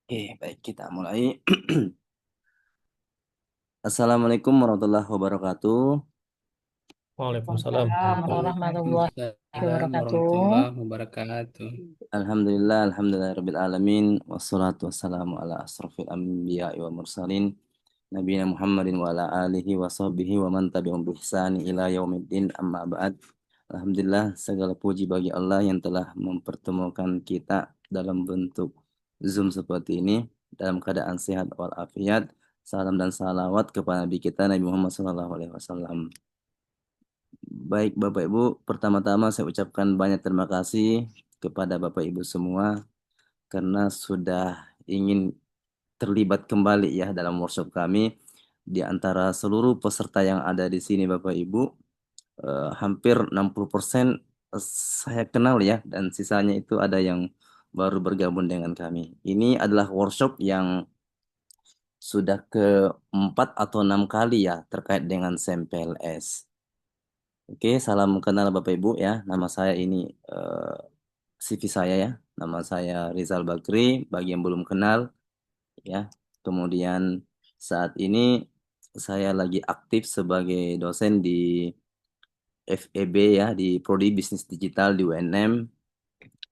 Oke, baik kita mulai. Assalamualaikum warahmatullahi wabarakatuh. Waalaikumsalam. Waalaikumsalam warahmatullahi Waalaikumsalam wabarakatuh. warahmatullahi wabarakatuh. Alhamdulillah rabbil alamin wassalatu wassalamu ala asrofil anbiya wa mursalin nabiyina Muhammadin wa ala alihi wa sahbihi wa man tabi'ahum bi ihsani ila yaumiddin amma ba'd. Alhamdulillah segala puji bagi Allah yang telah mempertemukan kita dalam bentuk Zoom seperti ini dalam keadaan sehat walafiat. Salam dan salawat kepada Nabi kita Nabi Muhammad SAW. Baik Bapak Ibu, pertama-tama saya ucapkan banyak terima kasih kepada Bapak Ibu semua karena sudah ingin terlibat kembali ya dalam workshop kami. Di antara seluruh peserta yang ada di sini Bapak Ibu, hampir 60% saya kenal ya, dan sisanya itu ada yang baru bergabung dengan kami. Ini adalah workshop yang sudah keempat atau enam kali ya terkait dengan SMPLS. Oke, salam kenal Bapak Ibu ya. Nama saya ini eh, CV saya ya. Nama saya Rizal Bakri, bagi yang belum kenal ya. Kemudian saat ini saya lagi aktif sebagai dosen di FEB ya, di Prodi Bisnis Digital di UNM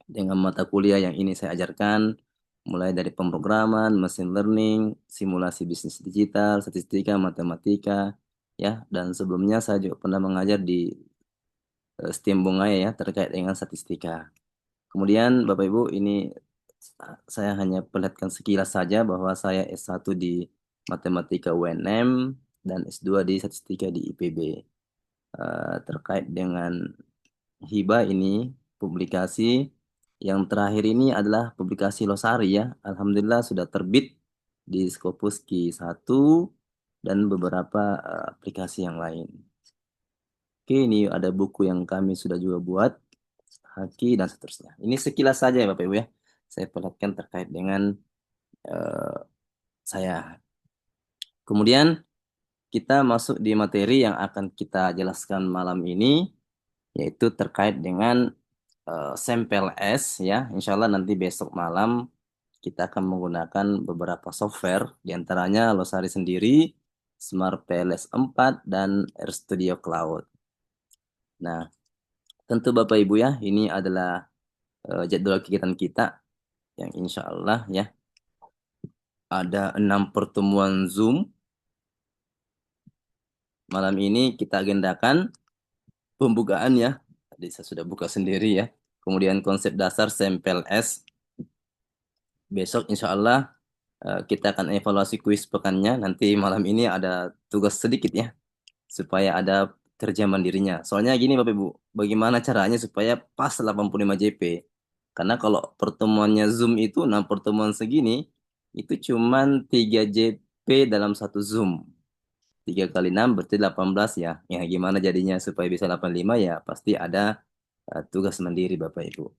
dengan mata kuliah yang ini saya ajarkan mulai dari pemrograman, machine learning, simulasi bisnis digital, statistika, matematika ya. Dan sebelumnya saya juga pernah mengajar di STEM Bungaya ya terkait dengan statistika. Kemudian Bapak Ibu ini saya hanya perlihatkan sekilas saja bahwa saya S1 di Matematika UNM dan S2 di Statistika di IPB. Terkait dengan hibah ini publikasi yang terakhir ini adalah publikasi Losari ya. Alhamdulillah sudah terbit di Scopus Q1 dan beberapa aplikasi yang lain. Oke, ini ada buku yang kami sudah juga buat, Haki dan seterusnya. Ini sekilas saja ya Bapak Ibu ya. Saya perlihatkan terkait dengan eh, saya. Kemudian kita masuk di materi yang akan kita jelaskan malam ini, yaitu terkait dengan sampel S ya. Insya Allah nanti besok malam kita akan menggunakan beberapa software, diantaranya Losari sendiri, Smart PLS 4, dan RStudio Cloud. Nah, tentu Bapak Ibu ya, ini adalah jadwal kegiatan kita yang insya Allah ya ada 6 pertemuan Zoom. Malam ini kita agendakan pembukaan ya. Tadi saya sudah buka sendiri ya. Kemudian konsep dasar sampel S. Besok insya Allah kita akan evaluasi kuis pekannya. Nanti malam ini ada tugas sedikit ya. Supaya ada kerja mandirinya. Soalnya gini Bapak Ibu, bagaimana caranya supaya pas 85 JP? Karena kalau pertemuannya Zoom itu, nah pertemuan segini, itu cuman 3 JP dalam satu Zoom. 3 kali 6 berarti 18 ya. Ya gimana jadinya supaya bisa 85 ya pasti ada tugas mandiri Bapak Ibu.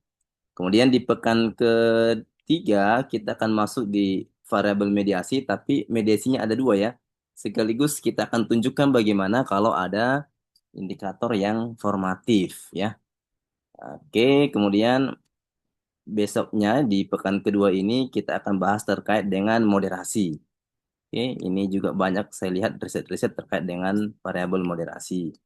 Kemudian di pekan ketiga kita akan masuk di variabel mediasi, tapi mediasinya ada dua ya. Sekaligus kita akan tunjukkan bagaimana kalau ada indikator yang formatif ya. Oke, kemudian besoknya di pekan kedua ini kita akan bahas terkait dengan moderasi. Oke, ini juga banyak saya lihat riset-riset terkait dengan variabel moderasi.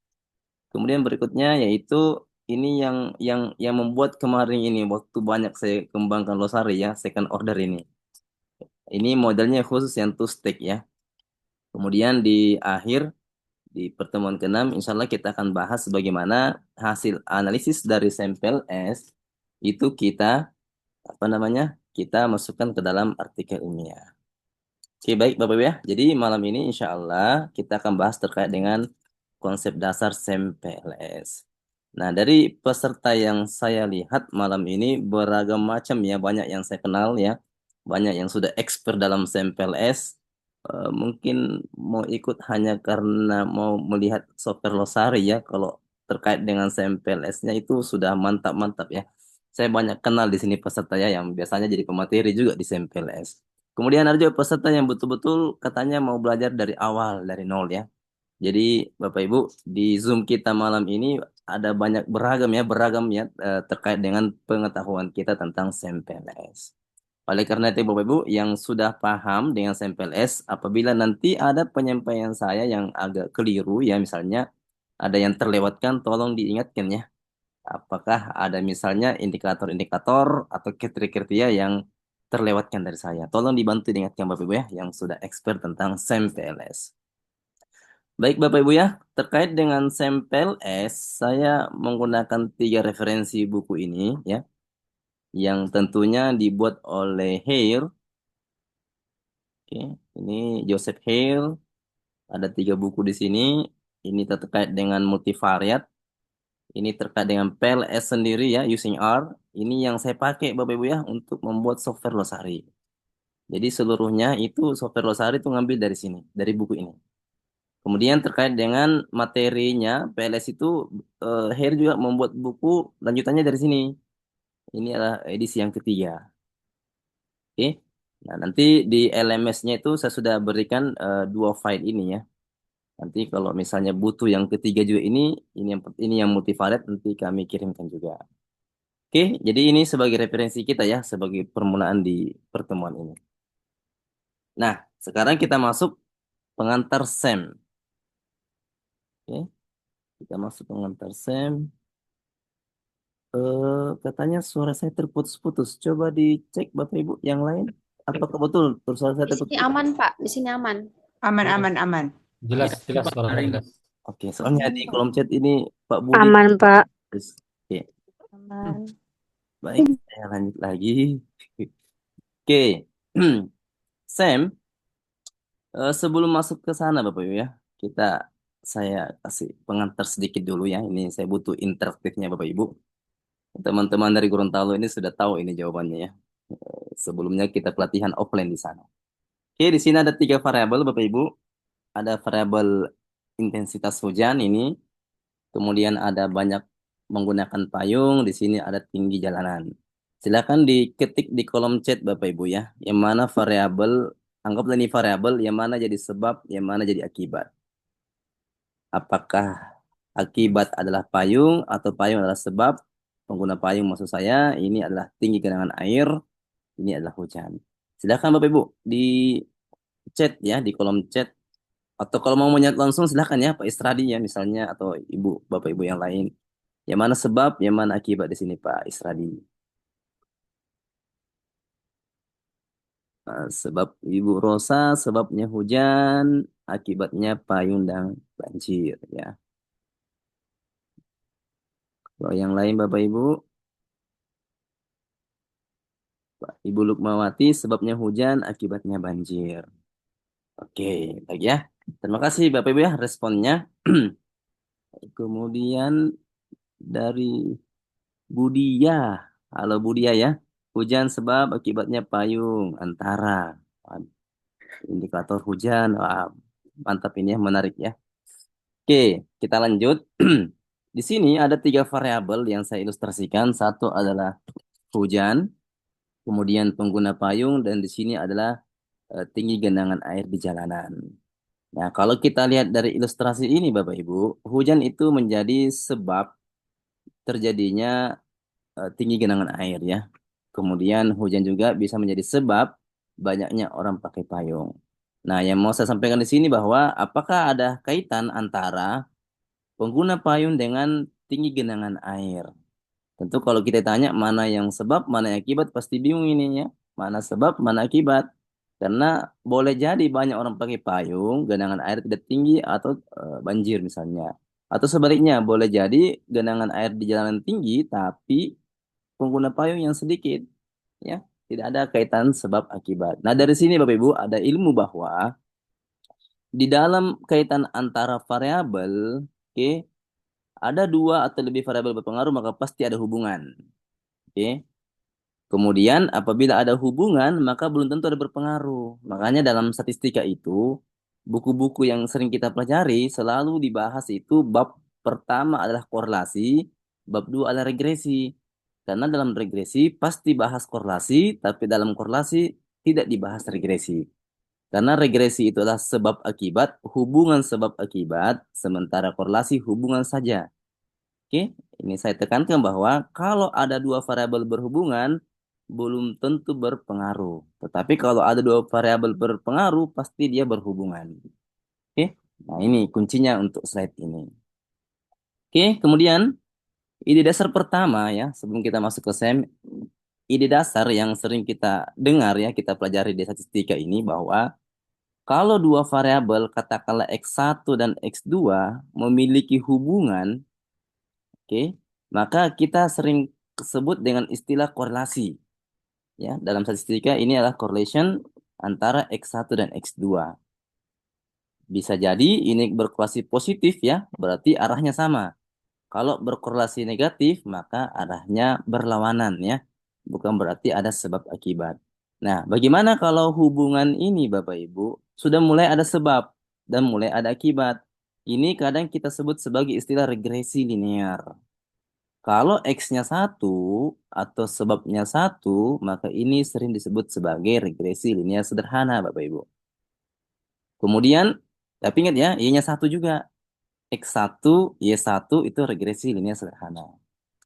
Kemudian berikutnya yaitu ini yang membuat kemarin ini waktu banyak saya kembangkan Losari ya, second order ini. Ini modelnya khusus yang two stage ya. Kemudian di akhir di pertemuan ke-6 insya Allah kita akan bahas bagaimana hasil analisis dari sampel S itu kita apa namanya? Kita masukkan ke dalam artikel ilmiah. Oke, baik Bapak Ibu ya. Jadi malam ini insya Allah kita akan bahas terkait dengan konsep dasar SEMPLS. Nah, dari peserta yang saya lihat malam ini beragam macam ya, banyak yang saya kenal ya, banyak yang sudah expert dalam SEMPLS. Mungkin mau ikut hanya karena mau melihat software Losari ya, kalau terkait dengan SEMPLS-nya itu sudah mantap-mantap ya. Saya banyak kenal di sini peserta ya, yang biasanya jadi pemateri juga di SEMPLS. Kemudian ada juga peserta yang betul-betul katanya mau belajar dari awal, dari nol ya. Jadi Bapak Ibu, di Zoom kita malam ini ada banyak beragam ya terkait dengan pengetahuan kita tentang SMPLS. Oleh karena itu Bapak Ibu yang sudah paham dengan sampel S, apabila nanti ada penyampaian saya yang agak keliru ya, misalnya ada yang terlewatkan, tolong diingatkan ya. Apakah ada misalnya indikator-indikator atau kriteria yang terlewatkan dari saya. Tolong dibantu diingatkan Bapak Ibu ya, yang sudah expert tentang sampel S. Baik Bapak Ibu ya, terkait dengan sampel S, saya menggunakan 3 referensi buku ini ya, yang tentunya dibuat oleh Hare. Oke, ini Joseph Hale. Ada 3 buku di sini. Ini terkait dengan multivariate. Ini terkait dengan PLS sendiri ya, using R. Ini yang saya pakai Bapak Ibu ya untuk membuat software Losari. Jadi seluruhnya itu software Losari itu ngambil dari sini, dari buku ini. Kemudian terkait dengan materinya, PLS itu Hale juga membuat buku lanjutannya dari sini. Ini adalah edisi yang ketiga. Oke. Nah, nanti di LMS-nya itu saya sudah berikan 2 file ini ya. Nanti kalau misalnya butuh yang ketiga juga ini yang multivariate nanti kami kirimkan juga. Oke, jadi ini sebagai referensi kita ya, sebagai permulaan di pertemuan ini. Nah, sekarang kita masuk pengantar SEM. Oke, kita masuk pengantar SEM. Katanya suara saya terputus-putus. Coba dicek Bapak Ibu yang lain. Apakah betul suara saya Di sini terputus? aman, Pak. Di sini aman. Aman. Jelas suara jelas. Oke, soalnya di kolom chat ini Pak Budi. Aman, Pak. Oke, Aman. baik, saya lanjut lagi. Oke, Sam, sebelum masuk ke sana Bapak Ibu ya, saya kasih pengantar sedikit dulu ya. Ini saya butuh interaktifnya Bapak Ibu. Teman-teman dari Gorontalo ini sudah tahu ini jawabannya ya. Sebelumnya kita pelatihan offline di sana. Oke, di sini ada 3 variabel Bapak Ibu. Ada variabel intensitas hujan ini, kemudian ada banyak menggunakan payung, di sini ada tinggi jalanan. Silakan diketik di kolom chat Bapak Ibu ya, yang mana variabel, anggaplah ini variabel, yang mana jadi sebab, yang mana jadi akibat. Apakah akibat adalah payung atau payung adalah sebab? Pengguna payung maksud saya, ini adalah tinggi genangan air, ini adalah hujan. Silakan Bapak Ibu di chat ya, di kolom chat. Atau kalau mau menyat langsung silakan ya Pak Isradi ya misalnya, atau Ibu, Bapak Ibu yang lain. Yang mana sebab, yang mana akibat di sini Pak Isradi. Sebab Ibu Rosa, sebabnya hujan, akibatnya payung dan banjir ya. Kalau yang lain Bapak Ibu, Pak Ibu Lukmawati, sebabnya hujan, akibatnya banjir. Oke, baik ya. Terima kasih Bapak Ibu ya responnya. Kemudian dari Budia. Halo Budia ya. Hujan sebab akibatnya payung antara. Indikator hujan. Wah, mantap ini ya, menarik ya. Oke, kita lanjut. Di sini ada 3 variabel yang saya ilustrasikan. Satu adalah hujan, kemudian pengguna payung, dan di sini adalah tinggi genangan air di jalanan. Nah, kalau kita lihat dari ilustrasi ini Bapak Ibu, hujan itu menjadi sebab terjadinya tinggi genangan air ya. Kemudian hujan juga bisa menjadi sebab banyaknya orang pakai payung. Nah, yang mau saya sampaikan di sini bahwa apakah ada kaitan antara pengguna payung dengan tinggi genangan air? Tentu kalau kita tanya mana yang sebab, mana yang akibat, pasti bingung ini ya. Mana sebab, mana akibat. Karena boleh jadi banyak orang pakai payung, genangan air tidak tinggi atau banjir misalnya. Atau sebaliknya, boleh jadi genangan air di jalanan tinggi, tapi pengguna payung yang sedikit. Ya, tidak ada kaitan sebab akibat. Nah, dari sini Bapak Ibu ada ilmu bahwa di dalam kaitan antara variabel, oke, ada 2 atau lebih variabel berpengaruh maka pasti ada hubungan. Oke. Kemudian apabila ada hubungan maka belum tentu ada berpengaruh. Makanya dalam statistika itu buku-buku yang sering kita pelajari selalu dibahas itu bab pertama adalah korelasi, bab 2 adalah regresi. Karena dalam regresi pasti bahas korelasi, tapi dalam korelasi tidak dibahas regresi. Karena regresi itu adalah sebab akibat, hubungan sebab akibat, sementara korelasi hubungan saja. Oke, ini saya tekankan bahwa kalau ada 2 variabel berhubungan, belum tentu berpengaruh. Tetapi kalau ada dua variabel berpengaruh, pasti dia berhubungan. Oke, nah ini kuncinya untuk slide ini. Oke, kemudian ide dasar pertama ya, sebelum kita masuk ke SEM, ide dasar yang sering kita dengar ya, kita pelajari di statistika ini bahwa kalau dua variabel, katakanlah X1 dan X2 memiliki hubungan, oke, maka kita sering sebut dengan istilah korelasi. Ya, dalam statistika ini adalah correlation antara X1 dan X2. Bisa jadi ini berkorelasi positif ya, berarti arahnya sama. Kalau berkorelasi negatif, maka arahnya berlawanan ya. Bukan berarti ada sebab akibat. Nah, bagaimana kalau hubungan ini Bapak Ibu sudah mulai ada sebab dan mulai ada akibat? Ini kadang kita sebut sebagai istilah regresi linear. Kalau X-nya satu atau sebabnya satu, maka ini sering disebut sebagai regresi linear sederhana, Bapak Ibu. Kemudian, tapi ingat ya, Y-nya satu juga. X1, Y1 itu regresi linear sederhana.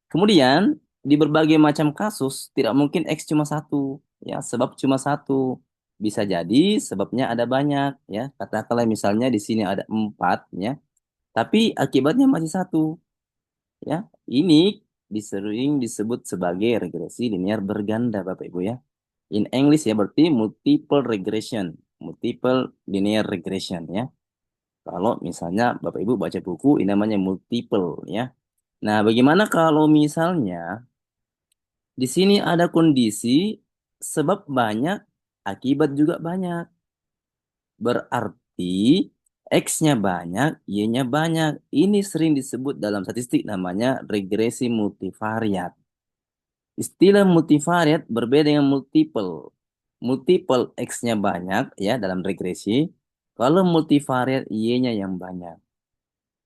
Kemudian, di berbagai macam kasus, tidak mungkin X cuma satu. Ya, sebab cuma satu. Bisa jadi sebabnya ada banyak. Ya, katakanlah misalnya di sini ada 4, ya, tapi akibatnya masih satu. Ya, ini sering disebut sebagai regresi linear berganda, Bapak Ibu ya. In English ya berarti multiple regression, multiple linear regression ya. Kalau misalnya Bapak Ibu baca buku ini namanya multiple ya. Nah, bagaimana kalau misalnya di sini ada kondisi sebab banyak, akibat juga banyak. Berarti X-nya banyak, Y-nya banyak. Ini sering disebut dalam statistik namanya regresi multivariat. Istilah multivariat berbeda dengan multiple. Multiple X-nya banyak ya dalam regresi. Kalau multivariat Y-nya yang banyak.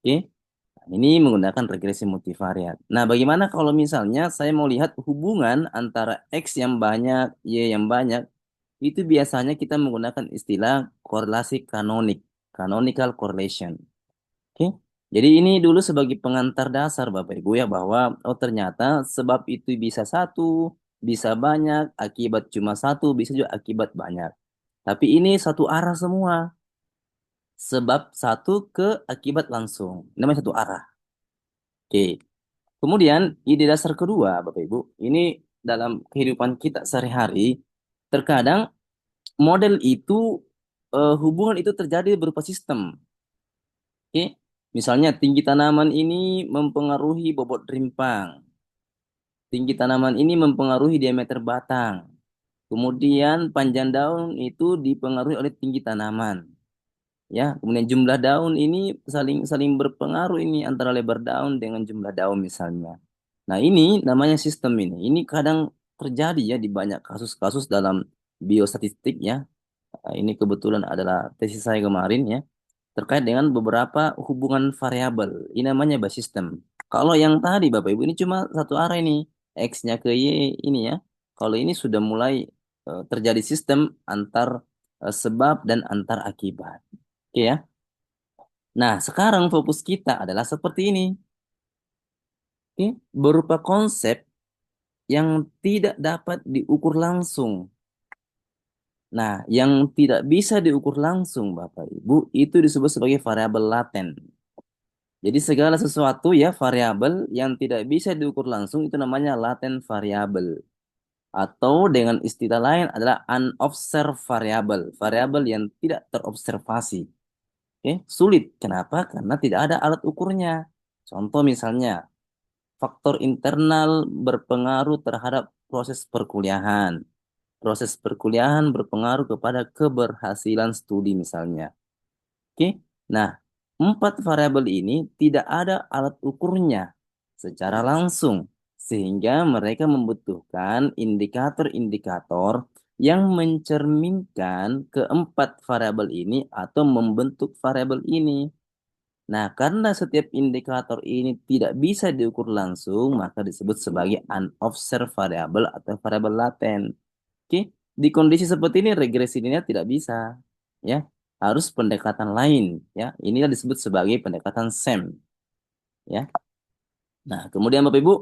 Oke. Nah, ini menggunakan regresi multivariat. Nah, bagaimana kalau misalnya saya mau lihat hubungan antara X yang banyak, Y yang banyak, itu biasanya kita menggunakan istilah korelasi kanonik, canonical correlation. Oke. Jadi ini dulu sebagai pengantar dasar Bapak Ibu ya bahwa oh ternyata sebab itu bisa satu, bisa banyak, akibat cuma satu, bisa juga akibat banyak. Tapi ini satu arah semua. Sebab satu ke akibat langsung. Namanya satu arah. Oke. Kemudian ide dasar kedua Bapak Ibu, ini dalam kehidupan kita sehari-hari terkadang model itu hubungan itu terjadi berupa sistem. Oke. Misalnya tinggi tanaman ini mempengaruhi bobot rimpang. Tinggi tanaman ini mempengaruhi diameter batang. Kemudian panjang daun itu dipengaruhi oleh tinggi tanaman. Ya, kemudian jumlah daun ini saling saling berpengaruh ini antara lebar daun dengan jumlah daun misalnya. Nah, ini namanya sistem ini. Ini kadang terjadi ya di banyak kasus-kasus dalam biostatistik ya. Ini kebetulan adalah tesis saya kemarin ya terkait dengan beberapa hubungan variabel. Ini namanya Bayes system. Kalau yang tadi Bapak Ibu ini cuma satu arah ini, X-nya ke Y ini ya. Kalau ini sudah mulai terjadi sistem antar sebab dan antar akibat. Oke ya. Nah, sekarang fokus kita adalah seperti ini. Oke, berupa konsep yang tidak dapat diukur langsung. Nah, yang tidak bisa diukur langsung Bapak Ibu itu disebut sebagai variabel laten. Jadi segala sesuatu ya variabel yang tidak bisa diukur langsung itu namanya latent variabel. Atau dengan istilah lain adalah unobserved variable. Variabel yang tidak terobservasi. Oke, sulit. Kenapa? Karena tidak ada alat ukurnya. Contoh misalnya, faktor internal berpengaruh terhadap proses perkuliahan. Proses perkuliahan berpengaruh kepada keberhasilan studi misalnya. Oke, nah, empat variabel ini tidak ada alat ukurnya secara langsung, sehingga mereka membutuhkan indikator-indikator yang mencerminkan keempat variabel ini atau membentuk variabel ini. Nah, karena setiap indikator ini tidak bisa diukur langsung, maka disebut sebagai unobserved variable atau variabel laten. Oke, di kondisi seperti ini regresi linear tidak bisa, ya. Harus pendekatan lain, ya. Inilah disebut sebagai pendekatan SEM, ya. Nah, kemudian Bapak Ibu,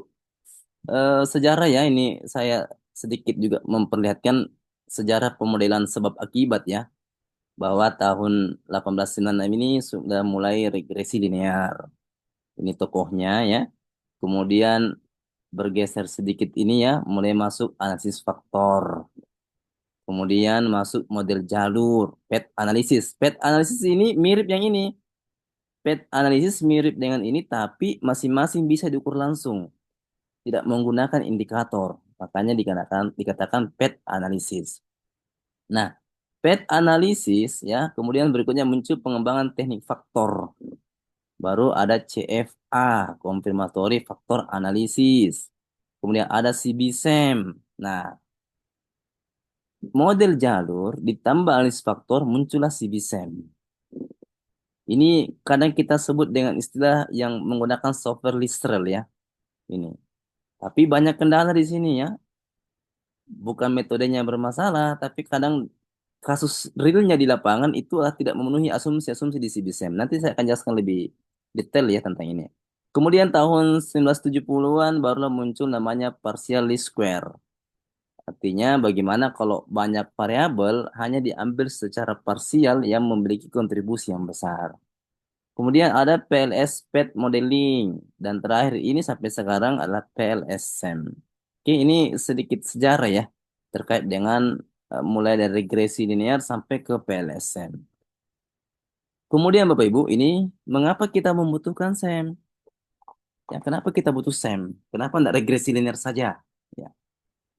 sejarah ya ini saya sedikit juga memperlihatkan sejarah pemodelan sebab akibat ya, bahwa tahun 1896 ini sudah mulai regresi linear. Ini tokohnya ya. Kemudian bergeser sedikit ini ya, mulai masuk analisis faktor. Kemudian masuk model jalur, path analysis. Path analysis ini mirip yang ini. Path analysis mirip dengan ini, tapi masing-masing bisa diukur langsung, tidak menggunakan indikator. Makanya dikatakan path analysis. Nah, path analysis ya, kemudian berikutnya muncul pengembangan teknik faktor. Baru ada CFA, confirmatory factor analysis. Kemudian ada CBSEM. Nah, model jalur ditambah analisis faktor muncullah CBSEM. Ini kadang kita sebut dengan istilah yang menggunakan software Listral ya. Ini. Tapi banyak kendala di sini ya. Bukan metodenya bermasalah, tapi kadang kasus realnya di lapangan itu tidak memenuhi asumsi-asumsi di CBSEM. Nanti saya akan jelaskan lebih detail ya tentang ini. Kemudian tahun 1970-an barulah muncul namanya partial least square. Artinya bagaimana kalau banyak variabel hanya diambil secara parsial yang memiliki kontribusi yang besar. Kemudian ada PLS Path Modeling. Dan terakhir ini sampai sekarang adalah PLS-SEM. Oke, ini sedikit sejarah ya terkait dengan mulai dari regresi linear sampai ke PLS-SEM. Kemudian Bapak Ibu, ini mengapa kita membutuhkan SEM? Ya, kenapa kita butuh SEM? Kenapa tidak regresi linear saja? Ya.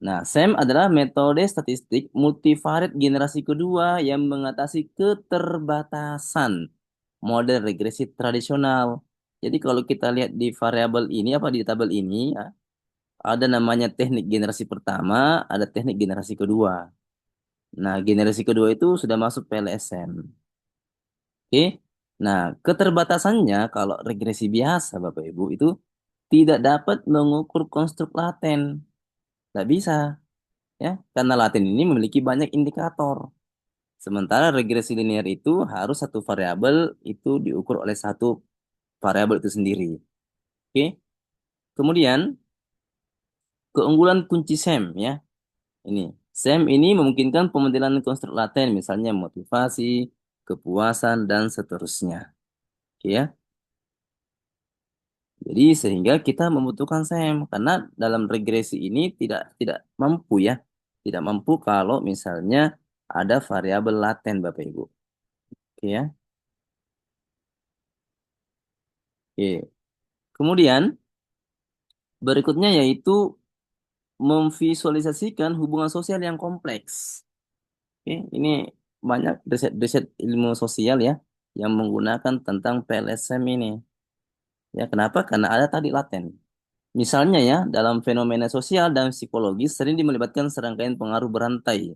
Nah, SEM adalah metode statistik multivariate generasi kedua yang mengatasi keterbatasan model regresi tradisional. Jadi kalau kita lihat di variabel ini, apa di tabel ini, ya, ada namanya teknik generasi pertama, ada teknik generasi kedua. Nah, generasi kedua itu sudah masuk PLSM. Oke. Nah, keterbatasannya kalau regresi biasa, Bapak Ibu, itu tidak dapat mengukur konstruk laten. Tidak bisa, ya, karena laten ini memiliki banyak indikator. Sementara regresi linear itu harus satu variabel itu diukur oleh satu variabel itu sendiri. Oke. Kemudian keunggulan kunci SEM ya. Ini SEM ini memungkinkan pemodelan konstruk laten misalnya motivasi, kepuasan dan seterusnya. Oke ya. Jadi sehingga kita membutuhkan SEM karena dalam regresi ini tidak mampu ya. Tidak mampu kalau misalnya ada variabel laten Bapak Ibu. Oke ya. Oke. Kemudian berikutnya yaitu memvisualisasikan hubungan sosial yang kompleks. Oke, ini banyak riset-riset ilmu sosial ya yang menggunakan tentang PLSM ini. Ya, kenapa? Karena ada tadi laten. Misalnya ya, dalam fenomena sosial dan psikologis sering melibatkan serangkaian pengaruh berantai.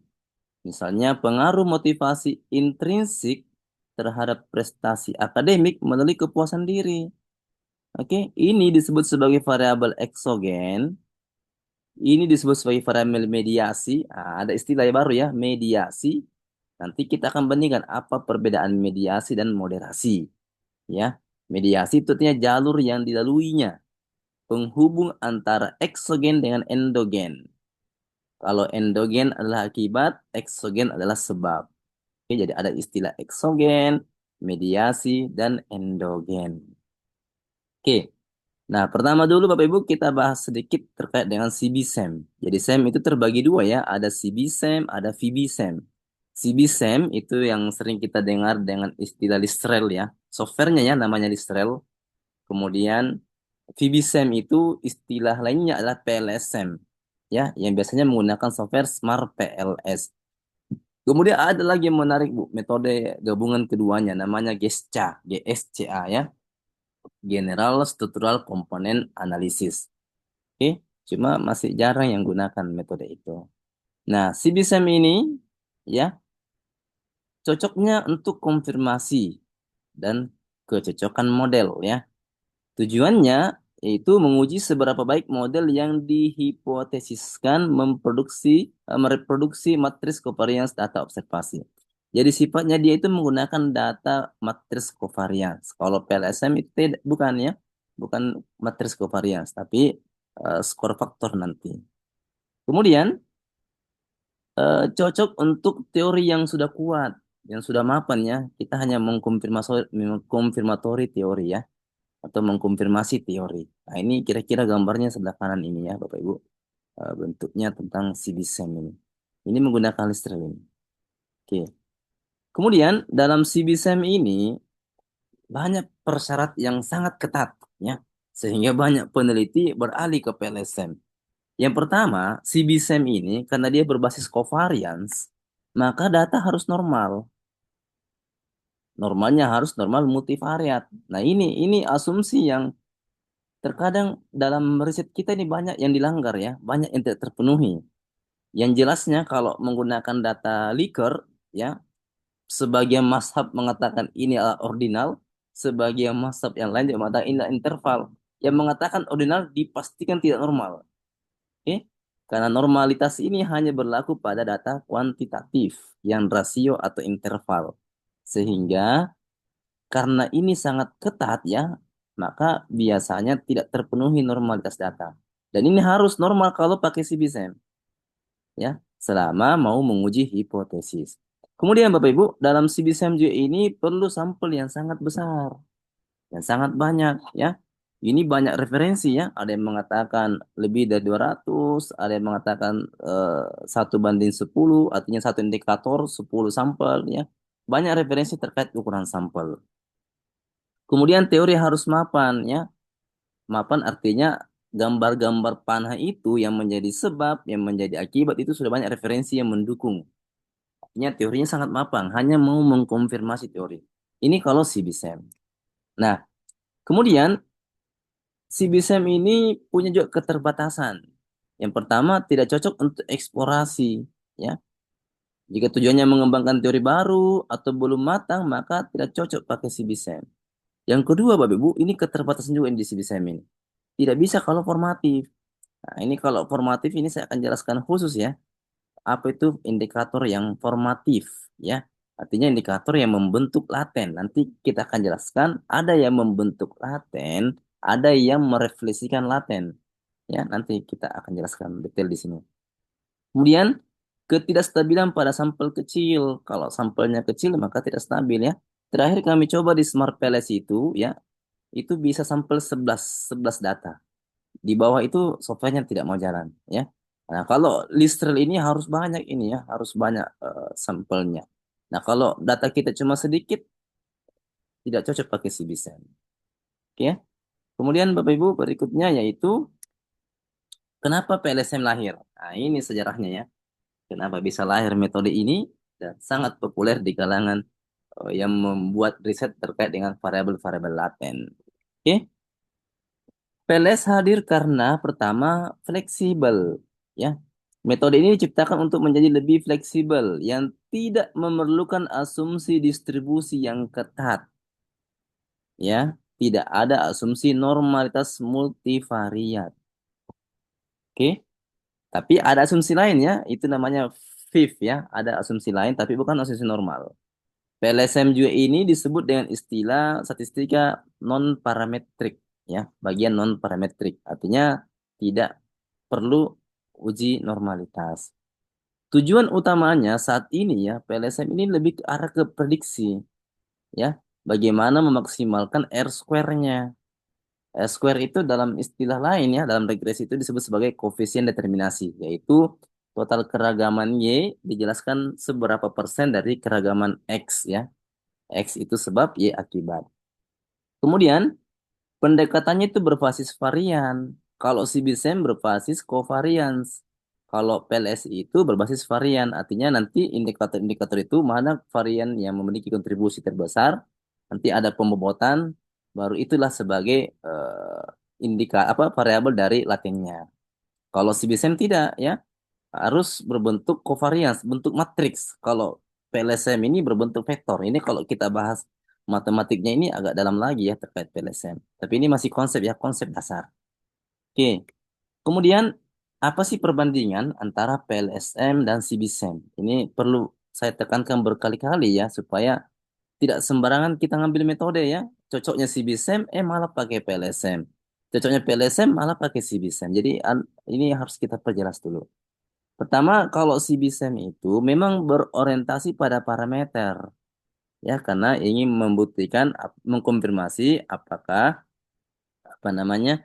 Misalnya pengaruh motivasi intrinsik terhadap prestasi akademik melalui kepuasan diri. Oke, ini disebut sebagai variabel eksogen. Ini disebut sebagai variabel mediasi. Nah, ada istilah baru ya, mediasi. Nanti kita akan bandingkan apa perbedaan mediasi dan moderasi. Ya, mediasi itu artinya jalur yang dilaluinya, penghubung antara eksogen dengan endogen. Kalau endogen adalah akibat, eksogen adalah sebab. Oke, jadi ada istilah eksogen, mediasi, dan endogen. Oke. Nah, pertama dulu Bapak Ibu kita bahas sedikit terkait dengan CBSEM. Jadi SEM itu terbagi dua ya, ada CBSEM, ada VBSEM. CBSEM itu yang sering kita dengar dengan istilah Listrel ya. Softwarenya ya namanya Listrel. Kemudian VBSEM itu istilah lainnya adalah PLSEM ya, yang biasanya menggunakan software Smart PLS. Kemudian ada lagi yang menarik Bu, metode gabungan keduanya namanya GSCA ya. General Structural Component Analysis. Oke, cuma masih jarang yang gunakan metode itu. Nah, CBSEM ini ya cocoknya untuk konfirmasi dan kecocokan model ya. Tujuannya yaitu menguji seberapa baik model yang dihipotesiskan mereproduksi matriks covariance data observasi. Jadi sifatnya dia itu menggunakan data matriks covariance. Kalau PLSM itu bukan ya, bukan matriks covariance, tapi skor faktor nanti. Kemudian cocok untuk teori yang sudah kuat, yang sudah mapan ya. Kita hanya mengkonfirmatori teori ya, atau mengkonfirmasi teori. Nah, ini kira-kira gambarnya sebelah kanan ini ya, Bapak Ibu. Bentuknya tentang CB-SEM ini. Ini menggunakan Listerine. Oke. Kemudian dalam CB-SEM ini banyak persyarat yang sangat ketat ya, sehingga banyak peneliti beralih ke PLSM. Yang pertama, CB-SEM ini karena dia berbasis covariance, maka data harus normal. Normalnya harus normal multivariat. Nah, ini asumsi yang terkadang dalam riset kita ini banyak yang dilanggar ya, banyak yang tidak terpenuhi. Yang jelasnya kalau menggunakan data Likert ya, sebagian mazhab mengatakan ini adalah ordinal, sebagian mazhab yang lain juga mengatakan ini adalah interval. Yang mengatakan ordinal dipastikan tidak normal. Oke? Karena normalitas ini hanya berlaku pada data kuantitatif yang rasio atau interval. Sehingga karena ini sangat ketat ya, maka biasanya tidak terpenuhi normalitas data. Dan ini harus normal kalau pakai CBSEM. Ya, selama mau menguji hipotesis. Kemudian Bapak Ibu, dalam CBSEM juga ini perlu sampel yang sangat besar, yang sangat banyak ya. Ini banyak referensi ya, ada yang mengatakan lebih dari 200, ada yang mengatakan 1:10, artinya satu indikator 10 sampel ya. Banyak referensi terkait ukuran sampel. Kemudian teori harus mapan ya. Mapan artinya gambar-gambar panah itu yang menjadi sebab, yang menjadi akibat itu sudah banyak referensi yang mendukung. Artinya teorinya sangat mapan, hanya mau mengkonfirmasi teori. Ini kalau CBSEM. Nah, kemudian CBSEM ini punya juga keterbatasan. Yang pertama, tidak cocok untuk eksplorasi, ya. Jika tujuannya mengembangkan teori baru atau belum matang, maka tidak cocok pakai CBSEM. Yang kedua, Bapak Ibu, ini keterbatasan juga di CBSEM ini. Tidak bisa kalau formatif. Nah, ini kalau formatif ini saya akan jelaskan khusus ya. Apa itu indikator yang formatif ya? Artinya indikator yang membentuk laten. Nanti kita akan jelaskan ada yang membentuk laten, ada yang merefleksikan laten. Ya, nanti kita akan jelaskan detail di sini. Kemudian ketidakstabilan pada sampel kecil. Kalau sampelnya kecil maka tidak stabil ya. Terakhir kami coba di Smart PLS itu ya, itu bisa sampel 11 data. Di bawah itu softwarenya tidak mau jalan ya. Nah, kalau Listrel ini harus banyak ini ya, harus banyak sampelnya. Nah, kalau data kita cuma sedikit, tidak cocok pakai CBSEM. Oke ya. Kemudian Bapak Ibu berikutnya yaitu kenapa PLSM lahir. Nah, ini sejarahnya ya. Kenapa bisa lahir metode ini dan sangat populer di kalangan yang membuat riset terkait dengan variabel-variabel laten. Oke. PLS hadir karena pertama fleksibel ya. Metode ini diciptakan untuk menjadi lebih fleksibel yang tidak memerlukan asumsi distribusi yang ketat. Ya, tidak ada asumsi normalitas multivariat. Oke. Tapi ada asumsi lain ya, itu namanya fifth ya, ada asumsi lain tapi bukan asumsi normal. PLSM juga ini disebut dengan istilah statistika non parametrik ya, bagian non parametrik. Artinya tidak perlu uji normalitas. Tujuan utamanya saat ini ya, PLSM ini lebih ke arah ke prediksi ya. Bagaimana memaksimalkan R square-nya. R square itu dalam istilah lain ya, dalam regresi itu disebut sebagai koefisien determinasi, yaitu total keragaman Y dijelaskan seberapa persen dari keragaman X ya. X itu sebab, Y akibat. Kemudian pendekatannya itu berbasis varian. Kalau CBSEM berbasis covariance. Kalau PLSI itu berbasis varian. Artinya nanti indikator-indikator itu mana varian yang memiliki kontribusi terbesar. Nanti ada pembobotan. Baru itulah sebagai variabel dari latennya. Kalau CBSEM tidak ya. Harus berbentuk covariance, bentuk matriks. Kalau PLSM ini berbentuk vektor. Ini kalau kita bahas matematiknya ini agak dalam lagi ya terkait PLSM. Tapi ini masih konsep ya, konsep dasar. Oke. Kemudian apa sih perbandingan antara PLSM dan CBSEM? Ini perlu saya tekankan berkali-kali ya supaya tidak sembarangan kita ngambil metode ya. Cocoknya CBSEM malah pakai PLSM. Cocoknya PLSM malah pakai CBSEM. Jadi ini harus kita perjelas dulu. Pertama, kalau CBSEM itu memang berorientasi pada parameter, ya, karena ingin membuktikan, mengkonfirmasi apakah apa namanya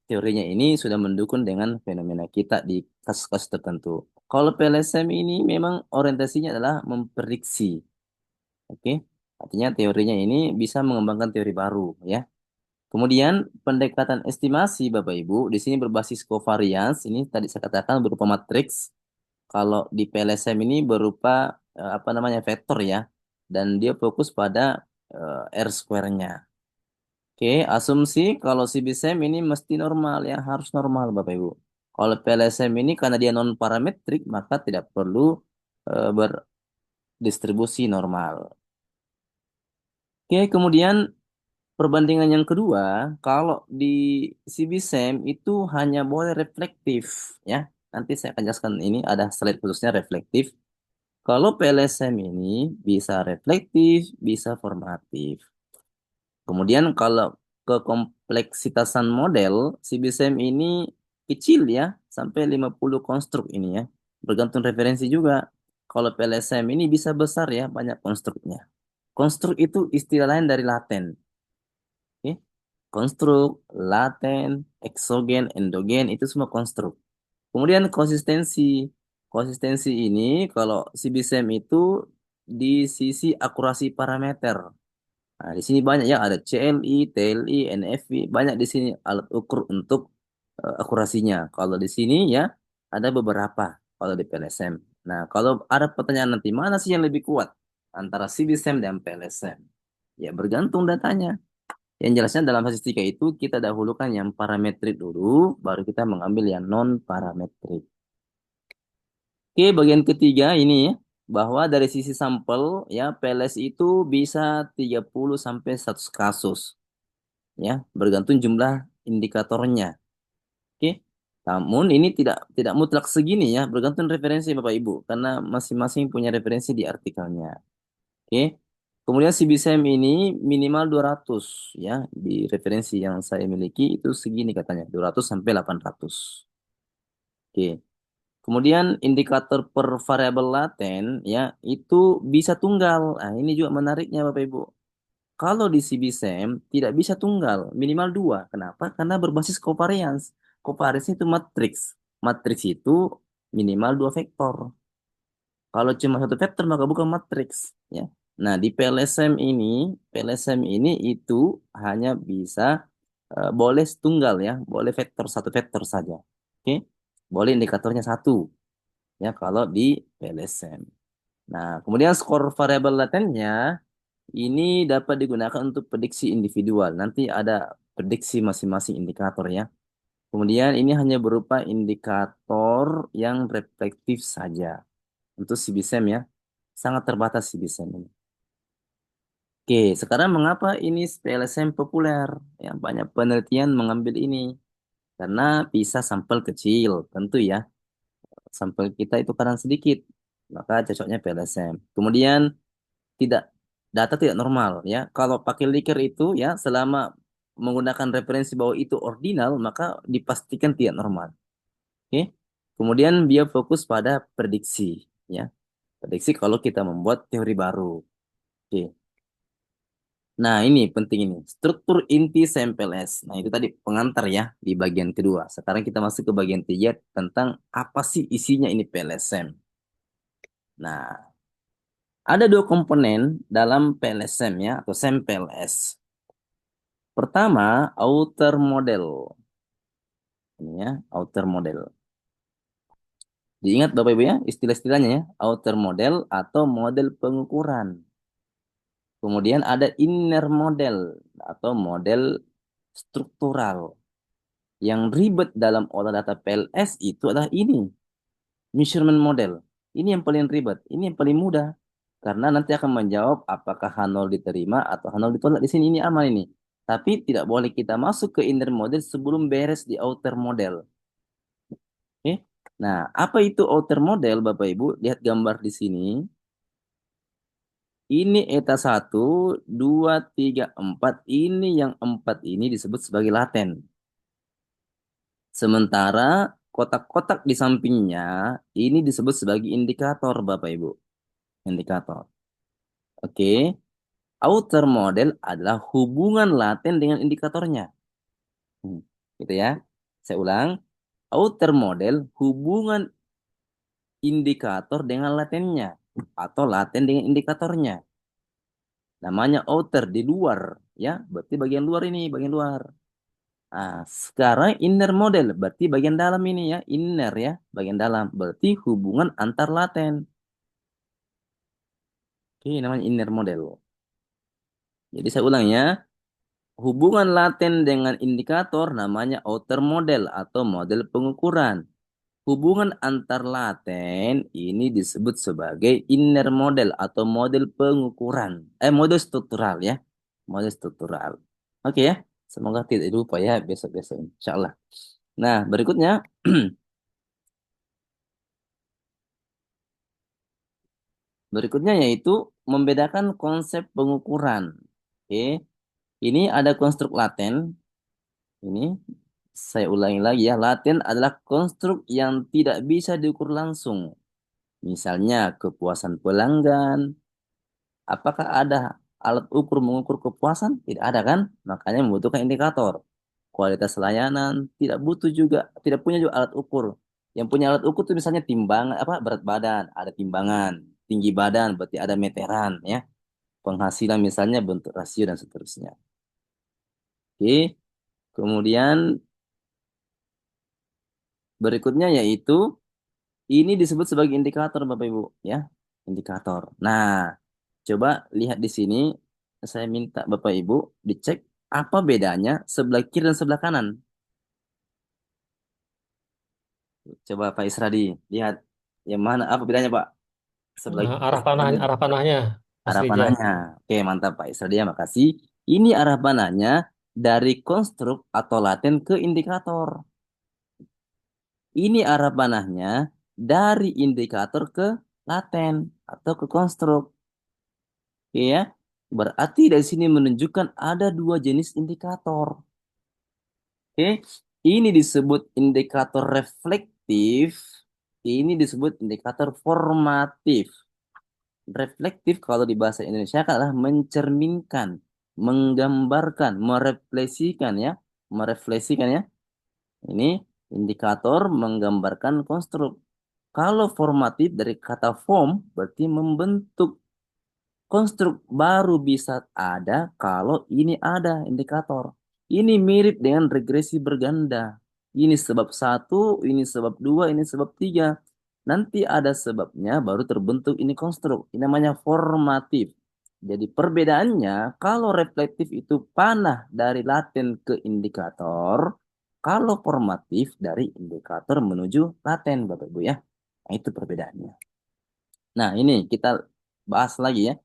teorinya ini sudah mendukung dengan fenomena kita di kasus-kasus tertentu. Kalau PLSM ini memang orientasinya adalah memprediksi, oke? Artinya teorinya ini bisa mengembangkan teori baru, ya. Kemudian pendekatan estimasi Bapak Ibu di sini berbasis covariance, ini tadi saya katakan berupa matriks. Kalau di PLSM ini berupa apa namanya vektor, ya, dan dia fokus pada R square-nya. Oke, asumsi kalau si BSEM ini mesti normal, ya, harus normal Bapak Ibu. Kalau PLSM ini karena dia non parametrik maka tidak perlu berdistribusi normal. Oke, kemudian perbandingan yang kedua, kalau di CBSEM itu hanya boleh reflektif, ya. Nanti saya akan jelaskan, ini ada slide khususnya reflektif. Kalau PLSM ini bisa reflektif, bisa formatif. Kemudian kalau kekompleksitasan model, CBSEM ini kecil, ya, sampai 50 konstruk ini, ya. Bergantung referensi juga. Kalau PLSM ini bisa besar, ya, banyak konstruknya. Konstruk itu istilah lain dari laten. Oke? Konstruk, laten, eksogen, endogen, itu semua konstruk. Kemudian konsistensi. Konsistensi ini kalau CBSEM itu di sisi akurasi parameter. Nah, di sini banyak, ya, ada CLI, TLI, NFV, banyak di sini alat ukur untuk akurasinya. Kalau di sini, ya, ada beberapa kalau di PLSM. Nah, kalau ada pertanyaan nanti mana sih yang lebih kuat antara CBSEM dan PLSM? Ya, bergantung datanya. Yang jelasnya dalam statistika itu kita dahulukan yang parametrik dulu, baru kita mengambil yang non parametrik. Oke, bagian ketiga ini, ya, bahwa dari sisi sampel, ya, PLS itu bisa 30 sampai 100 kasus, ya, bergantung jumlah indikatornya. Oke. Namun ini tidak mutlak segini, ya, bergantung referensi Bapak Ibu karena masing-masing punya referensi di artikelnya. Oke. Kemudian CBSEM ini minimal 200, ya, di referensi yang saya miliki itu segini katanya, 200 sampai 800. Oke. Kemudian indikator per variabel laten, ya, itu bisa tunggal. Nah, ini juga menariknya Bapak Ibu. Kalau di CBSEM tidak bisa tunggal, minimal dua. Kenapa? Karena berbasis covariance. Covariance itu matriks. Matriks itu minimal dua vektor. Kalau cuma satu vektor maka bukan matriks, ya. Nah, di PLSM ini itu hanya bisa boleh tunggal, ya, boleh vektor satu vektor saja. Oke. Boleh indikatornya satu, ya, kalau di PLSM. Nah, kemudian skor variabel latennya ini dapat digunakan untuk prediksi individual. Nanti ada prediksi masing-masing indikator, ya. Kemudian ini hanya berupa indikator yang reflektif saja. Untuk CBSEM, ya. Sangat terbatas CBSEM ini. Oke, sekarang mengapa ini PLSM populer? Ya, banyak penelitian mengambil ini. Karena bisa sampel kecil, tentu, ya. Sampel kita itu kadang sedikit. Maka cocoknya PLSM. Kemudian tidak data tidak normal, ya. Kalau pakai Likert itu, ya, selama menggunakan referensi bahwa itu ordinal maka dipastikan tidak normal. Oke. Kemudian dia fokus pada prediksi, ya. Prediksi kalau kita membuat teori baru. Oke. Nah, ini penting ini. Struktur inti sampel S. Nah, itu tadi pengantar, ya, di bagian kedua. Sekarang kita masuk ke bagian tiga tentang apa sih isinya ini PLSM. Nah, ada dua komponen dalam PLSM, ya, atau sampel S. Pertama, outer model. Ini, ya, outer model. Diingat Bapak Ibu, ya, istilah-istilahnya, ya. Outer model atau model pengukuran. Kemudian ada inner model atau model struktural. Yang ribet dalam olah data PLS itu adalah ini, measurement model. Ini yang paling ribet, ini yang paling mudah. Karena nanti akan menjawab apakah H0 diterima atau H0 ditolak. Di sini ini aman ini. Tapi tidak boleh kita masuk ke inner model sebelum beres di outer model. Oke. Nah, apa itu outer model Bapak Ibu? Lihat gambar di sini. Ini eta 1, 2, 3, 4. Ini yang 4 ini disebut sebagai laten. Sementara kotak-kotak di sampingnya ini disebut sebagai indikator, Bapak Ibu. Indikator. Oke. Outer model adalah hubungan laten dengan indikatornya. Gitu ya. Saya ulang. Outer model hubungan indikator dengan latennya atau laten dengan indikatornya. Namanya outer di luar, ya. Berarti bagian luar ini, bagian luar. Nah, sekarang inner model berarti bagian dalam ini ya, inner ya, bagian dalam. Berarti hubungan antar laten. Oke, namanya inner model. Jadi saya ulang ya. Hubungan laten dengan indikator namanya outer model atau model pengukuran. Hubungan antar laten ini disebut sebagai inner model atau model pengukuran. Model struktural ya. Model struktural. Oke ya. Semoga tidak lupa ya besok-besok insyaallah. Nah, berikutnya berikutnya yaitu membedakan konsep pengukuran. Oke. Ini ada konstruk laten. Ini saya ulangi lagi ya. Laten adalah konstruk yang tidak bisa diukur langsung. Misalnya kepuasan pelanggan. Apakah ada alat ukur mengukur kepuasan? Tidak ada kan? Makanya membutuhkan indikator. Kualitas layanan tidak butuh juga, tidak punya juga alat ukur. Yang punya alat ukur itu misalnya timbangan apa berat badan, ada timbangan, tinggi badan berarti ada meteran ya. Penghasilan misalnya bentuk rasio dan seterusnya. Oke. Kemudian berikutnya yaitu ini disebut sebagai indikator Bapak Ibu ya. Indikator. Nah, coba lihat di sini. Saya minta Bapak Ibu dicek apa bedanya sebelah kiri dan sebelah kanan. Coba Pak Isradi lihat yang mana apa bedanya Pak? Sebelah kiri, Arah panahnya, Mas arah Rijal. panahnya. Oke, mantap Pak Isradi ya, makasih. Ini arah panahnya dari konstruk atau laten ke indikator. Ini arah panahnya dari indikator ke laten atau ke konstruk. Oke ya. Berarti dari sini menunjukkan ada dua jenis indikator. Oke. Ini disebut indikator reflektif. Ini disebut indikator formatif. Reflektif kalau di bahasa Indonesia adalah mencerminkan, menggambarkan, merefleksikan ya. Merefleksikan ya. Ini indikator menggambarkan konstruk. Kalau formatif dari kata form berarti membentuk. Konstruk baru bisa ada kalau ini ada indikator. Ini mirip dengan regresi berganda. Ini sebab satu, ini sebab dua, ini sebab tiga. Nanti ada sebabnya baru terbentuk ini konstruk. Ini namanya formatif. Jadi perbedaannya kalau reflektif itu panah dari laten ke indikator. Kalau formatif dari indikator menuju laten Bapak Ibu ya. Nah, itu perbedaannya. Nah ini kita bahas lagi ya.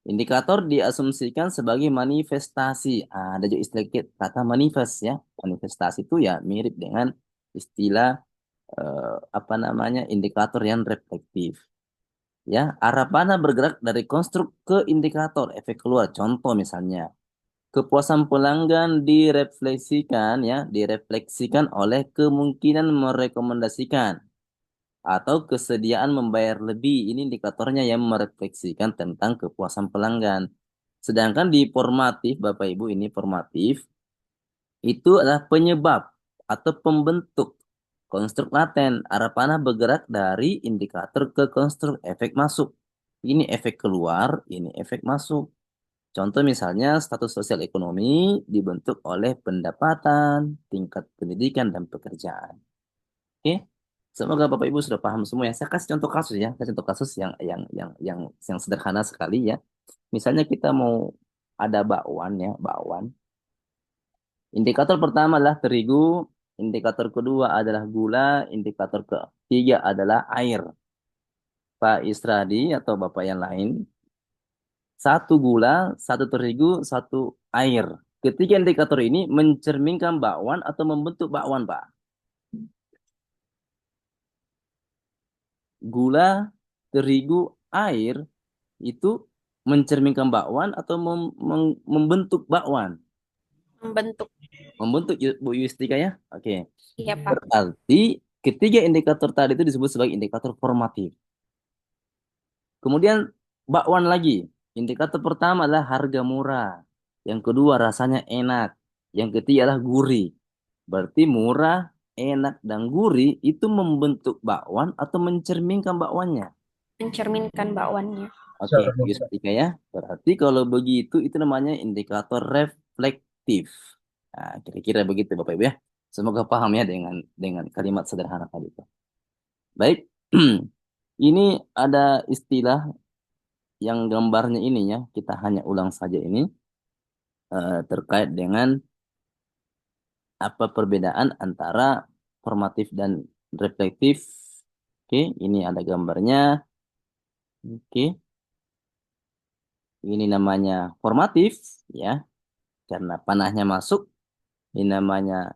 Indikator diasumsikan sebagai manifestasi. Ada juga istilah kata manifest ya. Manifestasi itu ya mirip dengan istilah apa namanya indikator yang reflektif. Ya, arah panah bergerak dari konstruk ke indikator efek keluar. Contoh misalnya, kepuasan pelanggan direfleksikan oleh kemungkinan merekomendasikan atau kesediaan membayar lebih. Ini indikatornya yang merefleksikan tentang kepuasan pelanggan. Sedangkan di formatif, Bapak Ibu ini formatif, itu adalah penyebab atau pembentuk konstruk laten. Arah panah bergerak dari indikator ke konstruk efek masuk. Ini efek keluar, ini efek masuk. Contoh misalnya status sosial ekonomi dibentuk oleh pendapatan, tingkat pendidikan, dan pekerjaan. Oke, semoga Bapak Ibu sudah paham semua ya. Saya kasih contoh kasus ya, kasih contoh kasus yang sederhana sekali ya. Misalnya kita mau ada bakwan ya, bakwan. Indikator pertama adalah terigu, indikator kedua adalah gula, indikator ketiga adalah air. Pak Isradi atau Bapak yang lain, satu gula, satu terigu, satu air. Ketiga indikator ini mencerminkan bakwan atau membentuk bakwan, Pak. Gula, terigu, air itu mencerminkan bakwan atau membentuk bakwan. Membentuk. Membentuk Bu Yustika ya. Oke. Iya, Pak. Berarti ketiga indikator tadi itu disebut sebagai indikator formatif. Kemudian bakwan lagi. Indikator pertama adalah harga murah. Yang kedua rasanya enak. Yang ketiga adalah gurih. Berarti murah, enak, dan gurih itu membentuk bakwan atau mencerminkan bakwannya. Mencerminkan bakwannya. Oke, Yustika ya. Berarti kalau begitu itu namanya indikator reflektif. Nah, kira-kira begitu Bapak Ibu ya. Semoga paham ya dengan kalimat sederhana tadi itu. Baik. Ini ada istilah yang gambarnya ini ya, kita hanya ulang saja ini terkait dengan apa perbedaan antara formatif dan reflektif. Oke, ini ada gambarnya. Oke, ini namanya formatif ya, karena panahnya masuk. Ini namanya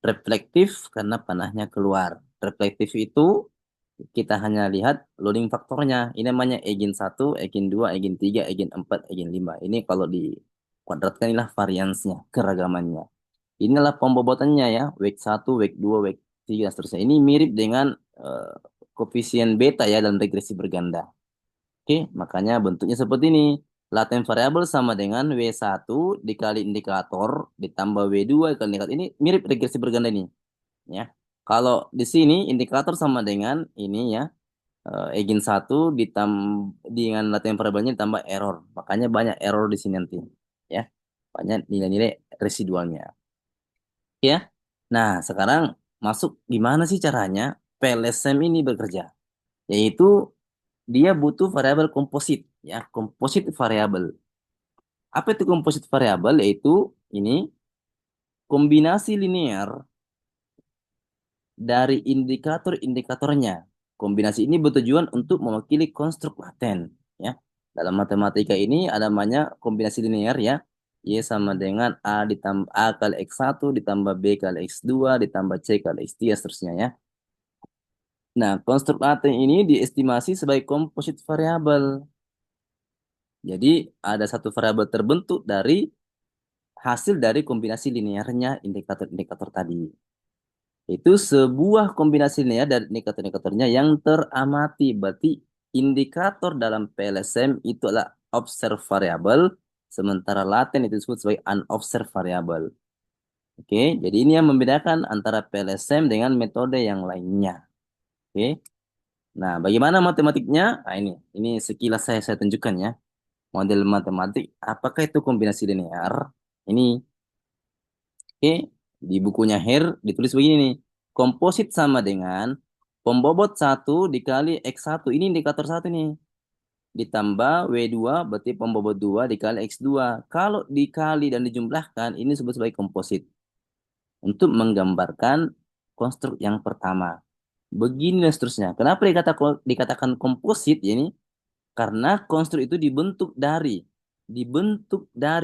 reflektif karena panahnya keluar. Reflektif itu kita hanya lihat loading faktornya. Ini namanya Eigen 1, Eigen 2, Eigen 3, Eigen 4, Eigen 5. Ini kalau di kuadratkan inilah variansnya, keragamannya. Inilah pembobotannya ya, wake 1, wake 2, wake 3, dan seterusnya. Ini mirip dengan eh, koefisien beta ya dalam regresi berganda. Oke, makanya bentuknya seperti ini. Laten variabel sama dengan W1 dikali indikator ditambah W2 dikali indikator. Ini mirip regresi berganda ini. Ya. Kalau di sini indikator sama dengan ini ya, Eigen 1 dengan latihan variabelnya ditambah error. Makanya banyak error di sini nanti. Ya. Banyak nilai-nilai residualnya. Ya. Nah, sekarang masuk gimana sih caranya PLSM ini bekerja? Yaitu dia butuh variabel komposit, ya, komposit variabel. Apa itu komposit variabel? Yaitu ini kombinasi linear dari indikator-indikatornya. Kombinasi ini bertujuan untuk mewakili konstruk laten. Ya. Dalam matematika ini ada namanya kombinasi linear ya. Y sama dengan A ditambah A kali X1 ditambah B kali X2 ditambah C kali X3 seterusnya ya. Nah, konstruk laten ini diestimasi sebagai komposit variabel. Jadi ada satu variabel terbentuk dari hasil dari kombinasi linearnya indikator-indikator tadi. Itu sebuah kombinasi linear dari indikator-indikatornya yang teramati. Berarti indikator dalam PLSM itu adalah observed variable, sementara laten itu disebut sebagai unobserved variable. Oke, jadi ini yang membedakan antara PLSM dengan metode yang lainnya. Oke, nah bagaimana matematiknya? Nah ini sekilas saya tunjukkan ya. Model matematik, apakah itu kombinasi linear? Ini, oke, di bukunya Hare ditulis begini nih. Komposit sama dengan pembobot 1 dikali X1. Ini indikator 1 nih. Ditambah W2 berarti pembobot 2 dikali X2. Kalau dikali dan dijumlahkan, ini disebut sebagai komposit. Untuk menggambarkan konstruk yang pertama. Begini dan seterusnya. Kenapa dikatakan komposit ini? Karena konstruk itu dibentuk dari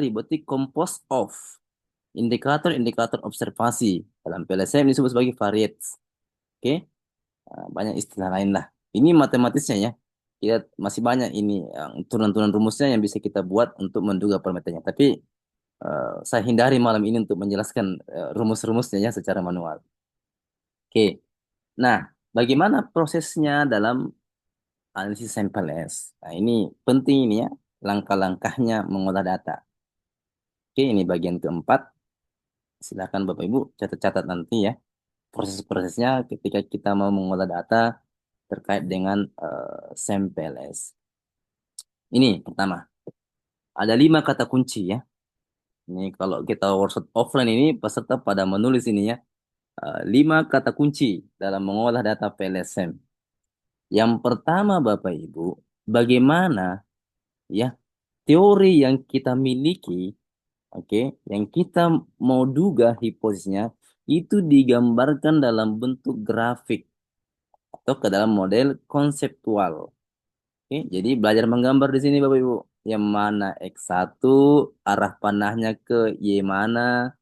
berarti composed of indikator-indikator observasi. Dalam PLSM ini disebut sebagai variates. Oke, nah, banyak istilah lain lah. Ini matematisnya ya. Kita masih banyak ini yang turun-turun rumusnya yang bisa kita buat untuk menduga parameternya. Tapi saya hindari malam ini untuk menjelaskan rumus-rumusnya ya secara manual. Oke, nah bagaimana prosesnya dalam analisis sampel S? Nah ini penting ini ya, langkah-langkahnya mengolah data. Oke, ini bagian keempat. Silakan Bapak Ibu catat-catat nanti ya proses-prosesnya ketika kita mau mengolah data terkait dengan sampel S. Ini pertama, ada 5 kata kunci ya. Ini kalau kita workshop offline ini peserta pada menulis ini ya. 5 kata kunci dalam mengolah data PLSM. Yang pertama Bapak Ibu, bagaimana ya teori yang kita miliki, oke, yang kita mau duga hipotesisnya itu digambarkan dalam bentuk grafik atau ke dalam model konseptual. Oke, jadi belajar menggambar di sini Bapak Ibu. Yang mana X1 arah panahnya ke Y mana,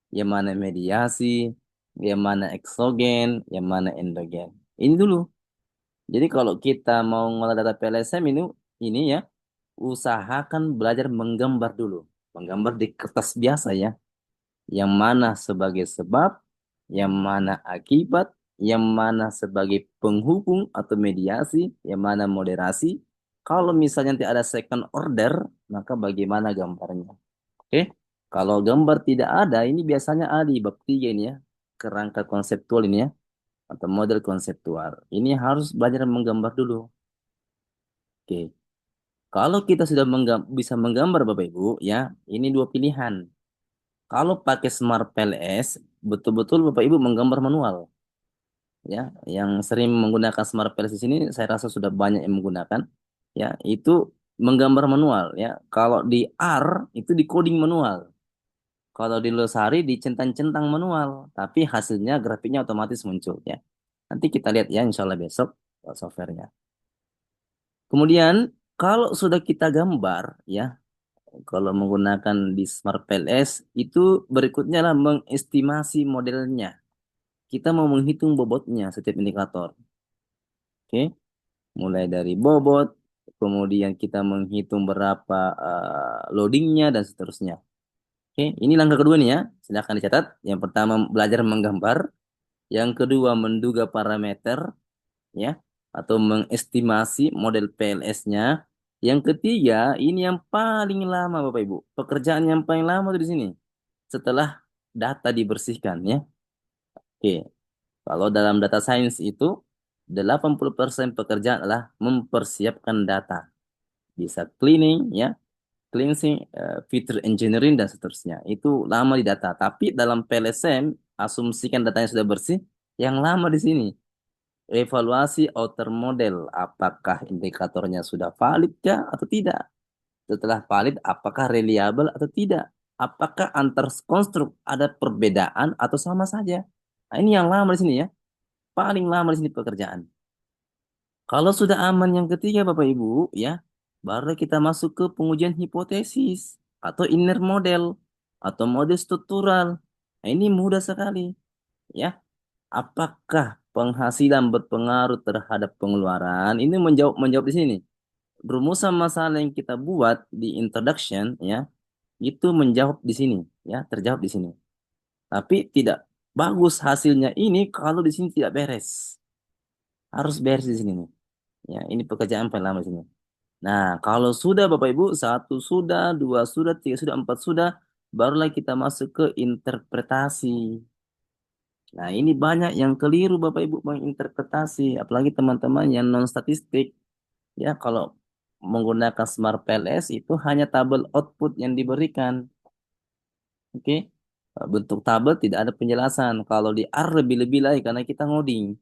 yang mana mediasi, yang mana eksogen, yang mana endogen. Ini dulu. Jadi kalau kita mau ngolah data PLSM ini ya, usahakan belajar menggambar dulu. Menggambar di kertas biasa ya. Yang mana sebagai sebab, yang mana akibat, yang mana sebagai penghubung atau mediasi, yang mana moderasi. Kalau misalnya nanti ada second order, maka bagaimana gambarnya? Oke. Kalau gambar tidak ada, ini biasanya ada di bab 3 ini ya. Kerangka konseptual ini ya. Atau model konseptual. Ini harus belajar menggambar dulu. Oke. Kalau kita sudah bisa menggambar Bapak Ibu, ya, ini dua pilihan. Kalau pakai Smart PLS, betul-betul Bapak Ibu menggambar manual. Ya, yang sering menggunakan Smart PLS di sini, saya rasa sudah banyak yang menggunakan. Ya, itu menggambar manual. Ya, kalau di R itu di coding manual. Kalau di Losari dicentang-centang manual, tapi hasilnya grafiknya otomatis muncul. Ya, nanti kita lihat ya, insya Allah besok softwarenya. Kemudian kalau sudah kita gambar, ya. Kalau menggunakan di Smart PLS itu berikutnya lah mengestimasi modelnya. Kita mau menghitung bobotnya setiap indikator. Oke, mulai dari bobot, kemudian kita menghitung berapa loadingnya dan seterusnya. Oke, ini langkah kedua nih ya. Silakan dicatat. Yang pertama belajar menggambar, yang kedua menduga parameter, ya, atau mengestimasi model PLS-nya. Yang ketiga, ini yang paling lama Bapak Ibu. Pekerjaan yang paling lama itu di sini. Setelah data dibersihkan ya. Oke, kalau dalam data science itu 80% pekerjaan adalah mempersiapkan data. Bisa cleaning ya, cleansing, feature engineering dan seterusnya. Itu lama di data. Tapi dalam PLSM asumsikan datanya sudah bersih, yang lama di sini evaluasi outer model, apakah indikatornya sudah valid kah atau tidak? Setelah valid, apakah reliable atau tidak? Apakah antar konstruk ada perbedaan atau sama saja? Nah, ini yang lama di sini ya. Paling lama di sini pekerjaan. Kalau sudah aman yang ketiga Bapak Ibu ya, baru kita masuk ke pengujian hipotesis atau inner model atau model struktural. Nah, ini mudah sekali ya. Apakah penghasilan berpengaruh terhadap pengeluaran? Ini menjawab di sini. Rumusan masalah yang kita buat di introduction ya, itu menjawab di sini ya, terjawab di sini. Tapi tidak bagus hasilnya ini kalau di sini tidak beres. Harus beres di sini nih. Ya, ini pekerjaan paling lama di sini. Nah, kalau sudah Bapak Ibu, satu sudah, dua sudah, tiga sudah, empat sudah, barulah kita masuk ke interpretasi. Nah, ini banyak yang keliru Bapak Ibu menginterpretasi, apalagi teman-teman yang non statistik. Ya, kalau menggunakan Smart PLS itu hanya tabel output yang diberikan. Oke. Bentuk tabel tidak ada penjelasan. Kalau di R lebih-lebih lagi karena kita ngoding.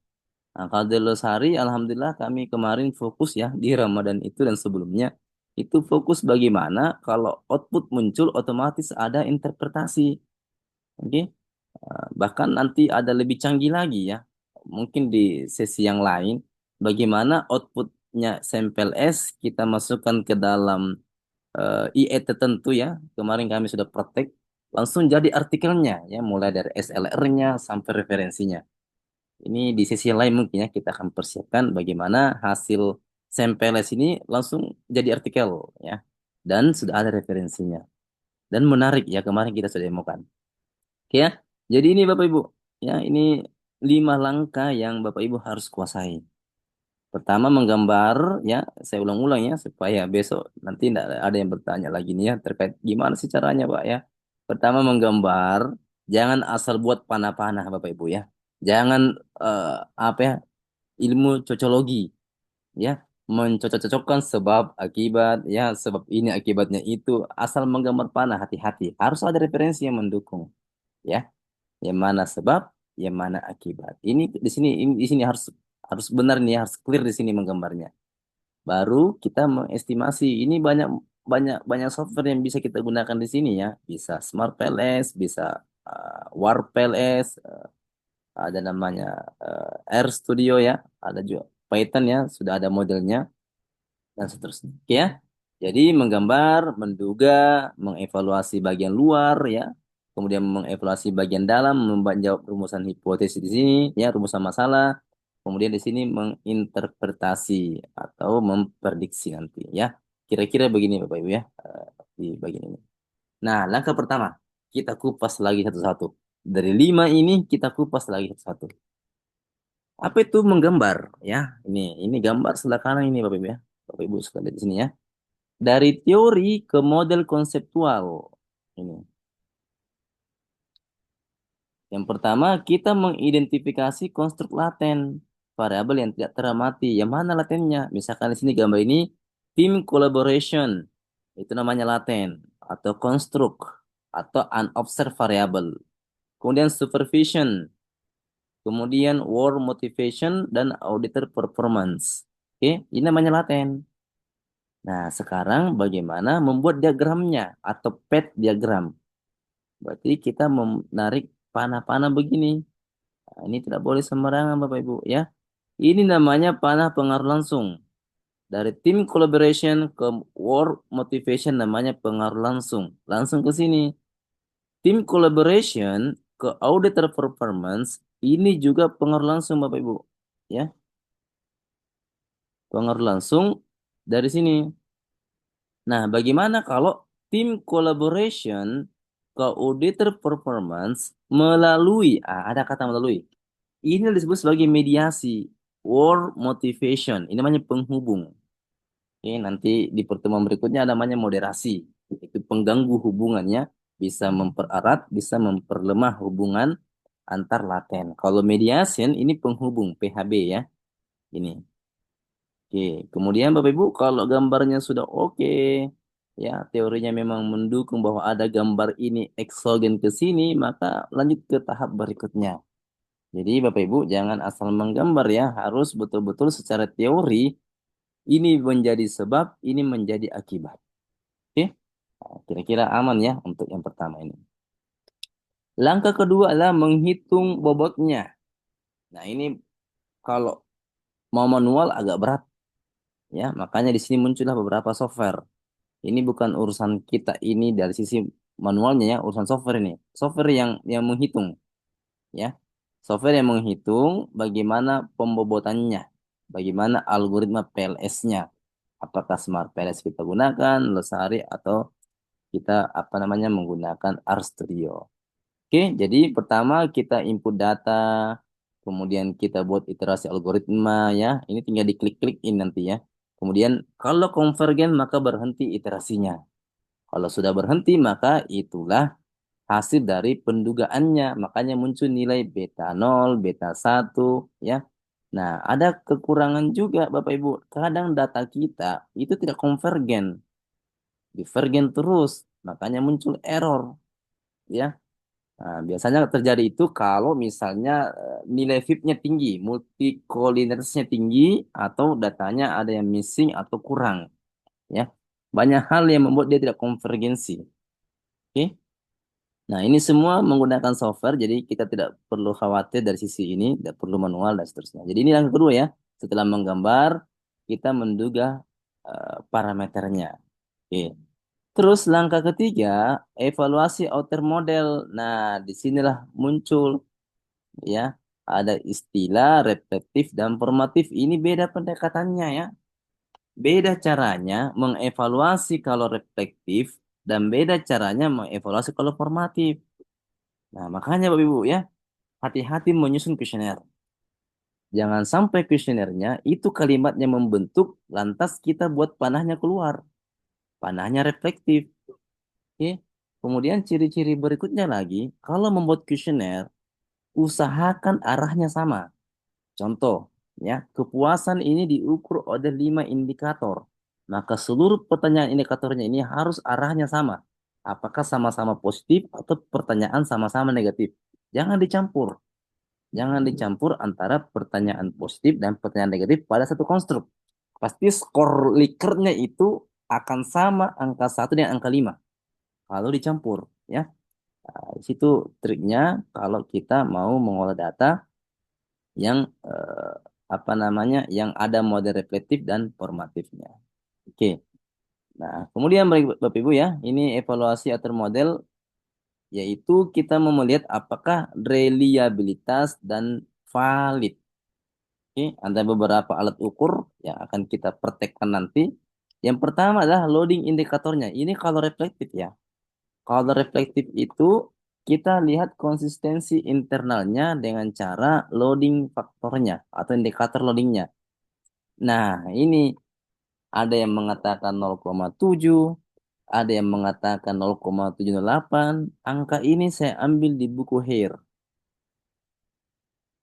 Nah, kalau di Losari, alhamdulillah kami kemarin fokus ya di Ramadan itu dan sebelumnya. Itu fokus bagaimana kalau output muncul otomatis ada interpretasi. Oke. Bahkan nanti ada lebih canggih lagi ya. Mungkin di sesi yang lain. Bagaimana outputnya sampel S kita masukkan ke dalam IE tertentu ya. Kemarin kami sudah praktek. Langsung jadi artikelnya ya. Mulai dari SLR-nya sampai referensinya. Ini di sesi yang lain mungkin ya kita akan persiapkan bagaimana hasil sampel S ini langsung jadi artikel ya. Dan sudah ada referensinya. Dan menarik ya kemarin kita sudah demokan. Oke ya. Jadi ini Bapak Ibu, ya ini 5 langkah yang Bapak Ibu harus kuasai. Pertama menggambar, ya saya ulang-ulang ya supaya besok nanti tidak ada yang bertanya lagi nih ya terkait gimana sih caranya Pak ya. Pertama menggambar, jangan asal buat panah-panah Bapak Ibu ya. Jangan eh, apa ya ilmu cocologi ya mencocok-cocokkan sebab akibat ya sebab ini akibatnya itu asal menggambar panah hati-hati harus ada referensi yang mendukung ya. Yang mana sebab, yang mana akibat. Ini di sini harus harus benar nih, harus clear di sini menggambarnya. Baru kita mengestimasi. Ini banyak banyak banyak software yang bisa kita gunakan di sini ya. Bisa Smart PLS, bisa Warp PLS, ada namanya R Studio ya, ada juga Python ya, sudah ada modelnya dan seterusnya. Oke ya. Jadi menggambar, menduga, mengevaluasi bagian luar ya, kemudian mengevaluasi bagian dalam, menjawab rumusan hipotesis di sini ya, rumusan masalah. Kemudian di sini menginterpretasi atau memprediksi nanti ya. Kira-kira begini Bapak Ibu ya di bagian ini. Nah, langkah pertama. kita kupas lagi satu-satu. Dari 5 ini kita kupas lagi satu-satu. Apa itu menggambar? Ya, ini gambar sebelah kanan ini Bapak Ibu ya. Bapak Ibu sekalian di sini ya. Dari teori ke model konseptual. Ini. Yang pertama, kita mengidentifikasi konstruk laten, variabel yang tidak teramati. Yang mana latennya? Misalkan di sini gambar ini, team collaboration, itu namanya laten, atau konstruk, atau unobserved variable. Kemudian supervision, kemudian war motivation, dan auditor performance. Oke, ini namanya laten. Nah, sekarang bagaimana membuat diagramnya, atau PET diagram. Berarti kita menarik panah-panah begini. Nah, ini tidak boleh sembarangan Bapak Ibu ya. Ini namanya panah pengaruh langsung. Dari team collaboration ke work motivation namanya pengaruh langsung. Langsung ke sini. Team collaboration ke auditor performance ini juga pengaruh langsung Bapak Ibu. Ya, pengaruh langsung dari sini. Nah, bagaimana kalau team collaboration ke auditor performance melalui, ada kata melalui. Ini disebut sebagai mediasi, war motivation. Ini namanya penghubung. Oke, nanti di pertemuan berikutnya namanya moderasi. Itu pengganggu hubungannya, bisa mempererat, bisa memperlemah hubungan antar laten. Kalau mediation ini penghubung, PHB ya. Ini. Oke, kemudian Bapak Ibu kalau gambarnya sudah oke, ya teorinya memang mendukung bahwa ada gambar ini eksogen ke sini, maka lanjut ke tahap berikutnya. Jadi Bapak Ibu jangan asal menggambar ya, harus betul-betul secara teori ini menjadi sebab, ini menjadi akibat. Oke? Nah, kira-kira aman ya untuk yang pertama ini. Langkah kedua adalah menghitung bobotnya. Nah, ini kalau mau manual agak berat ya, makanya di sini muncullah beberapa software. Ini bukan urusan kita ini dari sisi manualnya ya, urusan software ini. Software yang menghitung ya. Software yang menghitung bagaimana pembobotannya, bagaimana algoritma PLS-nya. Apakah Smart PLS kita gunakan, Losari atau kita menggunakan RStudio. Oke, jadi pertama kita input data, kemudian kita buat iterasi algoritma ya. Ini tinggal diklik-klikin nanti ya. Kemudian kalau konvergen maka berhenti iterasinya. Kalau sudah berhenti maka itulah hasil dari pendugaannya. Makanya muncul nilai beta 0, beta 1 ya. Nah, ada kekurangan juga Bapak Ibu. Kadang data kita itu tidak konvergen. Divergen terus. Makanya muncul error ya. Nah, biasanya terjadi itu kalau misalnya nilai VIP-nya tinggi, multicollinearsnya tinggi, atau datanya ada yang missing atau kurang. Ya, banyak hal yang membuat dia tidak konvergensi. Oke. Nah, ini semua menggunakan software, jadi kita tidak perlu khawatir dari sisi ini, tidak perlu manual dan seterusnya. Jadi ini yang kedua ya, setelah menggambar, kita menduga parameternya. Oke. Terus langkah ketiga, evaluasi outer model. Nah, disinilah muncul ya, ada istilah reflektif dan formatif. Ini beda pendekatannya ya. Beda caranya mengevaluasi kalau reflektif dan beda caranya mengevaluasi kalau formatif. Nah, makanya Bapak Ibu ya, hati-hati menyusun kuesioner. Jangan sampai kuesionernya itu kalimatnya membentuk, lantas kita buat panahnya keluar. Panahnya reflektif. Oke. Kemudian ciri-ciri berikutnya lagi, kalau membuat kuesioner, usahakan arahnya sama. Contoh, ya, kepuasan ini diukur oleh 5 indikator. Maka seluruh pertanyaan indikatornya ini harus arahnya sama. Apakah sama-sama positif atau pertanyaan sama-sama negatif. Jangan dicampur. Jangan dicampur antara pertanyaan positif dan pertanyaan negatif pada satu konstruk. Pasti skor Likert-nya itu akan sama angka 1 dan angka 5. Kalau dicampur, ya. Nah, di situ triknya kalau kita mau mengolah data yang yang ada model reflektif dan formatifnya. Oke. Nah, kemudian Bapak Ibu ya, ini evaluasi atur model yaitu kita mau melihat apakah reliabilitas dan valid. Oke, ada beberapa alat ukur yang akan kita praktekkan nanti. Yang pertama adalah loading indikatornya. Ini kalau reflektif ya. Kalau reflektif itu kita lihat konsistensi internalnya dengan cara loading faktornya atau indikator loadingnya. Nah, ini ada yang mengatakan 0,7, ada yang mengatakan 0,708. Angka ini saya ambil di buku Hare.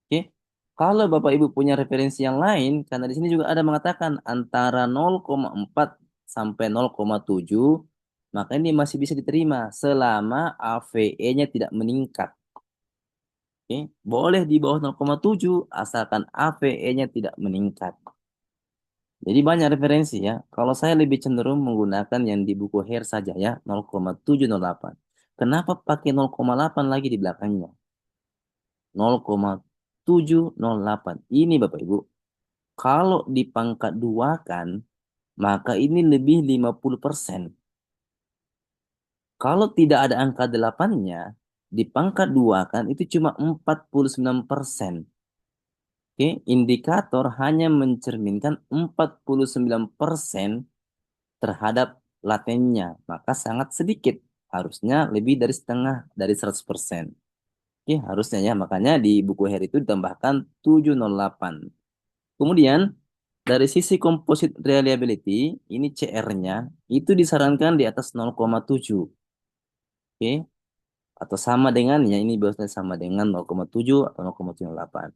Oke. Kalau Bapak Ibu punya referensi yang lain, karena di sini juga ada mengatakan antara 0,4 sampai 0,7, maka ini masih bisa diterima selama AVE-nya tidak meningkat. Oke. Boleh di bawah 0,7 asalkan AVE-nya tidak meningkat. Jadi banyak referensi ya. Kalau saya lebih cenderung menggunakan yang di buku Hare saja ya, 0,708. Kenapa pakai 0,8 lagi di belakangnya? 0,708. Ini Bapak Ibu, kalau dipangkat 2 kan, maka ini lebih 50%. Kalau tidak ada angka 8-nya, dipangkat 2 kan, itu cuma 49%. Oke, indikator hanya mencerminkan 49% terhadap latennya, maka sangat sedikit. Harusnya lebih dari setengah dari 100%. Oke, harusnya ya, makanya di buku Hare itu ditambahkan 708. Kemudian dari sisi composite reliability, ini CR-nya itu disarankan di atas 0,7. Oke, atau sama dengan ya ini biasanya sama dengan 0,7 atau 0,78.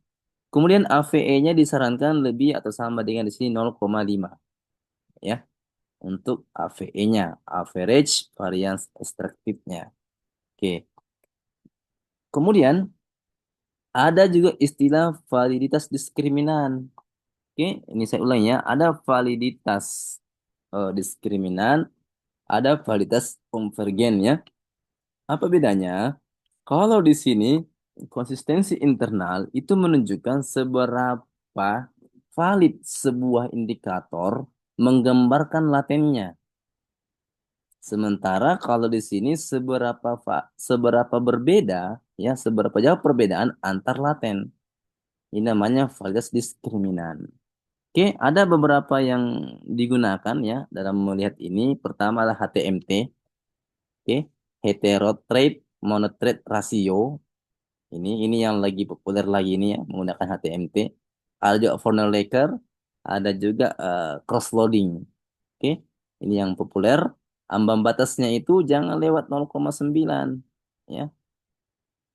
Kemudian AVE-nya disarankan lebih atau sama dengan di sini 0,5 ya untuk AVE-nya, average variance extractive-nya. Oke. Kemudian ada juga istilah validitas diskriminan. Oke, ini saya ulang ya. Ada validitas diskriminan, ada validitas konvergen ya. Apa bedanya? Kalau di sini konsistensi internal itu menunjukkan seberapa valid sebuah indikator menggambarkan latennya. Sementara kalau di sini seberapa berbeda ya, seberapa jauh perbedaan antar laten. Ini namanya validitas diskriminan. Oke, ada beberapa yang digunakan ya dalam melihat ini. Pertama adalah HTMT. Oke, heterotrade monotrade ratio. Ini yang lagi populer lagi ini ya, menggunakan HTMT. Ada juga Laker, ada juga cross loading. Oke, ini yang populer. Ambang batasnya itu jangan lewat 0,9 ya.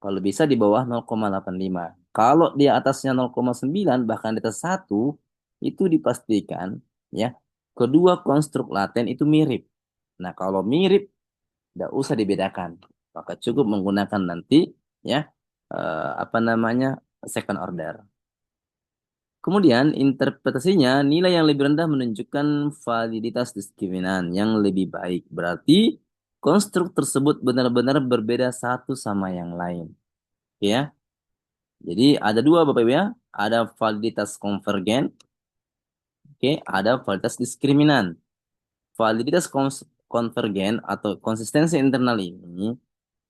Kalau bisa di bawah 0,85. Kalau di atasnya 0,9 bahkan di atas 1 itu dipastikan ya kedua konstruk laten itu mirip. Nah, kalau mirip tidak usah dibedakan. Maka cukup menggunakan nanti ya apa namanya second order. Kemudian interpretasinya nilai yang lebih rendah menunjukkan validitas diskriminan yang lebih baik. Berarti konstruk tersebut benar-benar berbeda satu sama yang lain. Oke ya. Jadi ada dua Bapak Ibu ya. Ada validitas konvergen. Oke, ada validitas diskriminan. Validitas konvergen atau konsistensi internal ini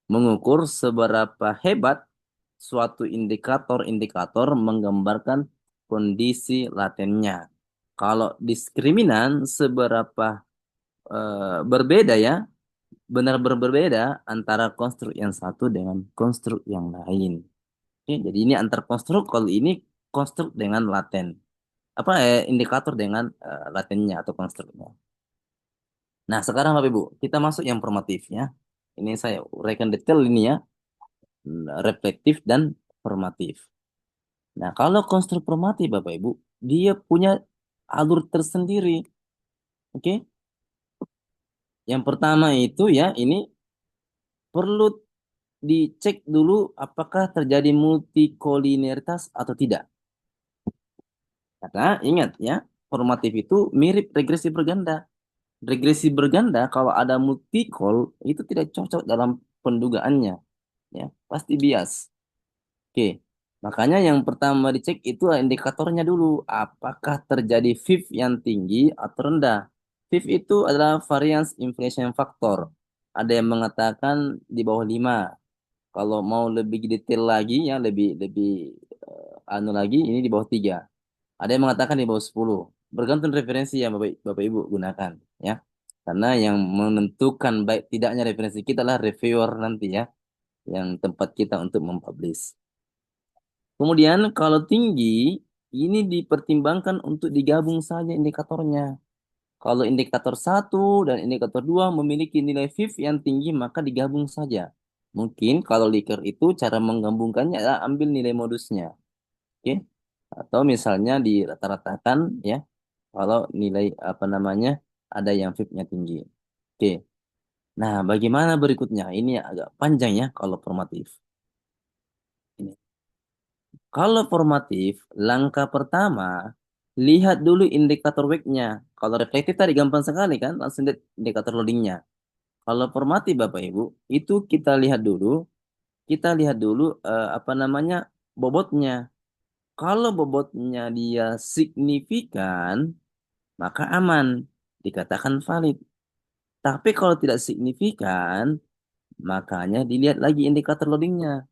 mengukur seberapa hebat suatu indikator-indikator menggambarkan kondisi latennya. Kalau diskriminan seberapa berbeda ya, benar-benar berbeda antara konstruk yang satu dengan konstruk yang lain. Oke, jadi ini antar konstruk, kalau ini konstruk dengan laten. Apa indikator dengan latennya atau konstruknya. Nah, sekarang Bapak Ibu, kita masuk yang formatifnya. Ini saya uraikan detail ini ya, reflektif dan formatif. Nah, kalau konstruk formatif Bapak Ibu, dia punya alur tersendiri. Oke? Yang pertama itu ya, ini perlu dicek dulu apakah terjadi multikoliniaritas atau tidak. Karena ingat ya, formatif itu mirip regresi berganda. Regresi berganda kalau ada multikol itu tidak cocok dalam pendugaannya, ya pasti bias. Oke, makanya yang pertama dicek itu indikatornya dulu, apakah terjadi VIF yang tinggi atau rendah. VIF itu adalah variance inflation factor. Ada yang mengatakan di bawah 5. Kalau mau lebih detail lagi ya, lebih lebih anu lagi, ini di bawah 3. Ada yang mengatakan di bawah 10. Bergantung referensi yang Bapak Ibu gunakan ya. Karena yang menentukan baik tidaknya referensi kita adalah reviewer nanti ya, yang tempat kita untuk mempublish. Kemudian kalau tinggi, ini dipertimbangkan untuk digabung saja indikatornya. Kalau indikator 1 dan indikator 2 memiliki nilai VIF yang tinggi, maka digabung saja. Mungkin kalau Likert itu cara menggabungkannya adalah ambil nilai modusnya. Oke? Atau misalnya dirata-ratakan ya, kalau nilai apa namanya ada yang VIF-nya tinggi. Oke. Nah, bagaimana berikutnya? Ini agak panjang ya kalau formatif. Ini. Kalau formatif, langkah pertama, lihat dulu indikator wake-nya. Kalau reflektif tadi gampang sekali kan, langsung lihat indikator loading-nya. Kalau formatif Bapak Ibu, itu kita lihat dulu apa namanya bobotnya. Kalau bobotnya dia signifikan, maka aman, dikatakan valid. Tapi kalau tidak signifikan, makanya dilihat lagi indikator loadingnya.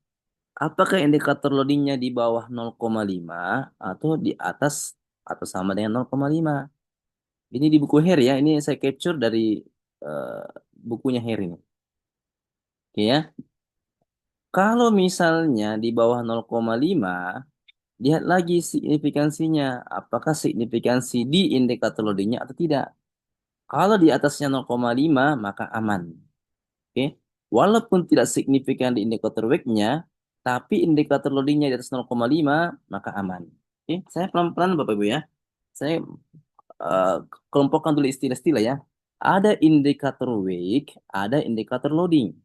Apakah indikator loadingnya di bawah 0,5 atau di atas atau sama dengan 0,5? Ini di buku Hare ya, ini saya capture dari eh, bukunya Hare ini. Oke ya. Kalau misalnya di bawah 0,5, lihat lagi signifikansinya. Apakah signifikansi di indikator loadingnya atau tidak? Kalau di atasnya 0,5, maka aman. Oke. Walaupun tidak signifikan di indikator wake-nya, tapi indikator loadingnya di atas 0,5, maka aman. Oke. Saya pelan-pelan Bapak Ibu ya. Saya eh, kelompokkan dulu istilah-istilah ya. Ada indikator wake, ada indikator loading.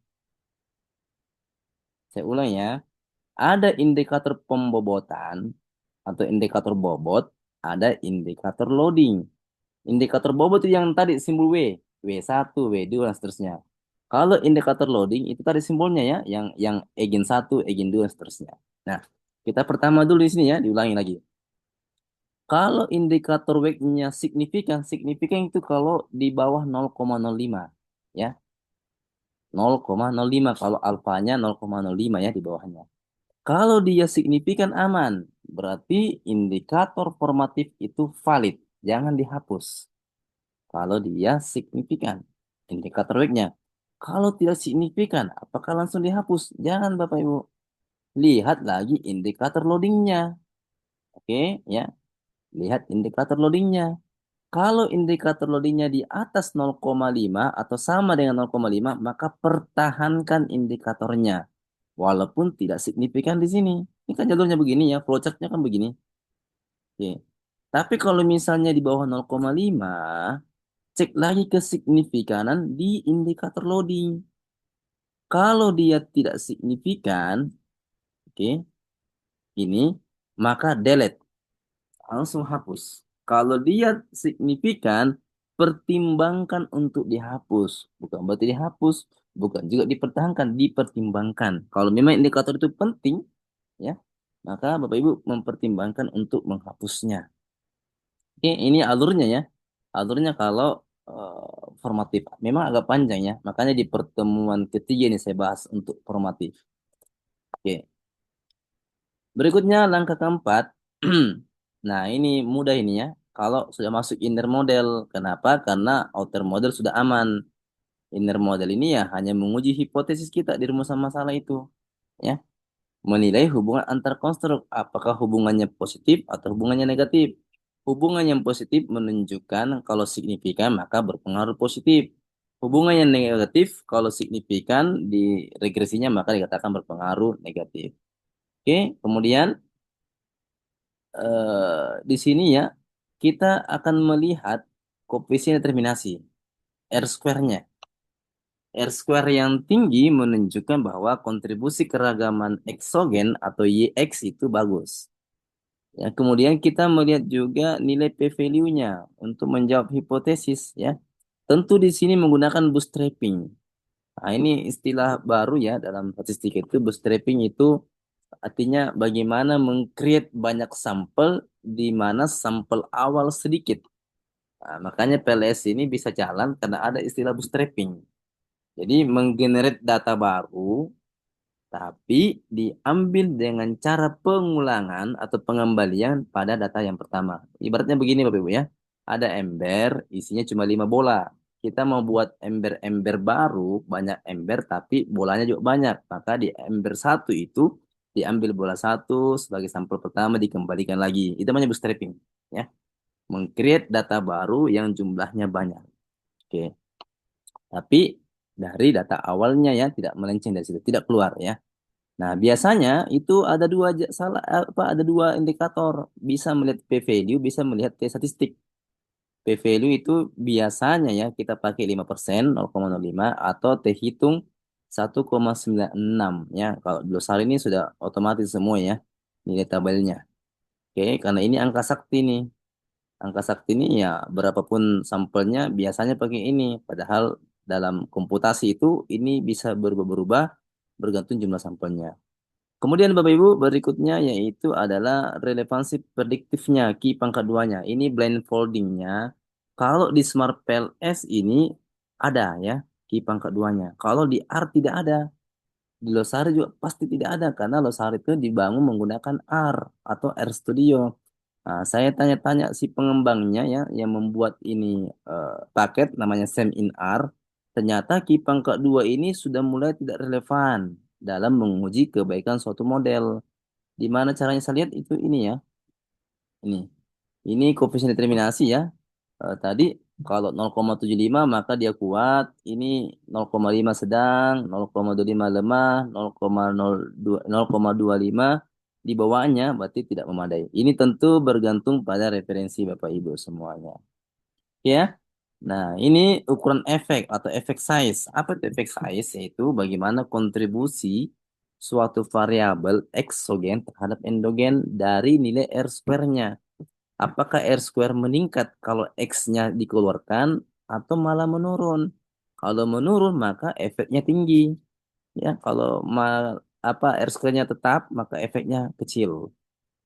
Saya ulang ya. Ada indikator pembobotan atau indikator bobot, ada indikator loading. Indikator bobot itu yang tadi simbol W1, W2 dan seterusnya. Kalau indikator loading itu tadi simbolnya ya, yang egin 1, egin 2 dan seterusnya. Nah, kita pertama dulu di sini ya, diulangi lagi. Kalau indikator wake-nya signifikan, signifikan itu kalau di bawah 0,05 ya. 0,05 kalau alfanya 0,05 ya di bawahnya. Kalau dia signifikan aman, berarti indikator formatif itu valid. Jangan dihapus. Kalau dia signifikan, indikator wake-nya. Kalau tidak signifikan, apakah langsung dihapus? Jangan Bapak Ibu. Lihat lagi indikator loadingnya. Oke, ya. Lihat indikator loadingnya. Kalau indikator loadingnya di atas 0,5 atau sama dengan 0,5, maka pertahankan indikatornya. Walaupun tidak signifikan di sini. Ini kan jalurnya begini ya, flowchart-nya kan begini. Oke. Tapi kalau misalnya di bawah 0,5, cek lagi kesignifikanan di indikator loading. Kalau dia tidak signifikan, oke, ini maka delete, langsung hapus. Kalau dia signifikan, pertimbangkan untuk dihapus. Bukan berarti dihapus, bukan juga dipertahankan, dipertimbangkan. Kalau memang indikator itu penting, ya, maka Bapak Ibu mempertimbangkan untuk menghapusnya. Oke, ini alurnya ya. Alurnya kalau formatif. Memang agak panjang ya. Makanya di pertemuan ketiga ini saya bahas untuk formatif. Oke. Berikutnya langkah keempat. Nah, ini mudah ini ya. Kalau sudah masuk inner model. Kenapa? Karena outer model sudah aman. Inner model ini ya hanya menguji hipotesis kita di rumusan masalah itu. Ya. Menilai hubungan antar konstruk, apakah hubungannya positif atau hubungannya negatif. Hubungan yang positif menunjukkan kalau signifikan maka berpengaruh positif. Hubungan yang negatif kalau signifikan di regresinya maka dikatakan berpengaruh negatif. Oke, kemudian di sini ya kita akan melihat koefisien determinasi R square-nya. R square yang tinggi menunjukkan bahwa kontribusi keragaman eksogen atau YX itu bagus. Ya, kemudian kita melihat juga nilai p-value-nya untuk menjawab hipotesis ya. Tentu di sini menggunakan bootstrapping. Nah, ini istilah baru ya dalam statistik itu bootstrapping itu artinya bagaimana meng-create banyak sampel di mana sampel awal sedikit. Nah, makanya PLS ini bisa jalan karena ada istilah bootstrapping. Jadi menggenerate data baru tapi diambil dengan cara pengulangan atau pengembalian pada data yang pertama. Ibaratnya begini Bapak Ibu ya. Ada ember, isinya cuma 5 bola. kita mau buat ember-ember baru, banyak ember tapi bolanya juga banyak. Maka di ember satu itu diambil bola satu sebagai sampel pertama, dikembalikan lagi. Itu namanya bootstrapping, ya. Meng-create data baru yang jumlahnya banyak. Oke. Tapi dari data awalnya ya tidak melenceng dari situ, tidak keluar ya. Nah, biasanya itu ada dua salah apa ada dua indikator, bisa melihat p value, bisa melihat t statistik. P value itu biasanya ya kita pakai 5%, 0,05 atau T hitung 1,96 ya. Kalau glosar ini sudah otomatis semua ya nilai tabelnya. Oke, karena ini angka sakti nih. Angka sakti ini ya berapapun sampelnya biasanya pakai ini. Padahal dalam komputasi itu ini bisa berubah-ubah bergantung jumlah sampelnya. Kemudian Bapak Ibu berikutnya yaitu adalah relevansi prediktifnya, key pangkat duanya. Ini blindfoldingnya. Kalau di Smart PLS ini ada ya, key pangkat duanya. Kalau di R tidak ada. Di Losari juga pasti tidak ada karena Losari itu dibangun menggunakan R atau R Studio. Nah, saya tanya-tanya si pengembangnya ya yang membuat ini paket namanya Sam in R. Ternyata key pangkat 2 ini sudah mulai tidak relevan dalam menguji kebaikan suatu model. Di mana caranya saya lihat itu ini ya. Ini. Ini koefisien determinasi ya. Tadi kalau 0,75 maka dia kuat. Ini 0,5 sedang, 0,25 lemah, 0,02 0,25 di bawahnya berarti tidak memadai. Ini tentu bergantung pada referensi Bapak Ibu semuanya. Ya. Nah, ini ukuran efek atau efek size. Apa itu efek size? Yaitu bagaimana kontribusi suatu variabel eksogen terhadap endogen dari nilai R square-nya. Apakah R square meningkat kalau X-nya dikeluarkan atau malah menurun? Kalau menurun maka efeknya tinggi. Ya, kalau apa R square-nya tetap maka efeknya kecil.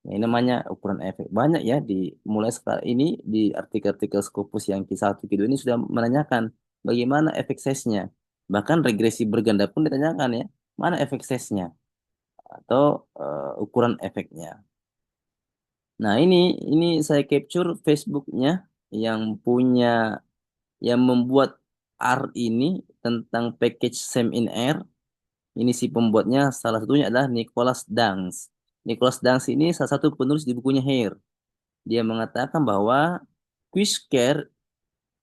Nah, ini namanya ukuran efek. Banyak ya mulai sekarang ini di artikel-artikel Scopus yang Q1, Q2 ini sudah menanyakan bagaimana efek size-nya. Bahkan regresi berganda pun ditanyakan ya, mana efek size-nya atau ukuran efeknya. Nah, ini saya capture Facebook-nya yang punya yang membuat R ini tentang package Sam in R. Ini si pembuatnya salah satunya adalah Nicholas Danks. Nicholas Danks ini salah satu penulis di bukunya Hair. Dia mengatakan bahwa Quick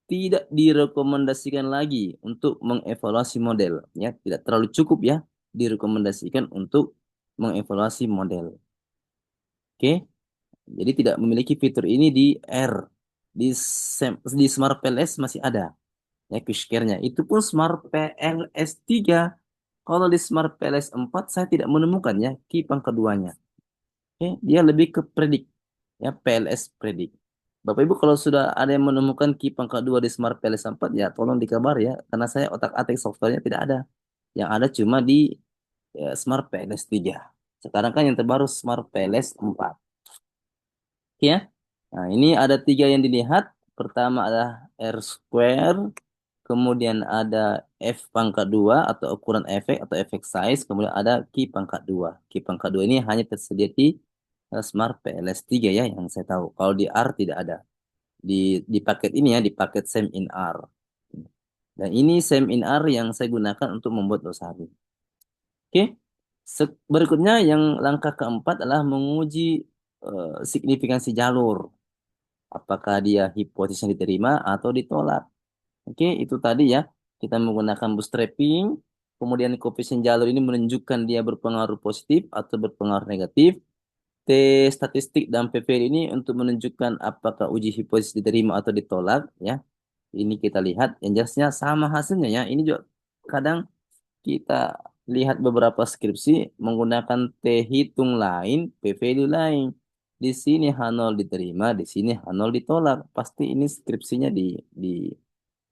tidak direkomendasikan lagi untuk mengevaluasi model. Ya, tidak terlalu cukup ya direkomendasikan untuk mengevaluasi model. Oke, jadi tidak memiliki fitur ini di R. Di Smart PLS masih ada ya Quick-nya. Itu pun Smart PLS 3. Kalau di Smart PLS 4 saya tidak menemukan ya key keduanya. Oke, dia lebih ke predik ya PLS predik. Bapak Ibu kalau sudah ada yang menemukan key pangkat 2 di Smart PLS 4 ya tolong dikabar ya karena saya otak-atik softwarenya tidak ada. Yang ada cuma di Smart PLS 3. Sekarang kan yang terbaru Smart PLS 4. Ya. Nah, ini ada 3 yang dilihat. Pertama adalah R square, kemudian ada F pangkat 2 atau ukuran efek atau efek size, kemudian ada key pangkat 2. Key pangkat 2 ini hanya tersedia di Smart PLS 3 ya yang saya tahu. Kalau di R tidak ada. Di paket ini ya, di paket SEM in R. Dan ini SEM in R yang saya gunakan untuk membuat losari. Oke. Berikutnya yang langkah keempat adalah menguji signifikansi jalur. Apakah dia hipotesisnya diterima atau ditolak. Oke, itu tadi ya. Kita menggunakan bootstrapping. Kemudian koefisien jalur ini menunjukkan dia berpengaruh positif atau berpengaruh negatif. T statistik dan PPL ini untuk menunjukkan apakah uji hipotesis diterima atau ditolak. Ya, ini kita lihat. Yang jelasnya sama hasilnya ya. Ini juga kadang kita lihat beberapa skripsi menggunakan T hitung lain, P value lain. Di sini H0 diterima, di sini H0 ditolak. Pasti ini skripsinya di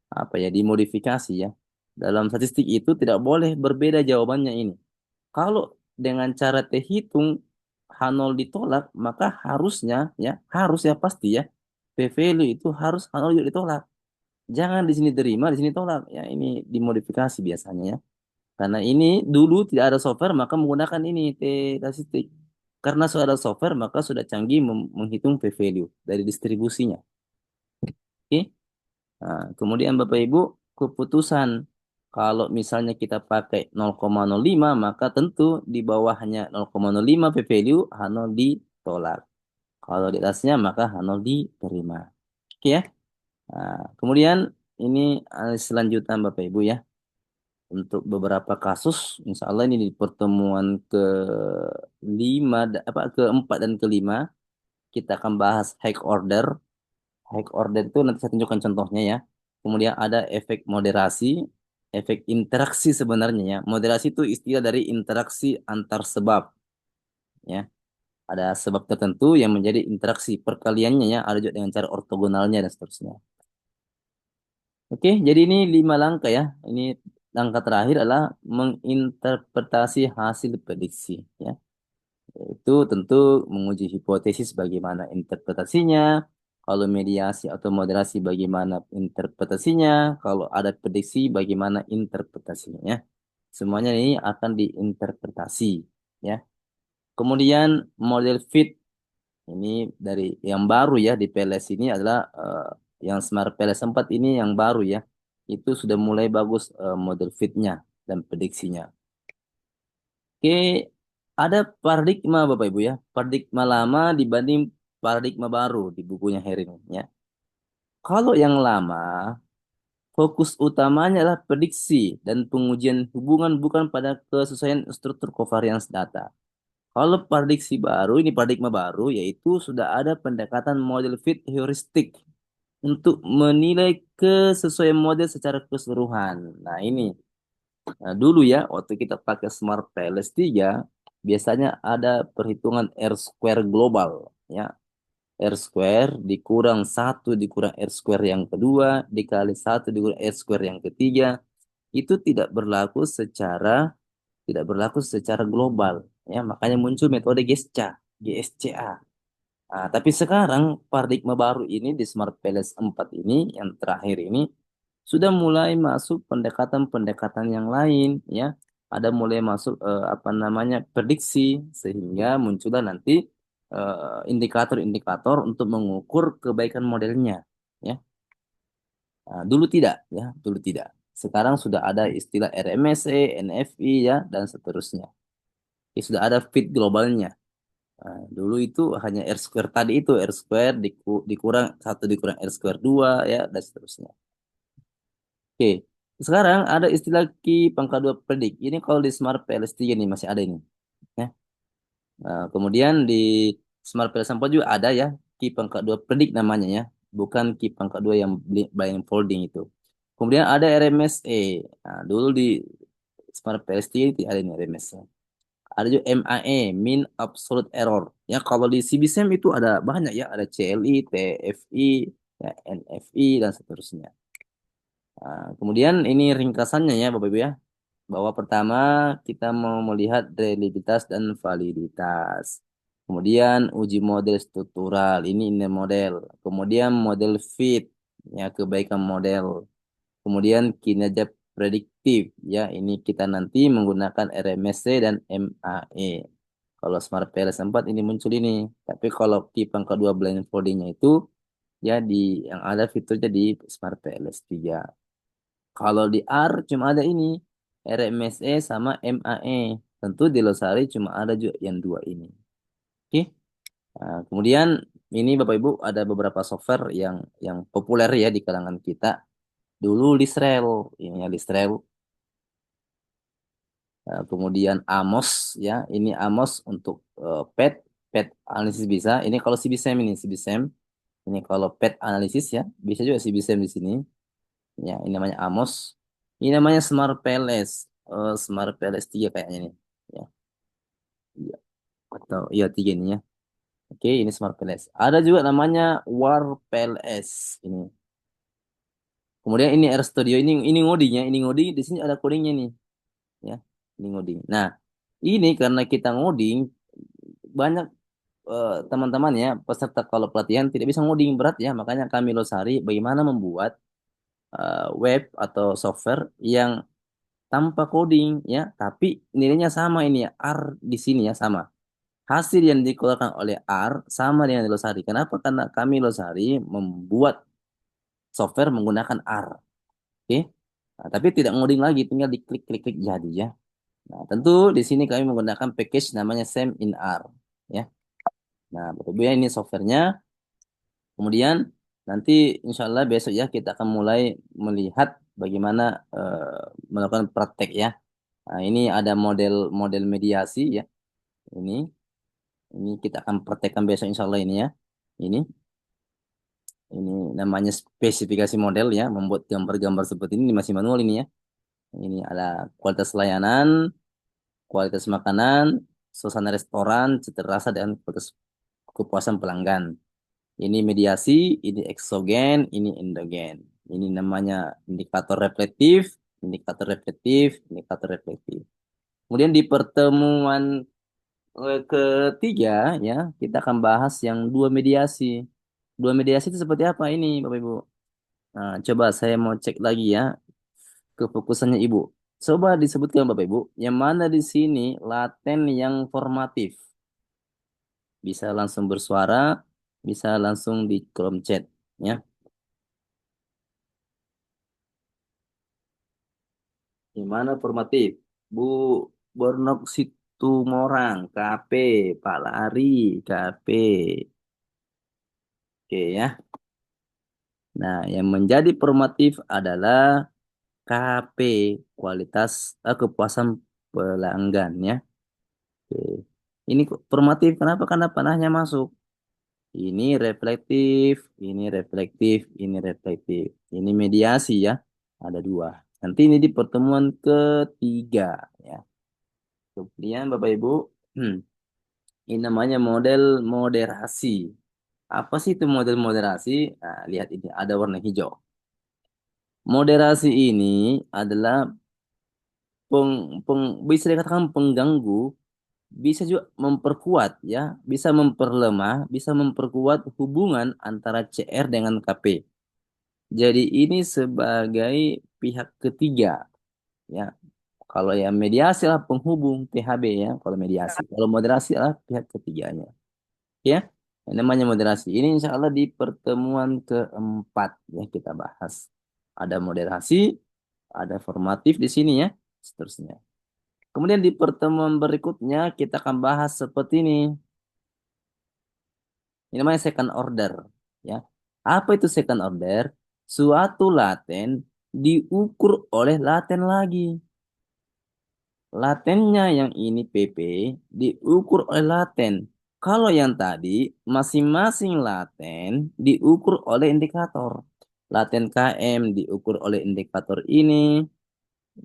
apa ya, dimodifikasi ya. Dalam statistik itu tidak boleh berbeda jawabannya ini. Kalau dengan cara T hitung H0 ditolak, maka harus ya pasti ya. P value itu harus H0 juga ditolak. Jangan di sini terima, di sini tolak. Ya, ini dimodifikasi biasanya ya. Karena ini dulu tidak ada software, maka menggunakan ini T-statistik. Karena sudah ada software, maka sudah canggih menghitung P-value dari distribusinya. Oke. Nah, kemudian Bapak Ibu, keputusan kalau misalnya kita pakai 0,05 maka tentu di bawahnya 0,05 P value H0 ditolak. Kalau di atasnya maka H0 diterima. Oke ya. Nah, kemudian ini selanjutan Bapak Ibu ya. Untuk beberapa kasus, insya Allah ini di pertemuan keempat dan kelima, kita akan bahas high order. High order itu nanti saya tunjukkan contohnya ya. Kemudian ada efek moderasi, efek interaksi sebenarnya ya. Moderasi itu istilah dari interaksi antar sebab ya. Ada sebab tertentu yang menjadi interaksi perkaliannya ya. Ada juga dengan cara ortogonalnya dan seterusnya. Oke, jadi ini 5 langkah ya. Ini langkah terakhir adalah menginterpretasi hasil prediksi ya. Itu tentu menguji hipotesis bagaimana interpretasinya, kalau mediasi atau moderasi bagaimana interpretasinya, kalau ada prediksi bagaimana interpretasinya. Ya. Semuanya ini akan diinterpretasi ya. Kemudian model fit ini dari yang baru ya di PLS ini adalah yang Smart PLS 4 ini yang baru ya. Itu sudah mulai bagus model fitnya dan prediksinya. Oke, ada paradigma Bapak Ibu ya. Paradigma lama dibanding paradigma baru di bukunya Herin ya. Kalau yang lama, fokus utamanya adalah prediksi dan pengujian hubungan bukan pada kesesuaian struktur covariance data. Kalau prediksi baru, ini paradigma baru, yaitu sudah ada pendekatan model fit heuristik untuk menilai kesesuaian model secara keseluruhan. Nah, ini. Nah, dulu ya, waktu kita pakai Smart PLS 3, biasanya ada perhitungan R square global. Ya, R square dikurang 1 dikurang R square yang kedua, dikali 1 dikurang R square yang ketiga. Itu tidak berlaku secara global. Ya, makanya muncul metode GSCA. Nah, tapi sekarang paradigma baru ini di Smart PLS 4 ini, yang terakhir ini, sudah mulai masuk pendekatan-pendekatan yang lain ya. Ada mulai masuk apa namanya prediksi sehingga muncullah nanti indikator-indikator untuk mengukur kebaikan modelnya ya. Nah, dulu tidak ya, dulu tidak. Sekarang sudah ada istilah RMSE, NFI ya dan seterusnya. Ya, sudah ada fit globalnya. Nah, dulu itu hanya R square tadi itu R square dikurang 1 dikurang R square 2 ya dan seterusnya. Oke, sekarang ada istilah Ki pangkat 2 predik. Ini kalau di Smart PLS 3 nih masih ada ini. Ya. Nah, kemudian di Smart PLS 4 juga ada ya Ki pangkat 2 predik namanya ya. Bukan Ki pangkat 2 yang blind folding itu. Kemudian ada RMSE. Nah, dulu di Smart PLS 3 itu ada ini RMSE. Ada juga MAE, mean absolute error. Ya, kalau di CBSEM itu ada banyak ya, ada CLI, TFI, ya, NFI dan seterusnya. Nah, kemudian ini ringkasannya ya Bapak Ibu ya. Bahwa pertama kita mau melihat reliabilitas dan validitas. Kemudian uji model struktural, ini model. Kemudian model fit, ya kebaikan model. Kemudian kinerja prediktif, ya ini kita nanti menggunakan RMSC dan MAE. Kalau Smart PLS 4 ini muncul ini. Tapi kalau tipe yang kedua blindfoldingnya itu, ya yang ada fiturnya di Smart PLS 3. Kalau di R cuma ada ini RMSE sama MAE. Tentu di Losari cuma ada juga yang dua ini. Oke. Nah, kemudian ini Bapak Ibu ada beberapa software yang populer ya di kalangan kita. Dulu Lisrel, ini ya Lisrel. Kemudian Amos ya, ini Amos untuk pet analisis bisa. Ini kalau CBSEM ini CBSEM. Ini kalau pet analisis ya, bisa juga CBSEM di sini. Ya, ini namanya Amos. Ini namanya Smart PLS. Smart PLS 3 kayaknya nih. Ya, iya. Atau iya 3 ini ya. Oke, ini Smart PLS. Ada juga namanya War PLS ini. Kemudian ini RStudio ini ngodingnya, ini ngoding di sini ada codingnya nih. Ya, ini ngoding. Nah, ini karena kita ngoding banyak teman-teman ya peserta kalau pelatihan tidak bisa ngoding berat ya, makanya kami Losari bagaimana membuat web atau software yang tanpa coding ya, tapi nilainya sama ini ya, R di sini ya sama. Hasil yang dikeluarkan oleh R sama dengan di Losari. Kenapa? Karena kami Losari membuat software menggunakan R. Oke. Nah, tapi tidak ngoding lagi, tinggal diklik-klik-klik jadi ya. Nah, tentu di sini kami menggunakan package namanya SAM in R. Ya. Nah, Bapak Ibu ya, ini softwarenya. Kemudian nanti insya Allah besok ya kita akan mulai melihat bagaimana melakukan praktek ya. Nah, ini ada model mediasi ya. Ini ini kita akan praktekkan besok insya Allah ini ya. Ini ini namanya spesifikasi model ya. Membuat gambar-gambar seperti ini masih manual ini ya. Ini ada kualitas layanan, kualitas makanan, suasana restoran, cita rasa dan kualitas kepuasan pelanggan. Ini mediasi, ini eksogen, ini endogen. Ini namanya indikator reflektif, indikator reflektif. Kemudian di pertemuan ketiga ya, kita akan bahas yang dua mediasi. Dua mediasi itu seperti apa ini, Bapak Ibu? Nah, coba saya mau cek lagi ya kefokusannya Ibu. Coba disebutkan Bapak Ibu, yang mana di sini laten yang formatif. Bisa langsung bersuara, bisa langsung di kolom chat ya. Gimana formatif? Bu Bornok Situmorang, KP, Pak Lari, KP. Oke ya. Nah, yang menjadi formatif adalah KP, kualitas kepuasan pelanggan ya. Oke. Ini formatif, kenapa? Karena panahnya masuk. Ini reflektif, ini reflektif, ini reflektif. Ini mediasi ya. Ada dua. Nanti ini di pertemuan ketiga ya. Kemudian Bapak Ibu, ini namanya model moderasi. Apa sih itu model moderasi? Nah, lihat ini ada warna hijau. Moderasi ini adalah bisa dikatakan pengganggu, bisa juga memperkuat ya, bisa memperlemah, bisa memperkuat hubungan antara CR dengan KP. Jadi ini sebagai pihak ketiga ya. Kalau yang mediasi adalah penghubung PHB ya, kalau mediasi. Kalau moderasi adalah pihak ketiganya. Ya, yang namanya moderasi. Ini insya Allah di pertemuan keempat ya kita bahas. Ada moderasi, ada formatif di sini ya, seterusnya. Kemudian di pertemuan berikutnya kita akan bahas seperti ini. Ini namanya second order ya. Apa itu second order? Suatu laten diukur oleh laten lagi. Latennya yang ini PP diukur oleh laten. Kalau yang tadi masing-masing laten diukur oleh indikator. Laten KM diukur oleh indikator ini,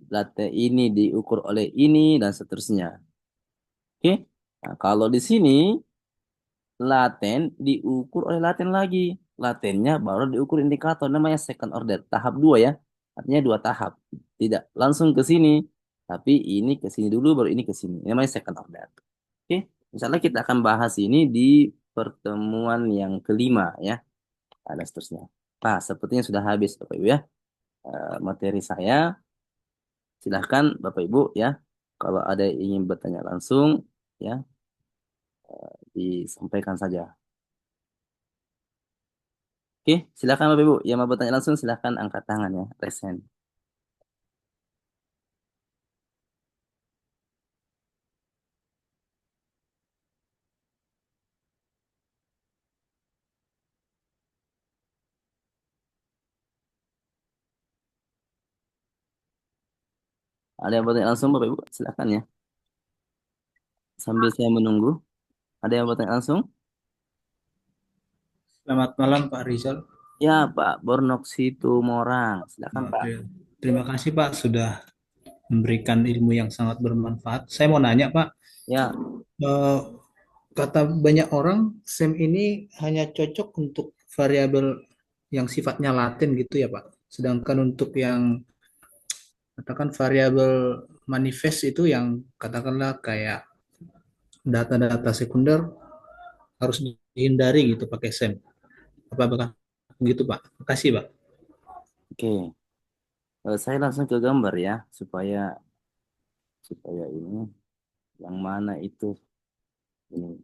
laten ini diukur oleh ini dan seterusnya. Oke. Nah, kalau di sini laten diukur oleh laten lagi. Latennya baru diukur indikator namanya second order, tahap dua ya. Artinya dua tahap. Tidak langsung ke sini, tapi ini ke sini dulu baru ini ke sini. Ini namanya second order. Oke, misalnya kita akan bahas ini di pertemuan yang kelima ya. Ada seterusnya. Pak, sepertinya sudah habis Bapak Ibu ya. Materi saya. Silahkan Bapak Ibu ya. Kalau ada yang ingin bertanya langsung ya, disampaikan saja. Oke, silakan Bapak Ibu. Yang mau bertanya langsung silakan angkat tangan ya, raise hand. Ada yang bertanya langsung Bapak Ibu? Silakan ya. Sambil saya menunggu. Ada yang bertanya langsung? Selamat malam Pak Rizal. Ya, Pak Bornok Situmorang. Silakan Pak. Oke. Terima kasih Pak sudah memberikan ilmu yang sangat bermanfaat. Saya mau nanya Pak, Ya, eh, kata banyak orang SEM ini hanya cocok untuk variabel yang sifatnya laten gitu ya Pak. Sedangkan untuk yang katakan variabel manifest itu yang katakanlah kayak data-data sekunder harus dihindari gitu pakai SEM. Apakah begitu Pak? Makasih Pak. oke. Saya langsung ke gambar ya, supaya supaya ini yang mana itu ini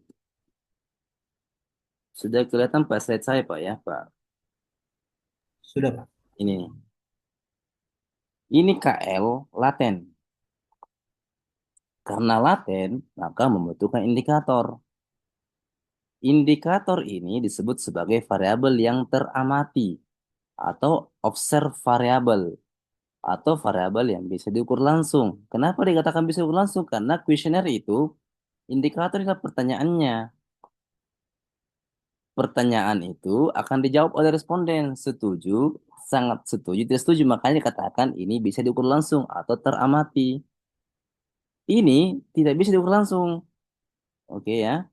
sudah kelihatan Pak slide saya Pak ya Pak. Sudah, Pak. Ini nih. Ini KL laten. Karena laten, maka membutuhkan indikator. Indikator ini disebut sebagai variabel yang teramati atau observed variable atau variabel yang bisa diukur langsung. Kenapa dikatakan bisa diukur langsung? Karena kuesioner itu indikator adalah pertanyaannya. Pertanyaan itu akan dijawab oleh responden. Setuju, sangat setuju, tidak setuju. Makanya dikatakan ini bisa diukur langsung atau teramati. Ini tidak bisa diukur langsung. Oke ya.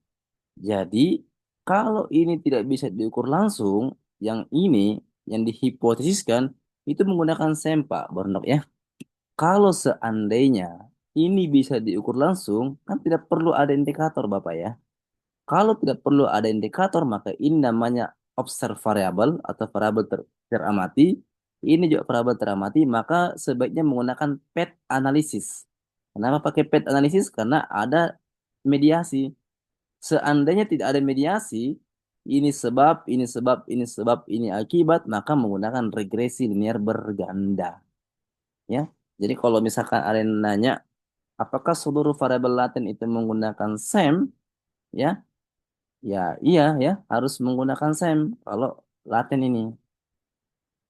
Jadi, kalau ini tidak bisa diukur langsung, yang ini, yang dihipotesiskan, itu menggunakan SEM, Pak Bornok ya. Kalau seandainya ini bisa diukur langsung, kan tidak perlu ada indikator, Bapak ya. Kalau tidak perlu ada indikator, maka ini namanya observed variable atau variabel teramati. Ini juga variabel teramati, maka sebaiknya menggunakan PET analisis. Kenapa pakai PET analisis? Karena ada mediasi. Seandainya tidak ada mediasi, ini sebab, ini sebab, ini sebab, ini akibat, maka menggunakan regresi linear berganda. Ya, jadi kalau misalkan ada yang nanya, apakah seluruh variabel laten itu menggunakan SEM? Ya, ya, iya ya, harus menggunakan SEM kalau laten ini.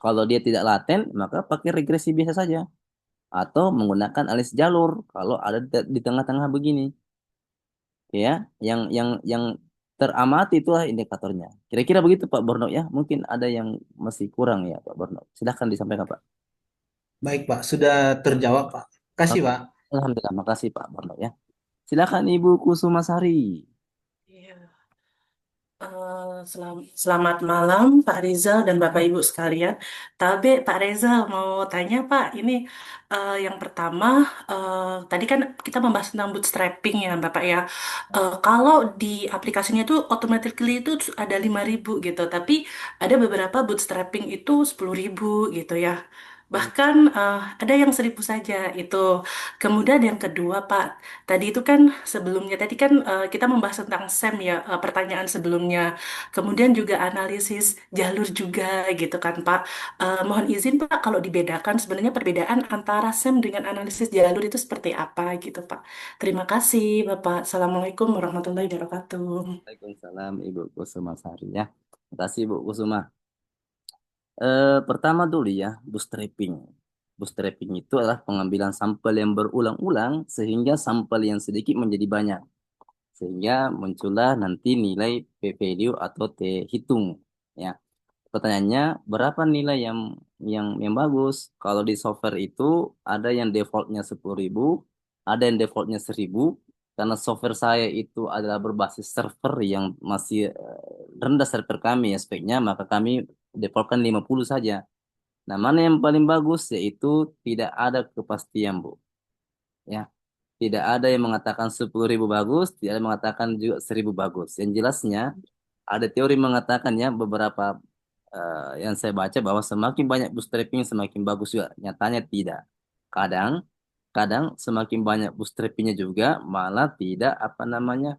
Kalau dia tidak laten, maka pakai regresi biasa saja. Atau menggunakan alis jalur kalau ada di tengah-tengah begini. Ya, yang teramati itulah indikatornya. Kira-kira begitu Pak Borno ya. Mungkin ada yang masih kurang ya Pak Borno. Silahkan disampaikan Pak. Baik, Pak. Sudah terjawab, Pak. Kasih, Oke. Pak. Alhamdulillah, makasih Pak Borno ya. Silakan Ibu Kusumasari. Iya. Selamat malam Pak Rizal dan Bapak Ibu sekalian. Tapi Pak Rizal mau tanya Pak, ini yang pertama tadi kan kita membahas tentang bootstrapping ya Bapak ya. Kalau di aplikasinya itu automatically itu ada 5.000 gitu, tapi ada beberapa bootstrapping itu 10.000 gitu ya. Bahkan ada yang 1.000 saja itu. Kemudian yang kedua Pak, tadi itu kan sebelumnya tadi kan kita membahas tentang SEM ya, pertanyaan sebelumnya. Kemudian juga analisis jalur juga gitu kan Pak. Mohon izin Pak, kalau dibedakan sebenarnya perbedaan antara SEM dengan analisis jalur itu seperti apa gitu Pak. Terima kasih Bapak. Assalamualaikum warahmatullahi wabarakatuh. Waalaikumsalam Ibu Kusumasari ya. Terima kasih Ibu Kusuma. Pertama dulu ya, bootstrapping. Bootstrapping itu adalah pengambilan sampel yang berulang-ulang sehingga sampel yang sedikit menjadi banyak. Sehingga muncullah nanti nilai p-value atau t hitung. Ya, pertanyaannya berapa nilai yang bagus? Kalau di software itu ada yang defaultnya 10.000, ada yang defaultnya 1.000. Karena software saya itu adalah berbasis server yang masih rendah server kami ya speknya, maka kami defaultkan 50 saja. Nah, mana yang paling bagus yaitu tidak ada kepastian, Bu. Ya, tidak ada yang mengatakan 10.000 bagus, tidak ada yang mengatakan juga 1.000 bagus. Yang jelasnya ada teori mengatakan ya beberapa yang saya baca bahwa semakin banyak bootstrapping semakin bagus juga. Nyatanya tidak. Kadang kadang semakin banyak bootstrappingnya juga malah tidak apa namanya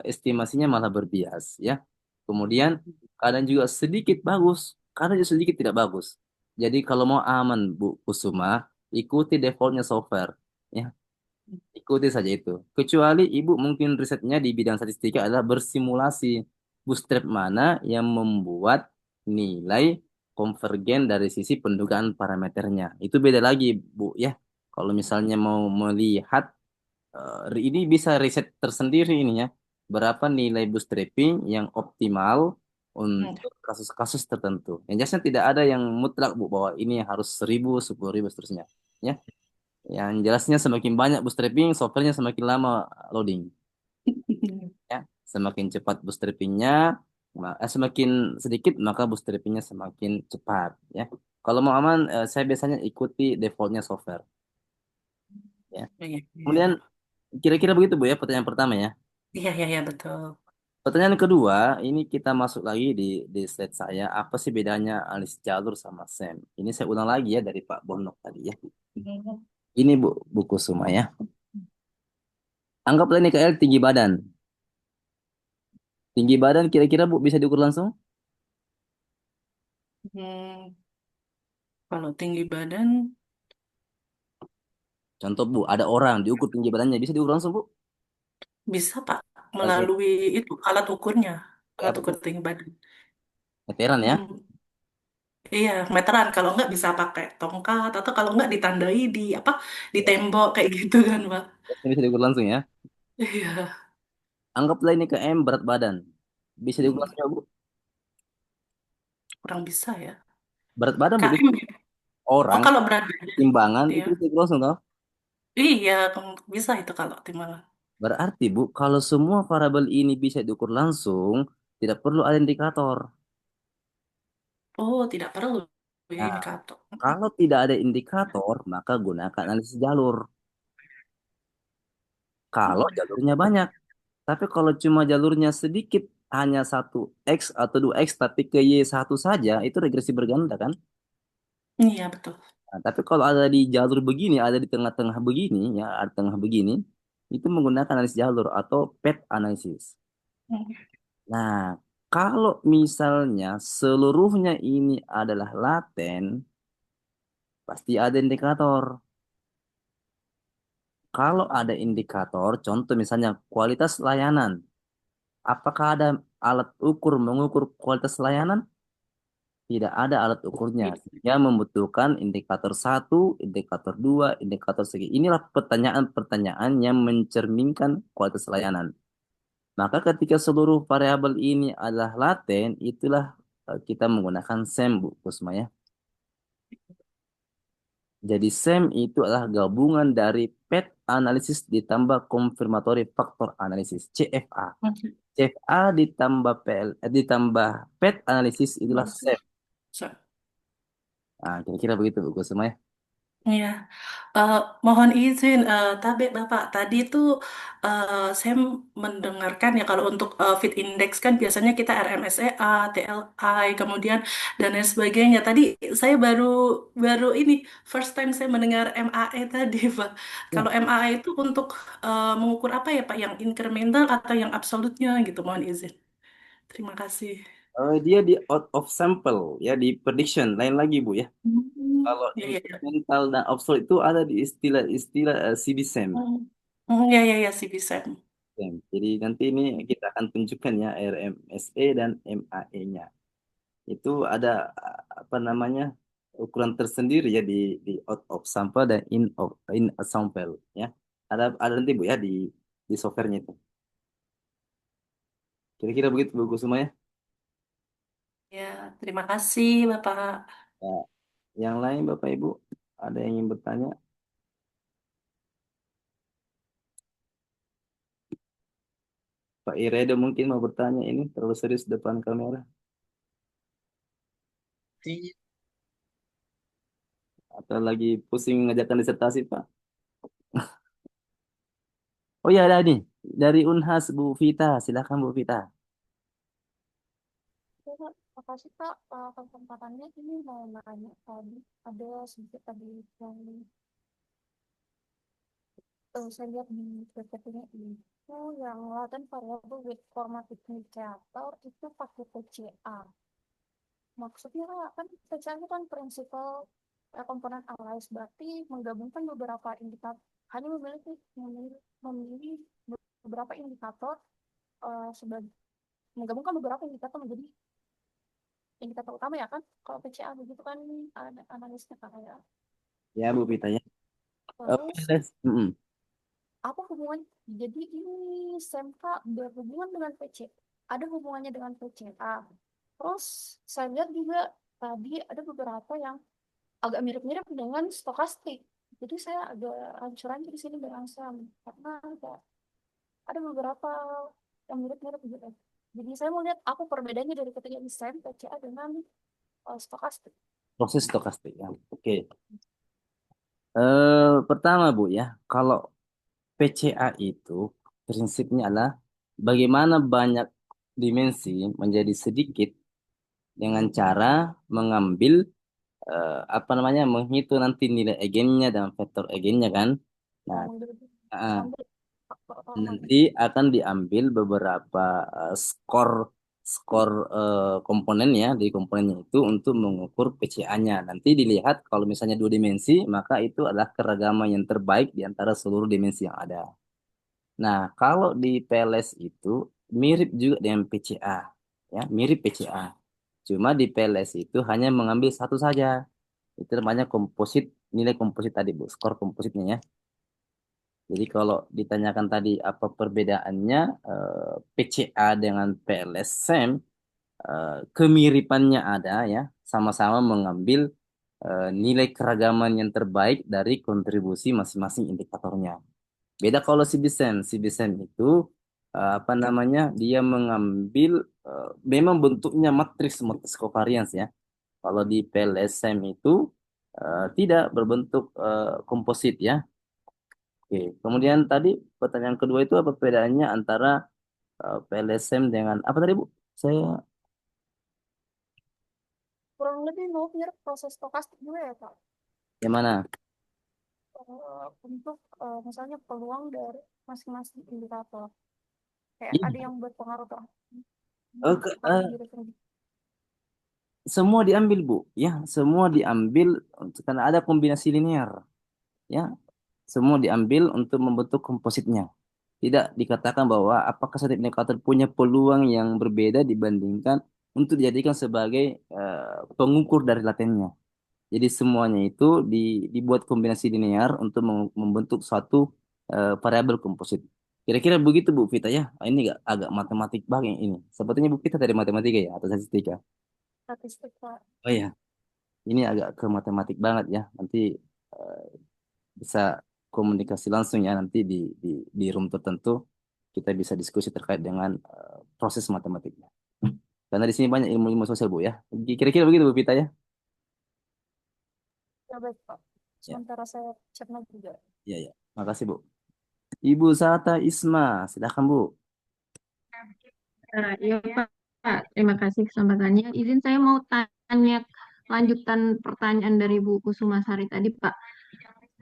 estimasinya malah berbias ya. Kemudian kadang juga sedikit bagus, kadang juga sedikit tidak bagus. Jadi kalau mau aman Bu Kusuma, ikuti defaultnya software ya. Ikuti saja itu. Kecuali ibu mungkin risetnya di bidang statistika adalah bersimulasi bootstrap mana yang membuat nilai konvergen dari sisi pendugaan parameternya. Itu beda lagi, Bu, ya. Kalau misalnya mau melihat ini bisa riset tersendiri ini ya. Berapa nilai bootstrapping yang optimal untuk kasus-kasus tertentu. Yang jelasnya tidak ada yang mutlak, Bu, bahwa ini harus 1.000, 10.000, seterusnya. Ya. Yang jelasnya semakin banyak bootstrapping, softwarenya semakin lama loading. Ya, semakin cepat bootstrappingnya, semakin sedikit maka bootstrappingnya semakin cepat. Ya, kalau mau aman, saya biasanya ikuti defaultnya software. Ya, Iya, kemudian iya, kira-kira begitu Bu ya pertanyaan pertama ya. iya, iya, iya, betul. Pertanyaan kedua, ini kita masuk lagi di slide saya. Apa sih bedanya alis jalur sama SEM? Ini saya ulang lagi ya dari Pak Bonok tadi ya. Ini Bu, buku semua ya. Anggaplah ini KL tinggi badan. Tinggi badan kira-kira Bu bisa diukur langsung? Hmm, kalau tinggi badan Contoh Bu, ada orang diukur tinggi badannya, bisa diukur langsung Bu? bisa Pak Pakai melalui itu alat ukurnya, alat apa ukur tuh? tinggi badan. Meteran ya? Hmm, iya, meteran. Kalau nggak bisa pakai tongkat atau kalau nggak ditandai di apa di Ya. tembok kayak gitu kan Pak. Bisa diukur langsung ya. Iya. Anggaplah ini KM berat badan. Bisa diukur Hmm, langsung ya Bu? kurang bisa ya. Berat badan Bu, bisa. KM ya. Oh Orang, kalau berat badan. timbangan Iya. itu bisa diukur langsung toh. Iya, bisa itu kalau timbangan. Berarti Bu, kalau semua variabel ini bisa diukur langsung, tidak perlu ada indikator. Oh, tidak perlu ya Nah, indikator. kalau tidak ada indikator, maka gunakan analisis jalur. Kalau Hmm. jalurnya banyak. Tapi kalau cuma jalurnya sedikit, hanya satu X atau dua X, tapi ke Y1 saja, itu regresi berganda kan? Iya, betul. Nah, tapi kalau ada di jalur begini, ada di tengah-tengah begini, ya, ada di tengah begini, itu menggunakan analisis jalur atau path analysis. Hmm. Nah, kalau misalnya seluruhnya ini adalah laten, pasti ada indikator. Kalau ada indikator, contoh misalnya kualitas layanan, apakah ada alat ukur mengukur kualitas layanan? Tidak ada alat ukurnya, Iya. sehingga membutuhkan indikator satu, indikator dua, indikator segi. Inilah pertanyaan-pertanyaan yang mencerminkan kualitas layanan. Maka ketika seluruh variabel ini adalah laten, itulah kita menggunakan SEM, Bu Kusma ya. Jadi SEM itu adalah gabungan dari PET analisis ditambah confirmatory factor analysis, CFA. Hmm. CFA ditambah ditambah PET analisis itulah SEM. So- Nah, kira-kira begitu Bu Kusma ya. Iya. Eh, mohon izin, Bapak, tadi itu saya mendengarkan ya kalau untuk fit index kan biasanya kita RMSEA, TLI, kemudian dan lain sebagainya. Tadi saya baru baru ini first time saya mendengar MAE tadi, Pak. Ya. Kalau MAE itu untuk mengukur apa ya, Pak? Yang incremental atau yang absolutnya gitu? Mohon izin. Terima kasih. Dia di out of sample ya di prediction lain lagi Bu ya. Hmm, Kalau ya, ya, ya. incremental dan obsolete itu ada di istilah-istilah CBSEM. Hmm, ya, ya, ya, sih bisa. Jadi nanti ini kita akan tunjukkan ya RMSE dan MAE-nya. Itu ada apa namanya ukuran tersendiri ya di out of sample dan in a sample ya. Ada nanti Bu ya di softwarenya itu. Kira-kira begitu Bu Kusuma ya. Ya, terima kasih, Bapak. Ya, yang lain Bapak Ibu ada yang ingin bertanya? Pak Iredo mungkin mau bertanya ini terlalu serius depan kamera atau lagi pusing mengerjakan disertasi Pak? Oh ya ada nih dari Unhas Bu Vita, silakan Bu Vita. Ya, Kak. Makasih Kak kesempatannya. Ini mau nanya tadi ada sedikit tadi yang saya lihat di PPT-nya itu yang latent variable with formative indicator itu pakai PCA. Maksudnya kan PCA itu kan prinsipal komponen analysis, berarti menggabungkan beberapa indikator, hanya memilih beberapa indikator sebagai menggabungkan beberapa indikator menjadi indikator utama ya kan, kalau PCA begitu kan ada analisnya kayak. Ya Bu Vita ya. Terus Mm-mm. apa hubungan, jadi ini SMK berhubungan dengan PC, ada hubungannya dengan PCA. Terus saya lihat juga tadi ada beberapa yang agak mirip-mirip dengan stokastik, jadi saya agak rancur-rancur di sini berangsur karena ada beberapa yang mirip-mirip gitu. Jadi saya mau lihat apa perbedaannya dari ketika desain PCA dengan stokastik. Proses stokastik ya. Oke. Pertama Bu ya, kalau PCA itu prinsipnya adalah bagaimana banyak dimensi menjadi sedikit dengan cara mengambil apa namanya menghitung nanti nilai eigennya dan vektor eigennya kan. Nah, Mengambil ah, mengambil faktor utama. nanti akan diambil beberapa skor skor komponennya di komponennya itu untuk mengukur PCA-nya. Nanti dilihat kalau misalnya dua dimensi, maka itu adalah keragaman yang terbaik di antara seluruh dimensi yang ada. Nah, kalau di PLS itu mirip juga dengan PCA, ya, mirip PCA. Cuma di PLS itu hanya mengambil satu saja. Itu namanya komposit, nilai komposit tadi, Bu, skor kompositnya ya. Jadi kalau ditanyakan tadi apa perbedaannya PCA dengan PLS SEM, kemiripannya ada ya, sama-sama mengambil nilai keragaman yang terbaik dari kontribusi masing-masing indikatornya. Beda kalau CBSEM. CBSEM itu apa namanya? Dia mengambil memang bentuknya matriks covariance ya. Kalau di PLSM itu tidak berbentuk komposit ya. Oke. Kemudian tadi pertanyaan kedua itu apa perbedaannya antara PLSM dengan apa tadi Bu? Saya Kurang lebih mirip proses stokastik juga ya, Kak. yang mana? Untuk misalnya peluang dari masing-masing indikator. Kayak Iya. ada yang berpengaruh ke Oke, paling diri sendiri. semua diambil Bu, ya, semua diambil karena ada kombinasi linear, ya, semua diambil untuk membentuk kompositnya. Tidak dikatakan bahwa apakah setiap indikator punya peluang yang berbeda dibandingkan untuk dijadikan sebagai pengukur dari latennya. Jadi semuanya itu dibuat kombinasi linear untuk membentuk suatu variabel komposit. Kira-kira begitu Bu Vita ya. Ini agak matematik banget ini. Sepertinya Bu Vita dari matematika ya atau statistika. Statistik, Kak. Oh iya, ini agak ke matematik banget ya. Nanti eh, bisa komunikasi langsung ya nanti di room tertentu kita bisa diskusi terkait dengan proses matematiknya. Karena di sini banyak ilmu-ilmu sosial Bu ya. Kira-kira begitu Bu Vita ya. Ya baik, Pak. Ya, Sementara saya cerna juga. ya, ya. Makasih Bu. Ibu Sata Isma, silakan Bu. Iya Pak, terima kasih kesempatannya. Izin saya mau tanya lanjutan pertanyaan dari Bu Kusumasari tadi Pak.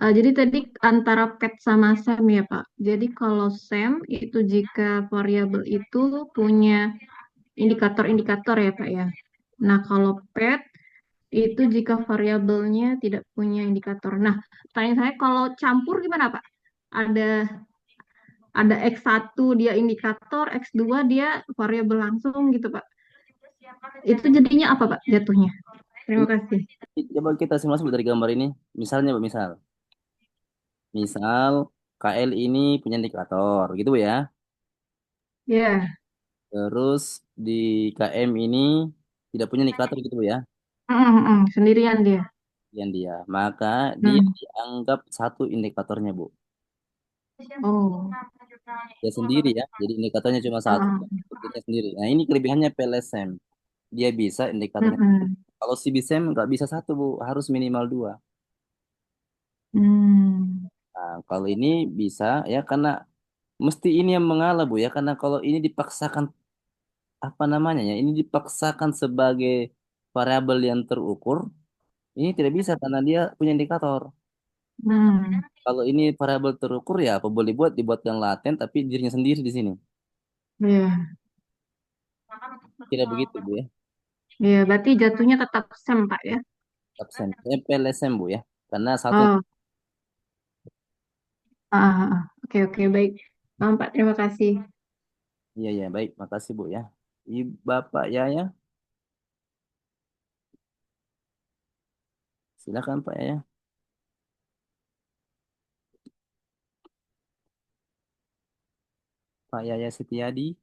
Jadi tadi antara PET sama SEM ya Pak. Jadi kalau SEM itu jika variabel itu punya indikator-indikator ya Pak ya. Nah kalau PET itu jika variabelnya tidak punya indikator. Nah, pertanyaan saya kalau campur gimana Pak? Ada ada X1 dia indikator, X2 dia variabel langsung gitu Pak. Itu jadinya apa Pak jatuhnya? Terima kasih. Coba kita simulasi Bu, dari gambar ini. Misalnya Bu, misal KL ini punya indikator gitu Bu ya. Ya, Terus di KM ini tidak punya indikator gitu Bu ya. sendirian dia. Yang dia, maka dia Hmm. dianggap satu indikatornya Bu. Oh. Dia sendiri ya. Jadi indikatornya cuma satu. Ah, Buktinya sendiri. Nah ini kelebihannya PLSM. Dia bisa indikatornya. mm-mm. Kalau CBSM nggak bisa satu Bu, harus minimal dua. Hmm. Nah, kalau ini bisa ya karena mesti ini yang mengalah Bu ya. Karena kalau ini dipaksakan apa namanya ya, ini dipaksakan sebagai variabel yang terukur, ini tidak bisa karena dia punya indikator. Hmm. Kalau ini variabel terukur ya apa boleh dibuat yang laten tapi dirinya sendiri di sini. Ya, Kira begitu Bu ya. ya, berarti jatuhnya tetap SEM Pak ya. Absen. PLSM Bu ya. Karena satu. Oh, oke oke baik. Pak, terima kasih. Iya ya baik, makasih Bu ya. Bapak Yaya, silakan Pak Yaya. Pak Yaya Setiadi.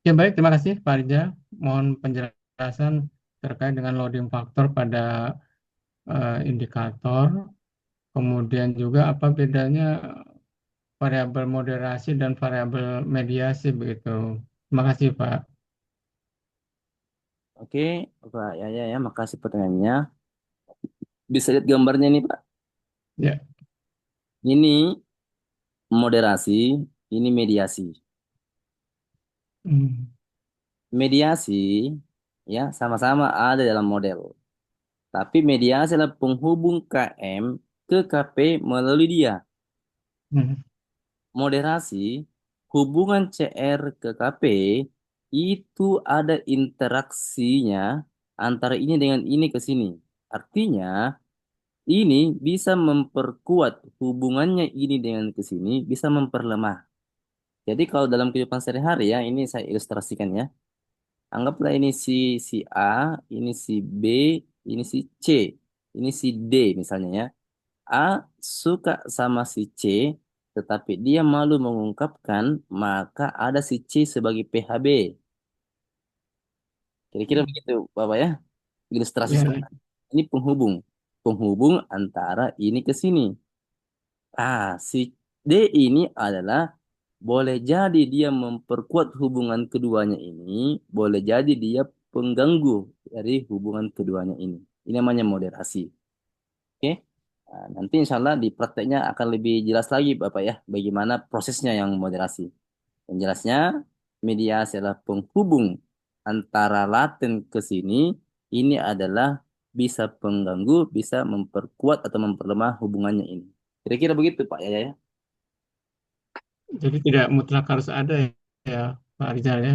Ya baik, terima kasih Pak Rija. Mohon penjelasan terkait dengan loading faktor pada indikator. Kemudian juga apa bedanya variabel moderasi dan variabel mediasi begitu. Terima kasih Pak. Oke, Pak Yaya ya, makasih pertanyaannya. Bisa lihat gambarnya nih Pak. Ya. Ini moderasi, ini mediasi. Hmm. Mediasi ya sama-sama ada dalam model. Tapi mediasi adalah penghubung KM ke KP melalui dia. Hmm. Moderasi hubungan CR ke KP itu ada interaksinya antara ini dengan ini ke sini. Artinya ini bisa memperkuat hubungannya ini dengan ke sini, bisa memperlemah. Jadi kalau dalam kehidupan sehari-hari ya, ini saya ilustrasikan ya. Anggaplah ini si A, ini si B, ini si C, ini si D misalnya ya. A suka sama si C, tetapi dia malu mengungkapkan, maka ada si C sebagai PHB. Kira-kira begitu, Bapak ya. Ilustrasi Ya, saya. Ini penghubung. Penghubung antara ini ke sini. Si D ini adalah boleh jadi dia memperkuat hubungan keduanya ini, boleh jadi dia pengganggu dari hubungan keduanya ini. Ini namanya moderasi. Oke? Nanti insya Allah di prakteknya akan lebih jelas lagi Bapak ya, bagaimana prosesnya yang moderasi. Yang jelasnya, mediasi adalah penghubung antara laten ke sini, ini adalah bisa pengganggu, bisa memperkuat atau memperlemah hubungannya ini. Kira-kira begitu Pak ya, ya. jadi tidak mutlak harus ada ya Pak Rizal ya,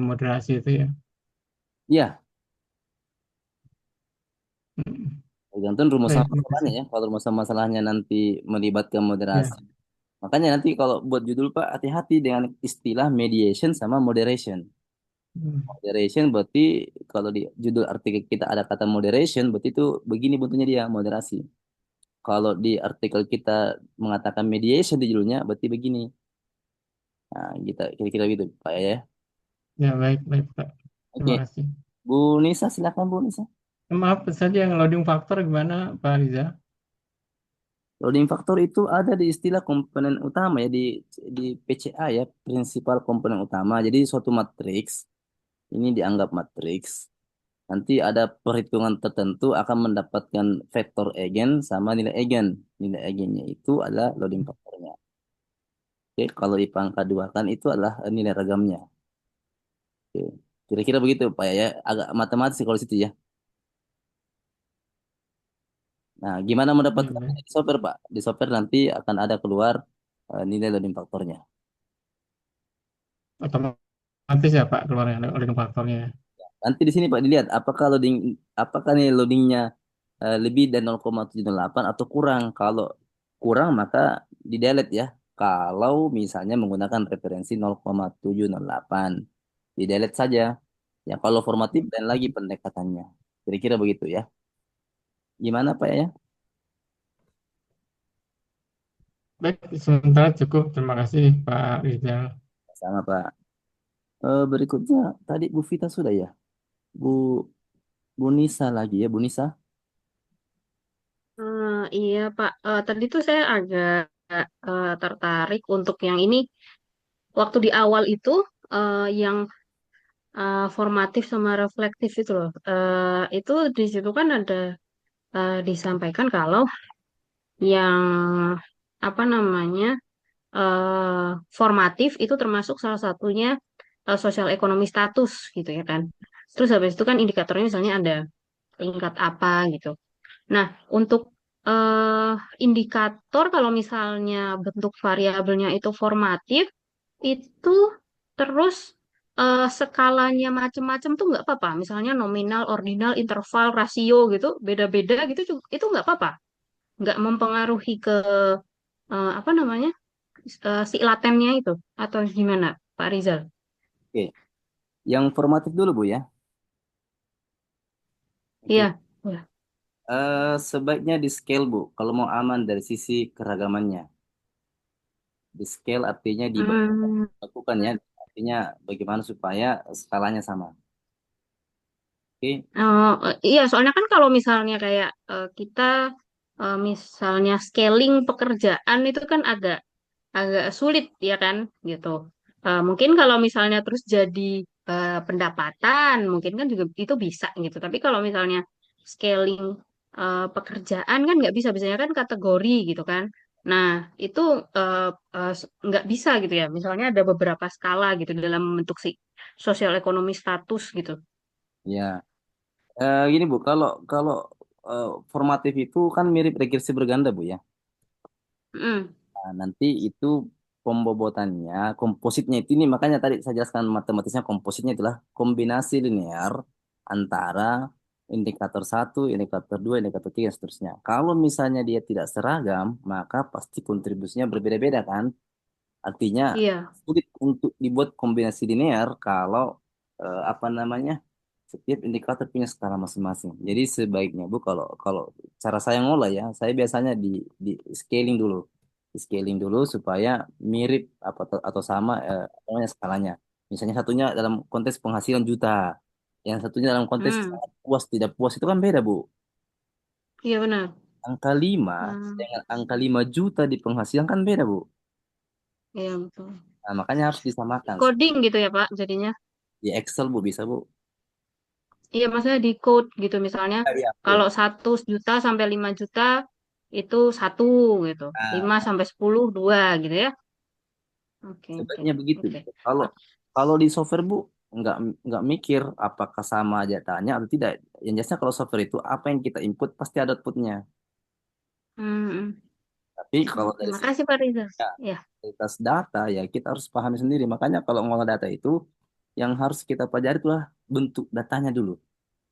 moderasi itu ya. Iya, Mm. tergantung rumusan Baik, terima masalahnya kasih. ya. Kalau rumusan masalahnya nanti melibatkan moderasi. Ya. Makanya nanti kalau buat judul Pak, hati-hati dengan istilah mediation sama moderation. Hmm. Moderation berarti kalau di judul artikel kita ada kata moderation, berarti itu begini bentuknya dia, moderasi. Kalau di artikel kita mengatakan mediation di judulnya, berarti begini. Nah, kita kira-kira gitu Pak ya. Ya, baik, baik Pak. Oke, Terima kasih. Bu Nisa silakan Bu Nisa. Maaf saja yang loading factor gimana Pak Rizal? Loading factor itu ada di istilah komponen utama ya di PCA ya, prinsipal komponen utama. Jadi suatu matriks ini dianggap matriks. Nanti ada perhitungan tertentu akan mendapatkan vektor eigen sama nilai eigen. Nilai eigennya itu adalah loading factornya. Oke, kalau dipangkat dua kan itu adalah nilai ragamnya. Oke. Kira-kira begitu Pak ya. Agak matematis sih kalau situ ya. Nah, gimana Ya, mendapatkan baik. di software Pak? Di software nanti akan ada keluar nilai loading faktornya. Otomatis ya Pak keluarnya loading faktornya. Nanti di sini Pak dilihat apakah nih loadingnya lebih dari 0,708 atau kurang. Kalau kurang maka di delete ya. Kalau misalnya menggunakan referensi 0,708 di delete saja. Ya kalau formatif dan lagi pendekatannya. Kira-kira begitu ya. Gimana Pak ya? Baik, sementara cukup. Terima kasih Pak Rizal. Sama Pak. Berikutnya tadi Bu Vita sudah ya. Bu Bu Nisa lagi ya Bu Nisa. Iya Pak, tadi tuh saya agak tertarik untuk yang ini. Waktu di awal itu yang formatif sama reflektif itu loh. Itu di situ kan ada disampaikan kalau yang apa namanya formatif itu termasuk salah satunya sosial ekonomi status gitu ya kan. Terus habis itu kan indikatornya misalnya ada tingkat apa gitu. Nah, untuk eh, indikator kalau misalnya bentuk variabelnya itu formatif, itu terus skalanya macam-macam tuh nggak apa-apa. Misalnya nominal, ordinal, interval, rasio gitu, beda-beda gitu itu nggak apa-apa. Nggak mempengaruhi ke apa namanya si latennya itu atau gimana, Pak Rizal? Oke. Yang formatif dulu Bu ya. Oke. Iya. Wah. Sebaiknya di scale Bu, kalau mau aman dari sisi keragamannya. Di scale artinya Hmm. dilakukan ya, artinya bagaimana supaya skalanya sama. Oke, Iya, soalnya kan kalau misalnya kayak kita misalnya scaling pekerjaan itu kan agak agak sulit ya kan gitu. Mungkin kalau misalnya terus jadi pendapatan, mungkin kan juga itu bisa gitu. Tapi kalau misalnya scaling pekerjaan kan nggak bisa, biasanya kan kategori gitu kan. Nah, itu nggak bisa gitu ya. Misalnya ada beberapa skala gitu dalam bentuk si sosial ekonomi status gitu. ya. Gini Bu, kalau kalau formatif itu kan mirip rekursi berganda Bu ya. Mm. Nah, nanti itu pembobotannya, kompositnya itu ini makanya tadi saya jelaskan matematisnya kompositnya itulah kombinasi linear antara indikator satu, indikator dua, indikator tiga, dan seterusnya. Kalau misalnya dia tidak seragam, maka pasti kontribusinya berbeda-beda kan? Artinya Iya. sulit untuk dibuat kombinasi linear kalau apa namanya setiap indikator punya skala masing-masing. Jadi sebaiknya Bu kalau kalau cara saya ngolah ya, saya biasanya di scaling dulu, di scaling dulu supaya mirip apa atau sama apa namanya skalanya. Misalnya satunya dalam konteks penghasilan juta, yang satunya dalam konteks Hmm. sangat puas tidak puas itu kan beda Bu. Iya benar. Angka 5 Hmm. dengan angka 5 juta di penghasilan kan beda Bu. Iya betul. Nah, makanya harus disamakan. Coding gitu ya Pak jadinya. Di Excel Bu bisa Bu. Iya maksudnya di code gitu misalnya. Iya, betul. Kalau 1 juta sampai 5 juta itu satu gitu. Nah, 5 sampai 10 dua gitu ya. Oke oke sebaiknya begitu. oke. Kalau kalau di software Bu nggak nggak mikir apakah sama aja datanya atau tidak. Yang jelasnya kalau software itu apa yang kita input pasti ada outputnya. Hmm. Tapi kalau Oke, dari segi makasih Pak Riza. Ya. kualitas data ya kita harus pahami sendiri. Makanya kalau ngolah data itu yang harus kita pelajari itulah bentuk datanya dulu.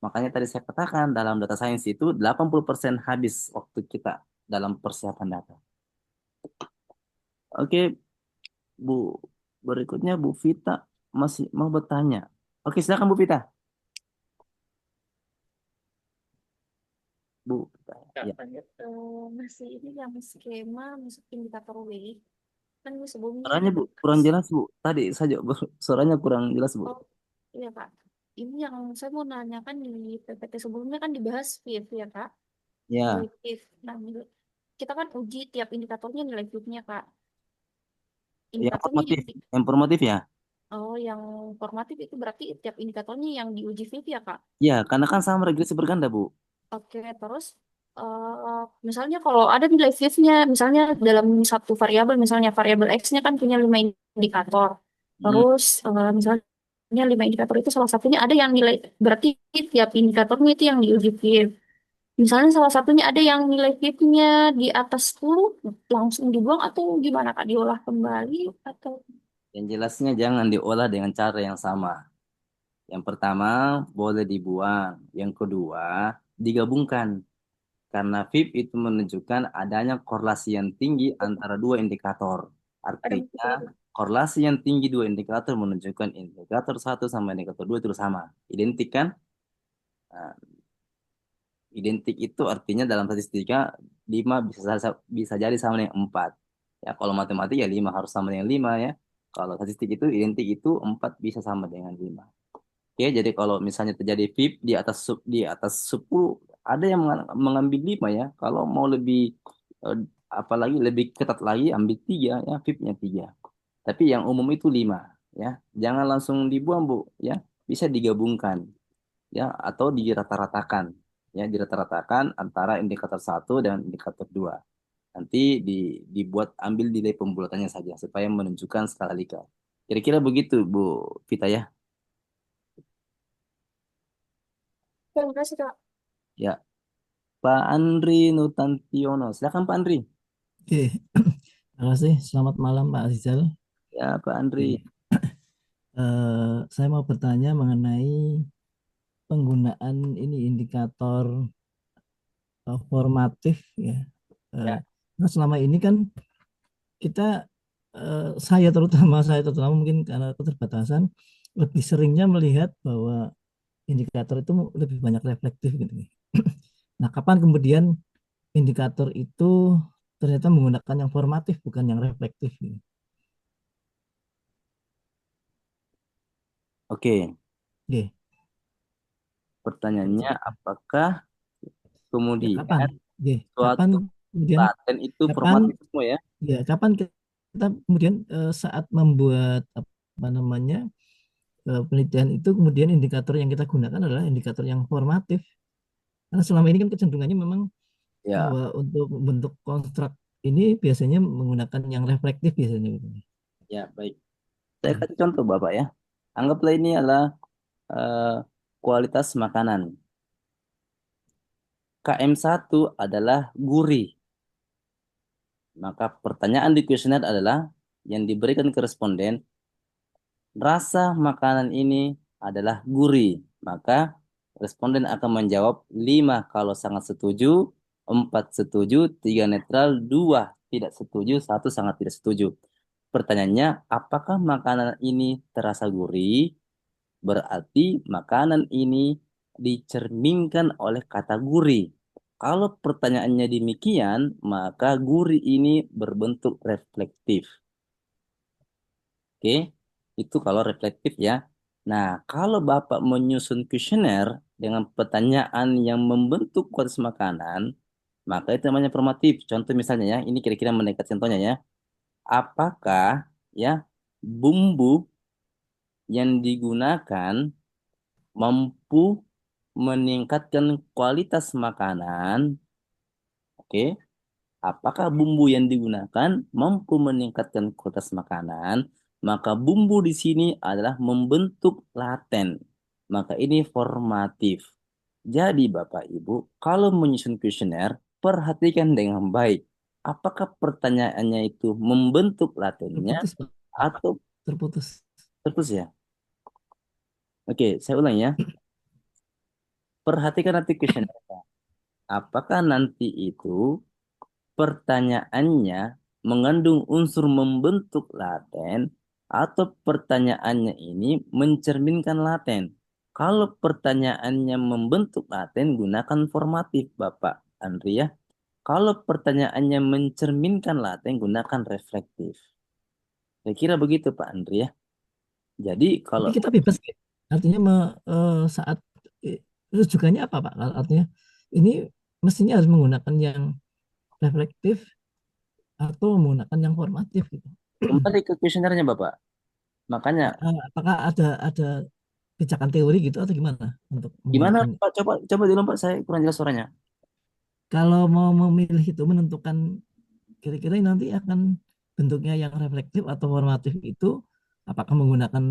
Makanya tadi saya katakan dalam data science itu 80% habis waktu kita dalam persiapan data. Oke, Bu. Berikutnya Bu Vita masih mau bertanya. Oke, silakan Bu Vita. Bu Vita. Ya. Masih ini yang skema masuk indikator W kan sebelumnya Suaranya Bu kurang dibahas. jelas Bu. Tadi saja suaranya kurang jelas Bu. Oh iya Kak, ini yang saya mau nanyakan di PPT sebelumnya kan dibahas VIF ya Kak, Ya, nilai VIF. Nah, kita kan uji tiap indikatornya nilai VIF-nya Kak. yang Indikatornya formatif, yang formatif ya. yang formatif itu berarti tiap indikatornya yang diuji VIF ya Kak. Ya, karena kan sama regresi berganda Bu. Oke, terus misalnya kalau ada nilai VIF-nya, misalnya dalam satu variabel, misalnya variabel X-nya kan punya 5 indikator. Hmm. Terus misalnya 5 indikator itu salah satunya ada yang nilai, berarti tiap indikatornya itu yang diuji VIF. Misalnya salah satunya ada yang nilai VIF-nya di atas 10, langsung dibuang atau gimana Kak? Diolah kembali atau... Yang jelasnya jangan diolah dengan cara yang sama. Yang pertama boleh dibuang. Yang kedua digabungkan. Karena VIP itu menunjukkan adanya korelasi yang tinggi antara dua indikator. Ada Artinya korelasi yang tinggi dua indikator menunjukkan indikator satu sama indikator dua itu sama. Identik kan? Nah, identik itu artinya dalam statistika 5 bisa jadi sama dengan 4. Ya, kalau matematik ya 5 harus sama dengan 5 ya. Kalau statistik itu identik itu 4 bisa sama dengan 5. Oke, jadi kalau misalnya terjadi VIP di atas 10 ada yang mengambil 5 ya. Kalau mau lebih eh, apalagi lebih ketat lagi ambil 3 ya, VIP-nya 3. Tapi yang umum itu 5 ya. Jangan langsung dibuang, Bu, ya. Bisa digabungkan ya atau dirata-ratakan ya dirata-ratakan antara indikator satu dan indikator dua. Nanti dibuat ambil nilai pembulatannya saja supaya menunjukkan skala Likert. Kira-kira begitu Bu Vita ya. Terima kasih Kak. Ya, Pak Andri Nutantiono. Silakan Pak Andri. Oke, terima kasih. Selamat malam Pak Rizal. Ya, Pak Andri. Oke. Saya mau bertanya mengenai penggunaan ini indikator formatif ya. Eh, Ya. Nah, selama ini kan kita saya terutama mungkin karena keterbatasan lebih seringnya melihat bahwa indikator itu lebih banyak reflektif gitu. Nah, kapan kemudian indikator itu ternyata menggunakan yang formatif bukan yang reflektif gitu. Oke, Oke, pertanyaannya apakah ya kapan? kemudian Oke, kapan suatu kemudian laten itu kapan formatif semua ya? ya kapan kita kemudian saat membuat apa namanya penelitian itu kemudian indikator yang kita gunakan adalah indikator yang formatif karena selama ini kan kecenderungannya memang Ya, bahwa untuk bentuk konstruk ini biasanya menggunakan yang reflektif biasanya gitu. ya baik. Saya kasih contoh Bapak ya. Anggaplah ini adalah eh, kualitas makanan. KM1 adalah gurih. Maka pertanyaan di kuesioner adalah yang diberikan ke responden, rasa makanan ini adalah gurih. Maka responden akan menjawab 5 kalau sangat setuju, 4 setuju, 3 netral, 2 tidak setuju, 1 sangat tidak setuju. Pertanyaannya, apakah makanan ini terasa gurih? Berarti makanan ini dicerminkan oleh kata gurih. Kalau pertanyaannya demikian, maka gurih ini berbentuk reflektif. Oke, itu kalau reflektif ya. Nah, kalau Bapak menyusun kuesioner dengan pertanyaan yang membentuk kualitas makanan, maka itu namanya formatif. Contoh misalnya ya, ini kira-kira mendekat contohnya ya. Apakah ya bumbu yang digunakan mampu meningkatkan kualitas makanan? Oke, apakah bumbu yang digunakan mampu meningkatkan kualitas makanan? Maka bumbu di sini adalah membentuk laten. Maka ini formatif. Jadi Bapak Ibu, kalau menyusun kuesioner, perhatikan dengan baik. Apakah pertanyaannya itu membentuk latennya Terputus, Pak. atau Terputus. terus ya? Oke, saya ulang ya. Perhatikan nanti kuesioner. Apakah nanti itu pertanyaannya mengandung unsur membentuk laten atau pertanyaannya ini mencerminkan laten. Kalau pertanyaannya membentuk laten, gunakan formatif, Bapak Andri ya. Kalau pertanyaannya mencerminkan laten, gunakan reflektif. Saya kira begitu, Pak Andri ya. Jadi kalau Tapi kita bebas, Ki. Artinya saat rujukannya apa, Pak? Artinya ini mestinya harus menggunakan yang reflektif atau menggunakan yang formatif gitu. kembali ke kuesionernya, Bapak. Makanya Apakah ada pijakan teori gitu atau gimana untuk gimana, menggunakan? Pak? Coba dulu, Pak. Saya kurang jelas suaranya. Kalau mau memilih itu menentukan kira-kira nanti akan bentuknya yang reflektif atau formatif itu apakah menggunakan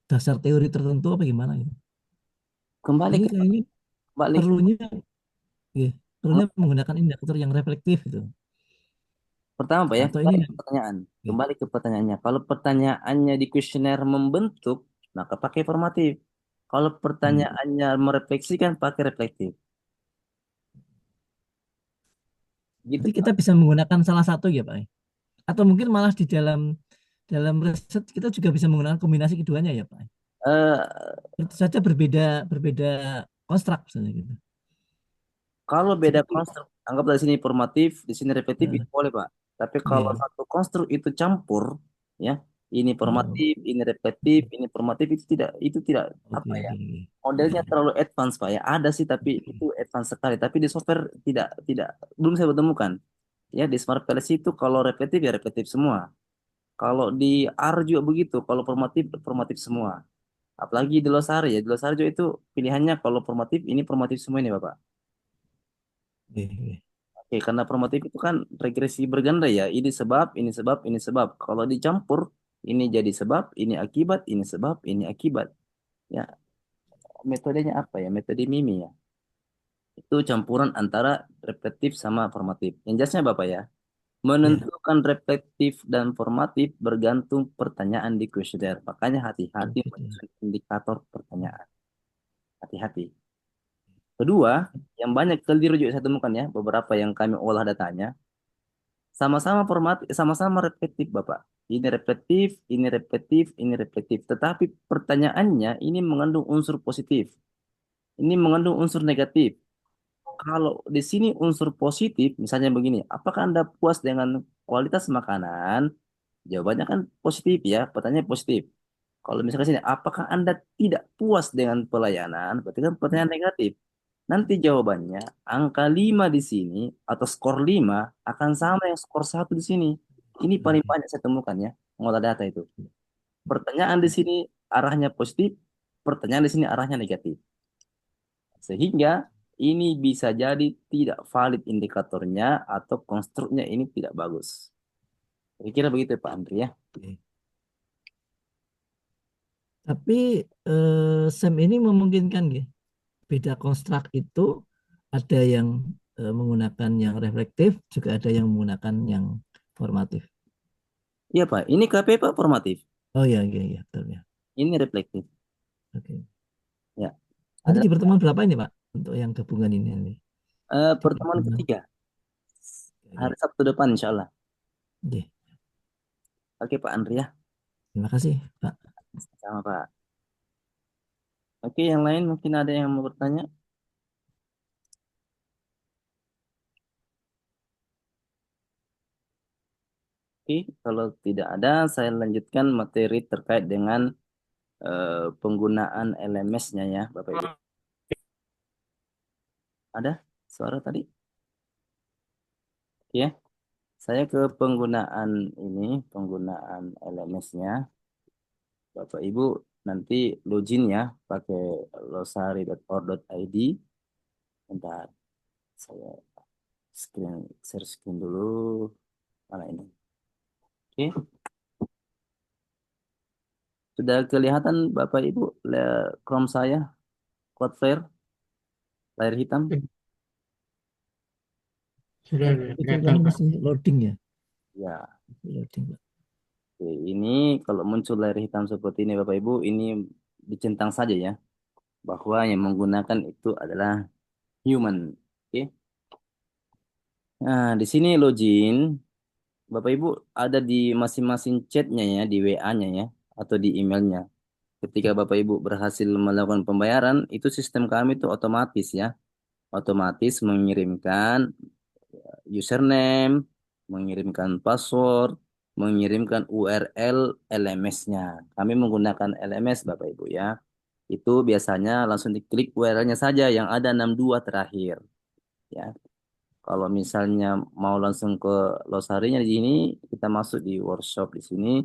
dasar teori tertentu apa gimana gitu. Kembali Ini ke kayaknya kembali perlunya perlunya menggunakan indikator yang reflektif gitu. Pertama, Pak ya, Atau kembali ini ke pertanyaan. Kembali ke pertanyaannya. Kalau pertanyaannya di kuesioner membentuk, maka pakai formatif. Kalau pertanyaannya merefleksikan, pakai reflektif. Gitu, berarti kita Pak. bisa menggunakan salah satu ya Pak. Atau mungkin malah di dalam riset kita juga bisa menggunakan kombinasi keduanya ya Pak. Eh, Tentu saja berbeda berbeda konstruk misalnya gitu. kalau beda Seperti konstruk, anggaplah di sini formatif, di sini reflektif, itu boleh, Pak. Tapi kalau iya. satu konstruk itu campur, ya, ini Oh, formatif, ini reflektif, ini formatif, itu tidak oke apa ya? oke. Oke. Modelnya Iya. terlalu advance, Pak ya. Ada sih, tapi itu advance sekali. Tapi di software tidak tidak belum saya temukan. Ya, di Smart Palace itu kalau reflektif ya reflektif semua. Kalau di R juga begitu, kalau formatif formatif semua. Apalagi di Losari ya, di Losari juga itu pilihannya kalau formatif ini formatif semua ini Bapak. Oke, oke. Oke, karena formatif itu kan regresi berganda ya, ini sebab, ini sebab, ini sebab. Kalau dicampur, ini jadi sebab, ini akibat, ini sebab, ini akibat. Ya, metodenya apa ya? Metode Mimi ya. Itu campuran antara reflektif sama formatif. Yang jelasnya Bapak ya. Iya. Menentukan reflektif dan formatif bergantung pertanyaan di kuesioner. Makanya Oh, hati-hati gitu. menyusun indikator pertanyaan. Hati-hati. Kedua, yang banyak keliru juga saya temukan ya, beberapa yang kami olah datanya, sama-sama formatif, sama-sama reflektif, Bapak. Ini reflektif, ini reflektif, ini reflektif. Tetapi pertanyaannya ini mengandung unsur positif. Ini mengandung unsur negatif. Kalau di sini unsur positif, misalnya begini, apakah Anda puas dengan kualitas makanan? Jawabannya kan positif ya, pertanyaan positif. Kalau misalkan sini, apakah Anda tidak puas dengan pelayanan? Berarti kan pertanyaan negatif. Nanti jawabannya, angka 5 di sini, atau skor 5 akan sama yang skor 1 di sini. Ini paling Oke. banyak saya temukan ya, mengolah data itu. Pertanyaan di sini arahnya positif, pertanyaan di sini arahnya negatif. Sehingga ini bisa jadi tidak valid indikatornya atau konstruknya ini tidak bagus. Saya kira begitu Pak Andri ya. Oke. Tapi SEM ini memungkinkan gitu. Beda konstruk itu ada yang menggunakan yang reflektif, juga ada yang menggunakan yang formatif. Iya Pak, ini KP Pak formatif, Oh iya, iya, iya, betul ya. ini reflektif. Oke. Ya, Nanti ada di pertemuan berapa ini Pak untuk yang gabungan ini nanti? Di pertemuan pertemuan. ketiga hari Oke. Sabtu depan insya Allah. Oke. Oke Pak Andri ya, Terima kasih Pak. sama Pak. Oke, yang lain mungkin ada yang mau bertanya? Oke, kalau tidak ada, saya lanjutkan materi terkait dengan penggunaan LMS-nya ya, Bapak Ibu. Ada suara tadi? Ya, saya ke penggunaan ini, penggunaan LMS-nya. Bapak Ibu nanti login ya, pakai losari.or.id. Bentar, saya share screen dulu. Mana ini? Oke, sudah kelihatan Bapak Ibu Chrome saya, Cloudflare, layar hitam. Sudah Tapi kelihatan kelihatannya Pak. masih loading ya. Ya, Loading Pak. oke, ini kalau muncul layar hitam seperti ini Bapak Ibu, ini dicentang saja ya, bahwa yang menggunakan itu adalah human. Oke. Nah, di sini login, Bapak Ibu ada di masing-masing chatnya ya, di WA-nya ya, atau di emailnya. Ketika Bapak Ibu berhasil melakukan pembayaran, itu sistem kami itu otomatis ya, otomatis mengirimkan username, mengirimkan password, mengirimkan URL LMS-nya. Kami menggunakan LMS Bapak Ibu ya. Itu biasanya langsung diklik URL-nya saja yang ada 62 terakhir ya. Kalau misalnya mau langsung ke losarinya di sini, kita masuk di workshop di sini,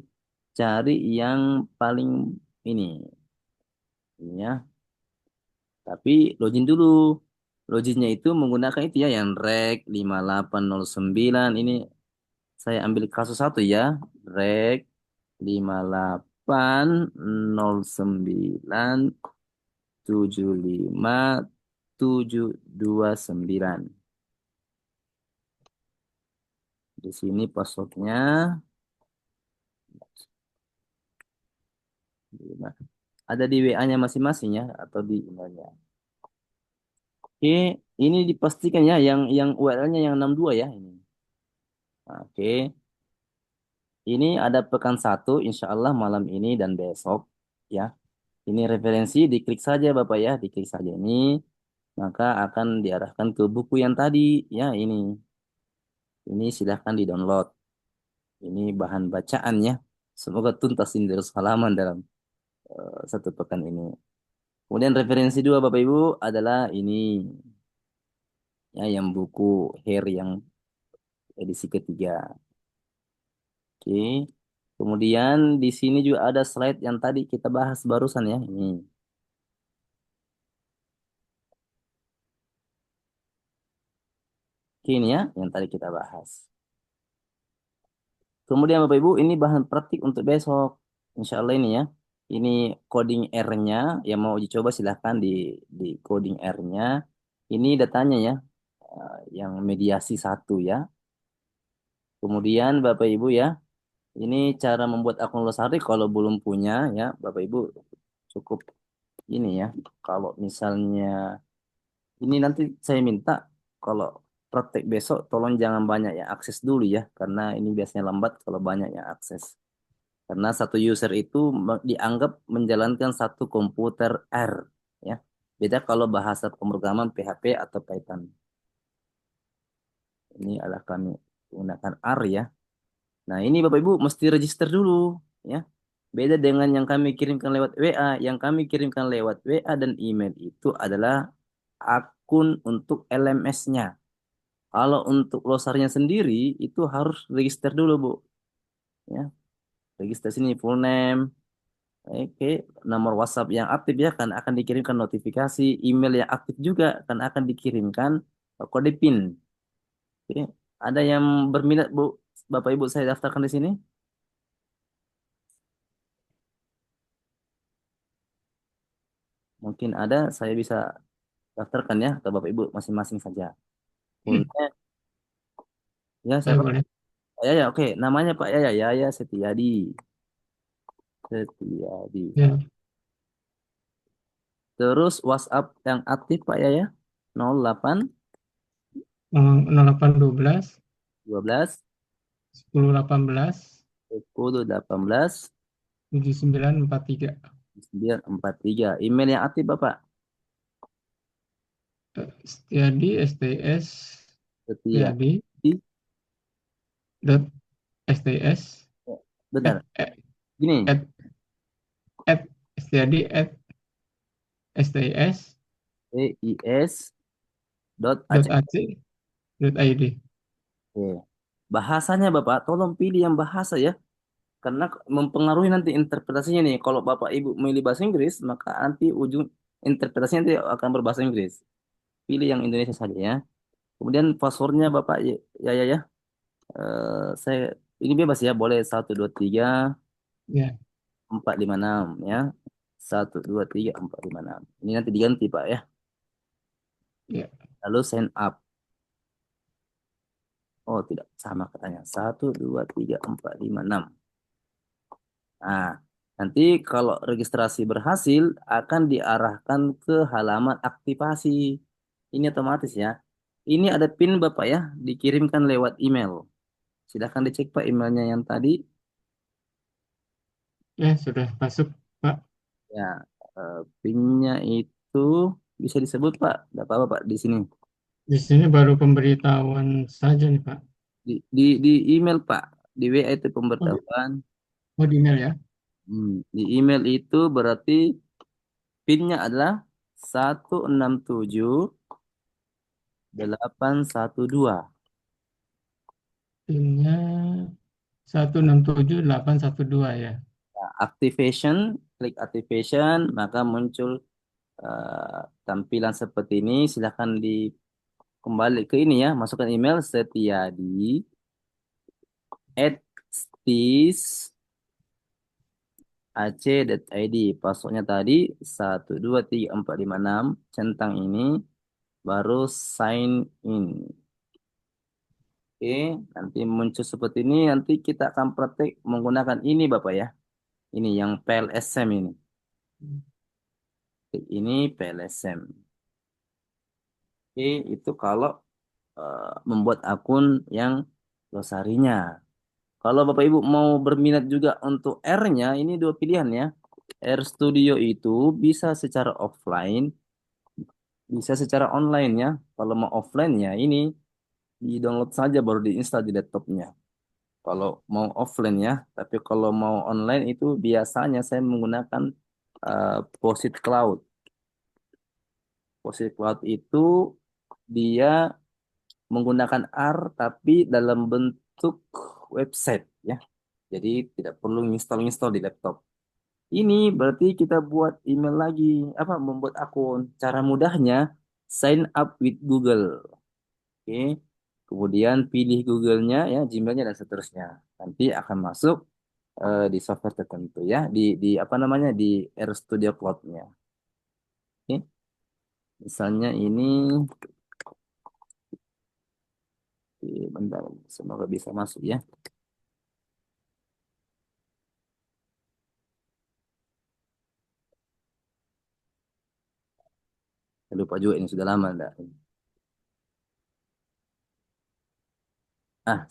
cari yang paling ini ya. Tapi login dulu. Loginnya itu menggunakan itu ya yang reg 5809 ini. Saya ambil kasus satu ya. Reg 580975 729. Di sini passwordnya. Ada di WA-nya masing-masing ya atau di emailnya. Oke, ini dipastikan ya yang URL-nya yang 62 ya ini. Oke, ini ada pekan 1 insya Allah malam ini dan besok ya. Ini referensi, diklik saja Bapak ya, diklik saja ini, maka akan diarahkan ke buku yang tadi ya ini. Ini silahkan di-download. Ini bahan bacaannya. Semoga tuntas ini terus halaman dalam 1 pekan ini. Kemudian referensi 2 Bapak Ibu adalah ini ya yang buku Hair yang edisi ketiga. Oke. Kemudian di sini juga ada slide yang tadi kita bahas barusan ya. Ini. Oke, ini ya yang tadi kita bahas. Kemudian Bapak Ibu ini bahan praktik untuk besok. Insya Allah ini ya. Ini coding R-nya yang mau uji coba silahkan di coding R-nya. Ini datanya ya. Yang mediasi 1 ya. Kemudian Bapak Ibu ya. Ini cara membuat akun Losari kalau belum punya ya. Bapak Ibu cukup ini ya. Kalau misalnya ini nanti saya minta kalau praktek besok tolong jangan banyak yang akses dulu ya. Karena ini biasanya lambat kalau banyak yang akses. Karena satu user itu dianggap menjalankan satu komputer R, ya. Beda kalau bahasa pemrograman PHP atau Python. Ini adalah kami menggunakan R ya. Nah ini Bapak Ibu mesti register dulu, ya. Beda dengan yang kami kirimkan lewat WA. Yang kami kirimkan lewat WA dan email itu adalah akun untuk LMS-nya. Kalau untuk losarnya sendiri itu harus register dulu, Bu. Ya, register sini full name, oke, nomor WhatsApp yang aktif ya kan akan dikirimkan notifikasi, email yang aktif juga kan akan dikirimkan kode PIN. Oke, ada yang berminat Bu, Bapak Ibu saya daftarkan di sini? Mungkin ada, saya bisa daftarkan ya ke Bapak Ibu masing-masing saja. Full name, ya Saya siapa? boleh. Pak Yaya, oke. Namanya Pak Yaya, Yaya Setiadi. Setiadi. Ya, Terus WhatsApp yang aktif Pak Yaya, 08 0812 12 10 18 10 18 7943. 943. Email yang aktif Bapak, Setiadi STS Setiadi. Setiadi dot STS Benar. at Gini, at at Setiadi at STS EIS dot dot Aceh. AC dot ID. Oke. Bahasanya Bapak, tolong pilih yang bahasa ya. Karena mempengaruhi nanti interpretasinya nih. Kalau Bapak Ibu memilih bahasa Inggris, maka nanti ujung interpretasinya nanti akan berbahasa Inggris. Pilih yang Indonesia saja ya. Kemudian passwordnya Bapak ya. Saya ini bebas ya, boleh 1 2 3 Ya, 4 5 6 ya. 1 2 3 4 5 6. Ini nanti diganti Pak ya. ya, Lalu sign up. Oh tidak sama katanya. 1 2 3 4 5 6. Nah, nanti kalau registrasi berhasil akan diarahkan ke halaman aktivasi. Ini otomatis ya. Ini ada PIN Bapak ya, dikirimkan lewat email. Silahkan dicek Pak emailnya yang tadi. ya sudah masuk Pak. Ya, PIN-nya itu bisa disebut Pak. Tidak apa-apa Pak di sini. Di sini baru pemberitahuan saja nih Pak. Di email Pak. Di WA itu Oh, di, pemberitahuan. oh, di email ya. Di email itu berarti PIN-nya adalah 167812. Pinnya 167812 ya. Nah, activation, klik activation, maka muncul tampilan seperti ini. Silahkan kembali ke ini ya, masukkan email setiadi@stis.ac.id. Passwordnya tadi 1 2 3 4 5 6. Centang ini, baru sign in. Oke, nanti muncul seperti ini. Nanti kita akan praktek menggunakan ini Bapak ya. Ini yang PLSM ini. Ini PLSM. Oke, itu kalau membuat akun yang glosarinya. Kalau Bapak Ibu mau berminat juga untuk R-nya, ini dua pilihan ya. R Studio itu bisa secara offline, bisa secara online ya. Kalau mau offline ya ini di-download saja baru diinstal di laptopnya. Kalau mau offline ya, tapi kalau mau online itu biasanya saya menggunakan Posit Cloud. Posit Cloud itu dia menggunakan R tapi dalam bentuk website ya. Jadi tidak perlu install-install di laptop. Ini berarti kita buat email lagi, apa membuat akun. Cara mudahnya sign up with Google. Oke. Kemudian pilih Google-nya ya, Gmail-nya dan seterusnya. Nanti akan masuk di software tertentu ya, di apa namanya di RStudio Cloud-nya. Oke. Misalnya ini bentar, semoga bisa masuk ya. Saya lupa juga ini sudah lama enggak.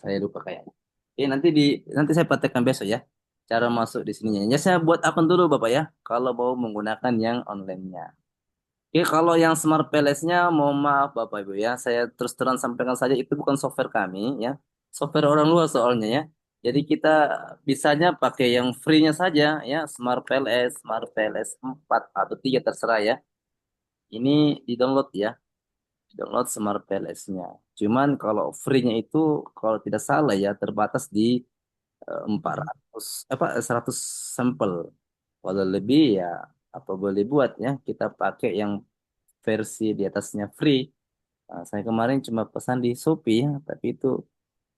Saya lupa kayaknya. Nanti saya praktekkan besok ya. Cara masuk di sininya. Ya saya buat akun dulu Bapak ya. Kalau mau menggunakan yang online-nya. Oke, kalau yang Smart PLS-nya mohon maaf Bapak Ibu ya. Saya terus terang sampaikan saja itu bukan software kami ya. Software orang luar soalnya ya. Jadi kita bisanya pakai yang free-nya saja ya. Smart PLS 4 atau 3 terserah ya. Ini di-download ya. Download Smart PLS-nya. Cuman kalau free-nya itu kalau tidak salah ya terbatas di 400 100 sampel. Kalau lebih ya apa boleh buat ya, kita pakai yang versi di atasnya free. Nah, saya kemarin cuma pesan di Shopee ya, tapi itu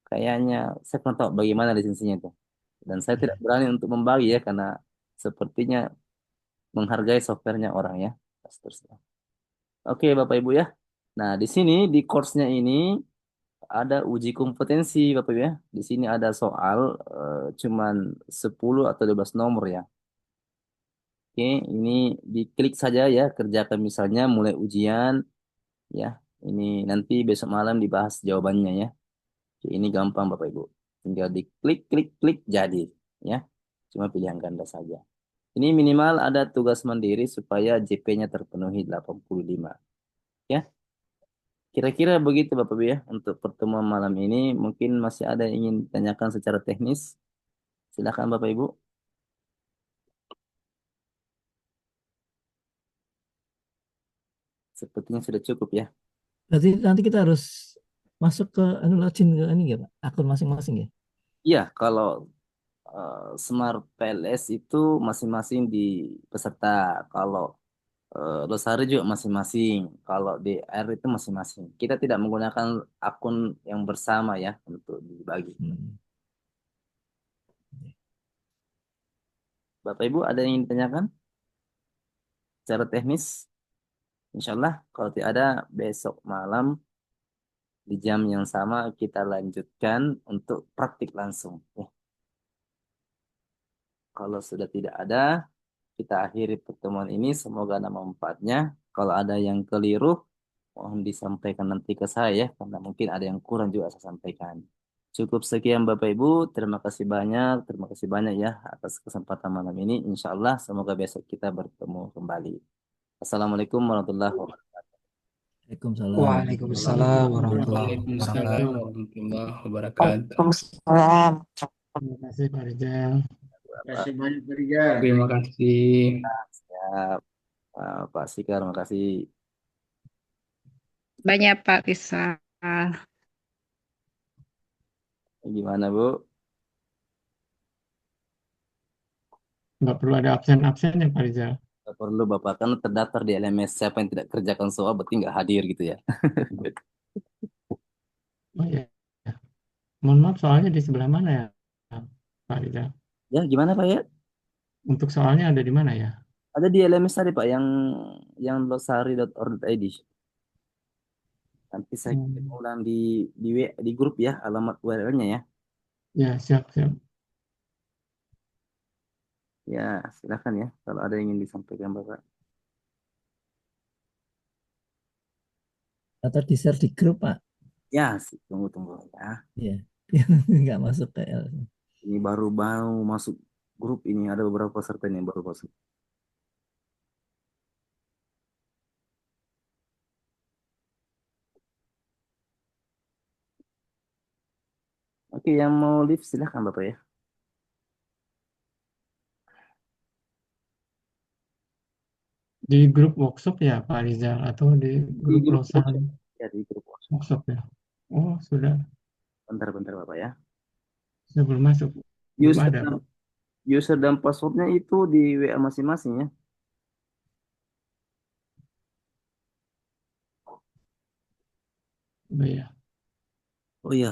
kayaknya saya kurang tahu bagaimana lisensinya itu. Dan saya tidak berani untuk membagi ya karena sepertinya menghargai softwarenya orang ya. Seterusnya. Oke Bapak Ibu ya. Nah, di sini di course-nya ini ada uji kompetensi Bapak Ibu ya. Di sini ada soal cuman 10 atau 12 nomor ya. Oke, ini diklik saja ya, kerjakan misalnya mulai ujian ya. Ini nanti besok malam dibahas jawabannya ya. Oke, ini gampang Bapak Ibu. Tinggal diklik, klik, klik jadi ya. Cuma pilihan ganda saja. Ini minimal ada tugas mandiri supaya JP-nya terpenuhi 85. Ya, kira-kira begitu Bapak Ibu ya untuk pertemuan malam ini. Mungkin masih ada yang ingin ditanyakan secara teknis. Silakan Bapak Ibu. Sepertinya sudah cukup ya. Berarti nanti kita harus masuk ke login ke ini ya Pak, akun masing-masing ya. Iya, kalau Smart PLS itu masing-masing di peserta. Kalau Losari juga masing-masing. Kalau DR itu masing-masing. Kita tidak menggunakan akun yang bersama ya untuk dibagi. Bapak Ibu ada yang ingin ditanyakan secara teknis? Insya Allah kalau tidak ada besok malam di jam yang sama kita lanjutkan untuk praktik langsung. Ya. Kalau sudah tidak ada, kita akhiri pertemuan ini. Semoga ada manfaatnya. Kalau ada yang keliru, mohon disampaikan nanti ke saya, karena mungkin ada yang kurang juga saya sampaikan. Cukup sekian Bapak Ibu. Terima kasih banyak. Terima kasih banyak ya atas kesempatan malam ini. Insya Allah semoga besok kita bertemu kembali. Assalamualaikum warahmatullahi wabarakatuh. Waalaikumsalam. Waalaikumsalam warahmatullahi Waalaikumsalam wabarakatuh. warahmatullahi wabarakatuh. Waalaikumsalam. Terima kasih Pak Rizal. Terima kasih banyak Pak Rijal. Terima kasih. Siap. Pak Sikar, terima kasih. Banyak Pak Rizal. Gimana Bu? Nggak perlu ada absen-absen ya Pak Rizal. Nggak perlu Bapak, kan terdaftar di LMS. Siapa yang tidak kerjakan soal berarti nggak hadir gitu ya. Oh iya. Mohon maaf soalnya di sebelah mana ya Pak Rizal? Ya gimana Pak ya? Untuk soalnya ada di mana ya? Ada di LMS tadi Pak yang losari.or.id. Nanti saya kirim ulang di grup ya alamat URL-nya ya. Ya, siap. Ya, silakan ya kalau ada yang ingin disampaikan Bapak. Atau di-share di grup Pak. Ya, tunggu ya. Iya. Nggak masuk ke L. Ini baru masuk grup ini, ada beberapa peserta yang baru masuk. Oke, yang mau live silakan Bapak ya. Di grup workshop ya Pak Rizal atau di grup grup Losari ya, di grup workshop ya? Oh, sudah. Bentar Bapak ya. Saya belum masuk. Belum ada. User dan passwordnya itu di WA masing-masing ya. Oh iya. Oh iya.